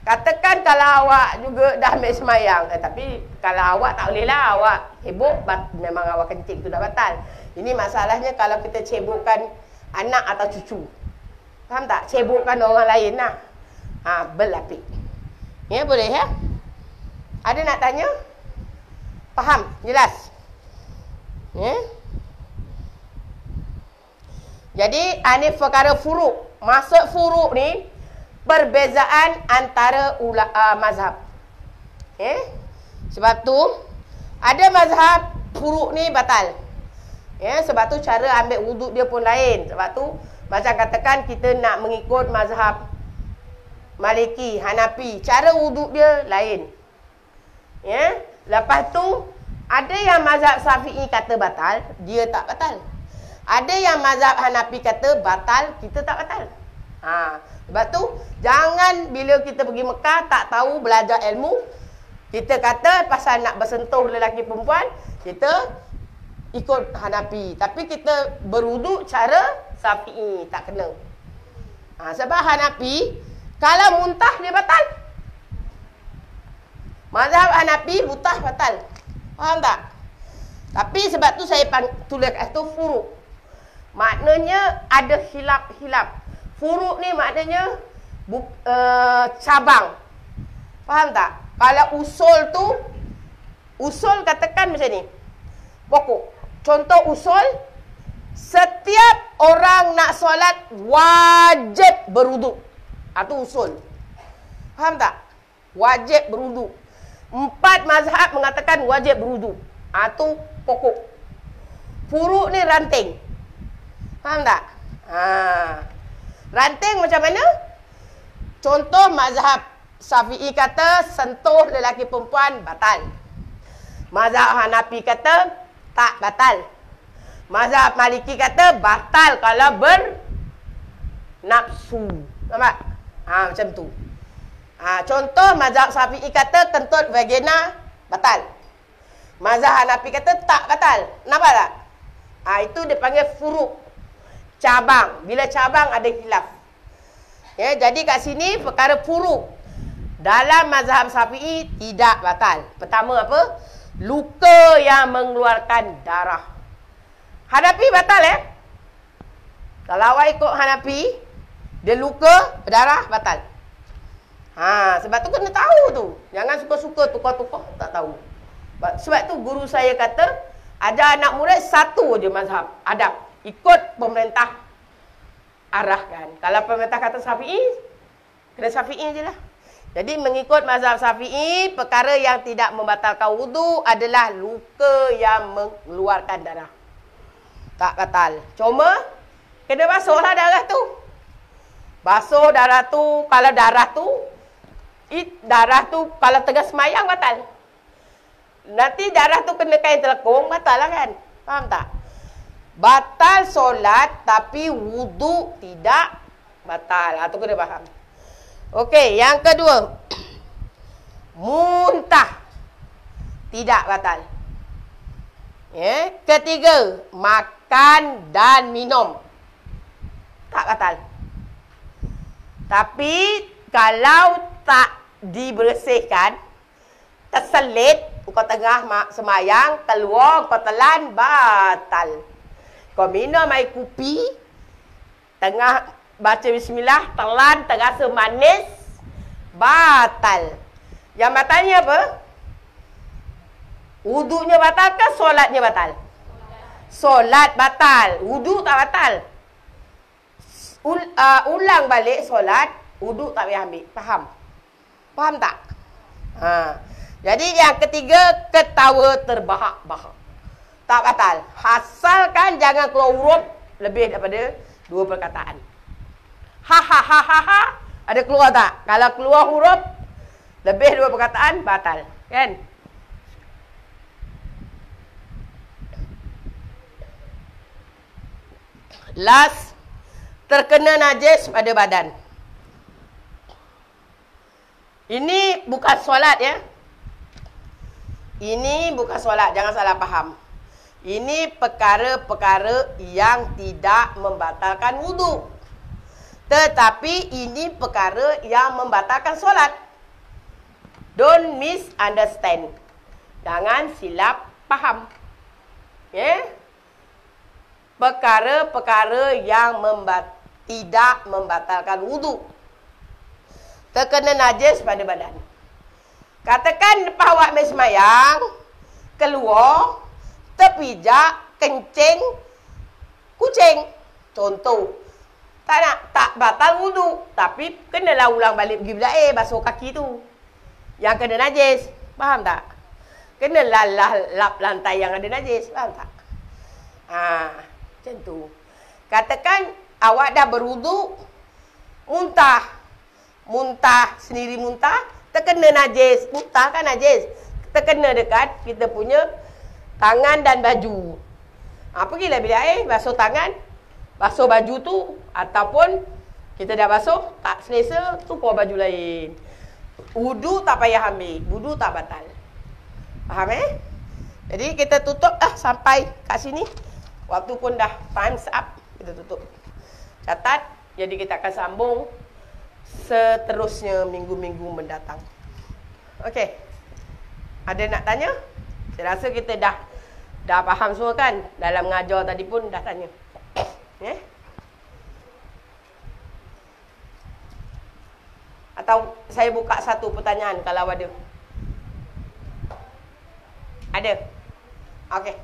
katakan kalau awak juga dah ambil semayang. Tapi kalau awak tak boleh lah, awak cebok, memang awak kencing tu dah batal. Ini masalahnya kalau kita cebokkan anak atau cucu. Faham tak? Cebokkan orang lain lah. Berlapik. Boleh ya? Ada nak tanya? Faham? Jelas? Jadi, ini perkara furuk. Maksud furuk ni, perbezaan antara mazhab. Sebab tu, ada mazhab furuk ni batal. Sebab tu cara ambil wuduk dia pun lain. Sebab tu, macam katakan kita nak mengikut mazhab Maliki, Hanafi. Cara wuduk dia lain. Lepas tu, ada yang mazhab Syafi'i kata batal, dia tak batal. Ada yang mazhab Hanafi kata batal, kita tak batal. Sebab tu, jangan bila kita pergi Mekah tak tahu belajar ilmu, kita kata pasal nak bersentuh lelaki perempuan, kita ikut Hanafi. Tapi kita berwuduk cara Syafi'i, tak kena. Sebab Hanafi, kalau muntah dia batal. Mazhab Hanafi muntah batal. Faham tak? Tapi sebab tu saya tulis kat situ furuk. Maknanya ada hilap-hilap. Furuk ni maknanya cabang. Faham tak? Kalau usul tu, usul katakan macam ni. Pokok. Contoh usul, setiap orang nak solat wajib berwuduk. Itu usul. Faham tak? Wajib berwuduk. 4 mazhab mengatakan wajib berwuduk. Itu pokok. Furuk ni ranting. Faham tak? Ranting macam mana? Contoh mazhab Syafi'i kata sentuh lelaki perempuan batal. Mazhab Hanafi kata tak batal. Mazhab Maliki kata batal kalau bernafsu. Nampak? Macam tu. Contoh mazhab Syafi'i kata kentut vagina batal. Mazhab Hanafi kata tak batal. Nampak tak? Itu dipanggil furuk. Cabang. Bila cabang ada khilaf. Jadi kat sini perkara furuk. Dalam mazhab Syafi'i tidak batal. Pertama apa? Luka yang mengeluarkan darah. Hanafi batal Kalau awak ikut Hanafi, dia luka, berdarah, batal. Sebab tu kena tahu tu. Jangan suka-suka tukar-tukar, tak tahu. Sebab tu guru saya kata, ajar anak murid satu je mazhab, adab. Ikut pemerintah arahkan. Kalau pemerintah kata Syafi'i, kena Syafi'i je lah. Jadi mengikut mazhab Syafi'i, perkara yang tidak membatalkan wudu adalah luka yang mengeluarkan darah. Tak batal. Cuma, kena basuhlah darah tu. Basuh darah tu, kalau darah tu kalau tengah semayang batal. Nanti darah tu kena kain telekung, batal lah kan? Faham tak? Batal solat tapi wudu tidak batal. Itu kena faham. Okey, yang kedua. Muntah tidak batal. Ketiga, makan dan minum tak batal. Tapi kalau tak dibersihkan, terselit, kau tengah semayang, keluar, kau telan, batal. Kau minum air kopi, tengah baca bismillah, telan, terasa manis, batal. Yang batalnya apa? Wudunya batal ke solatnya batal? Solat batal, wudu tak batal. Ulang balik solat, wudu tak payah ambil. Faham? Faham tak? Jadi yang ketiga, ketawa terbahak-bahak. Tak batal. Asalkan jangan keluar huruf lebih daripada 2 perkataan. Ha ha ha ha ha. Ada keluar tak? Kalau keluar huruf lebih 2 perkataan, batal. Kan? Last, terkena najis pada badan. Ini bukan solat ya. Ini bukan solat, jangan salah faham. Ini perkara-perkara yang tidak membatalkan wudu. Tetapi ini perkara yang membatalkan solat. Don't misunderstand. Jangan silap faham. Perkara-perkara yang tidak membatalkan wudu. Terkena najis pada badan. Katakan lepas awak sembahyang, keluar, terpijak, kencing, kucing. Contoh. Tak batal wudu. Tapi kenalah ulang balik pergi belah air, basuh kaki tu. Yang kena najis. Faham tak? Kenalah lap lantai yang ada najis. Faham tak? Macam tu. Katakan awak dah berwudu, muntah sendiri muntah, terkena najis. Muntah kan najis. Terkena dekat kita punya tangan dan baju. Pergilah bilik air, basuh tangan, basuh baju tu. Ataupun kita dah basuh, tak selesa, tukar baju lain. Wudu tak payah ambil. Wudu tak batal. Faham Jadi kita tutup sampai kat sini. Waktu pun dah time's up. Kita tutup. Catat. Jadi kita akan sambung seterusnya minggu-minggu mendatang. Okey. Ada nak tanya? Saya rasa kita dah faham semua kan? Dalam mengajar tadi pun dah tanya. Atau saya buka satu pertanyaan kalau ada. Ada? Okey.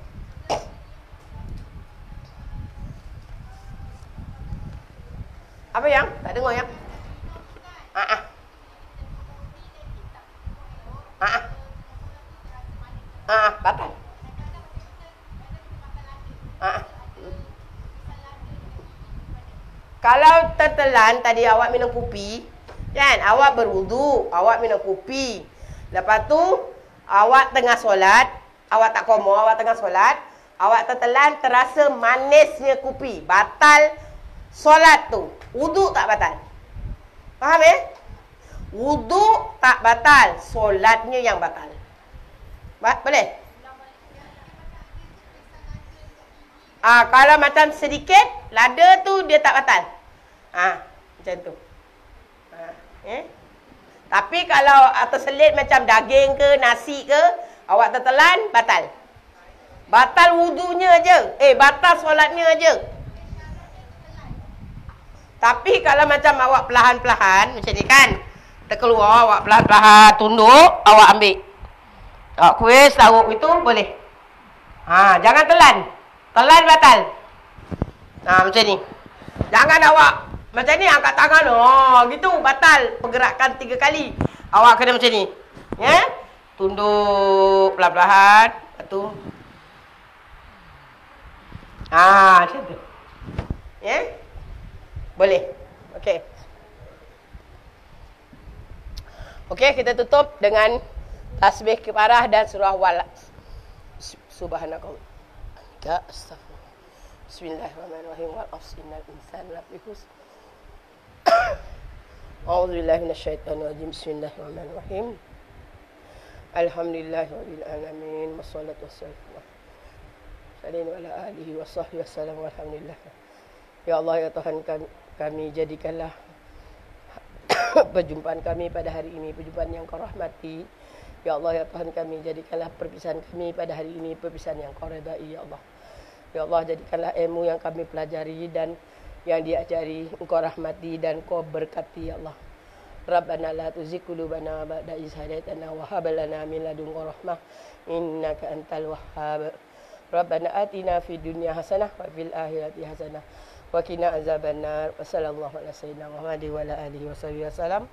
Apa yang? Tak dengar yang? Batal. Kalau tertelan tadi awak minum kopi, kan? Awak berwudu, awak minum kopi. Lepas tu awak tengah solat, awak tak komo, awak tengah solat, awak tertelan terasa manisnya kopi. Batal solat tu. Wudu tak batal. Faham Wudu tak batal, solatnya yang batal. Boleh? Kalau macam sedikit, lada tu dia tak batal. Macam tu. Tapi kalau terselit macam daging ke, nasi ke, awak tertelan, batal. Batal wudunya aja. Batal solatnya aja. Tapi kalau macam awak perlahan-perlahan, macam ni kan, terkeluar, awak perlahan-perlahan tunduk, awak ambil. Kuih, lauk itu boleh. Jangan telan. Telan batal. Macam ni. Jangan awak macam ni angkat tangan. Gitu batal. Pergerakan 3 kali. Awak kena macam ni. Tunduk perlahan-perlahan. Lepas tu. Macam tu. Boleh. Okey. Okey, kita tutup dengan tasbih kifarah dan surah Wal. Subhanakallah. Astaghfirullah. Bismillahirrahmanirrahim. Wal 'asri innal insana lafi khusr. A'udzu billahi minasyaitonir rajim. Bismillahirrahmanirrahim. Alhamdulillahirabbil alamin. Wassalatu wassalamu ala alihi washabbihi wasallam. Alhamdulillah. Ya Allah, ya Tuhan kami jadikanlah perjumpaan kami pada hari ini perjumpaan yang Kau rahmati. Ya Allah, ya Tuhan kami, jadikanlah perpisahan kami pada hari ini perpisahan yang Kau redai, ya Allah. Ya Allah, jadikanlah ilmu yang kami pelajari dan yang diajari Engkau rahmati dan Kau berkati, ya Allah. Rabbana la tuzigh qulubana ba'da idh hadaitana wa hab lana min ladunka rahmah innaka antal wahhab. Rabbana atina fid dunya hasanah wa fil akhirati hasanah wa qina azabannar. Wassallallahu ala sayyidina Muhammadin wa ala alihi wasallam.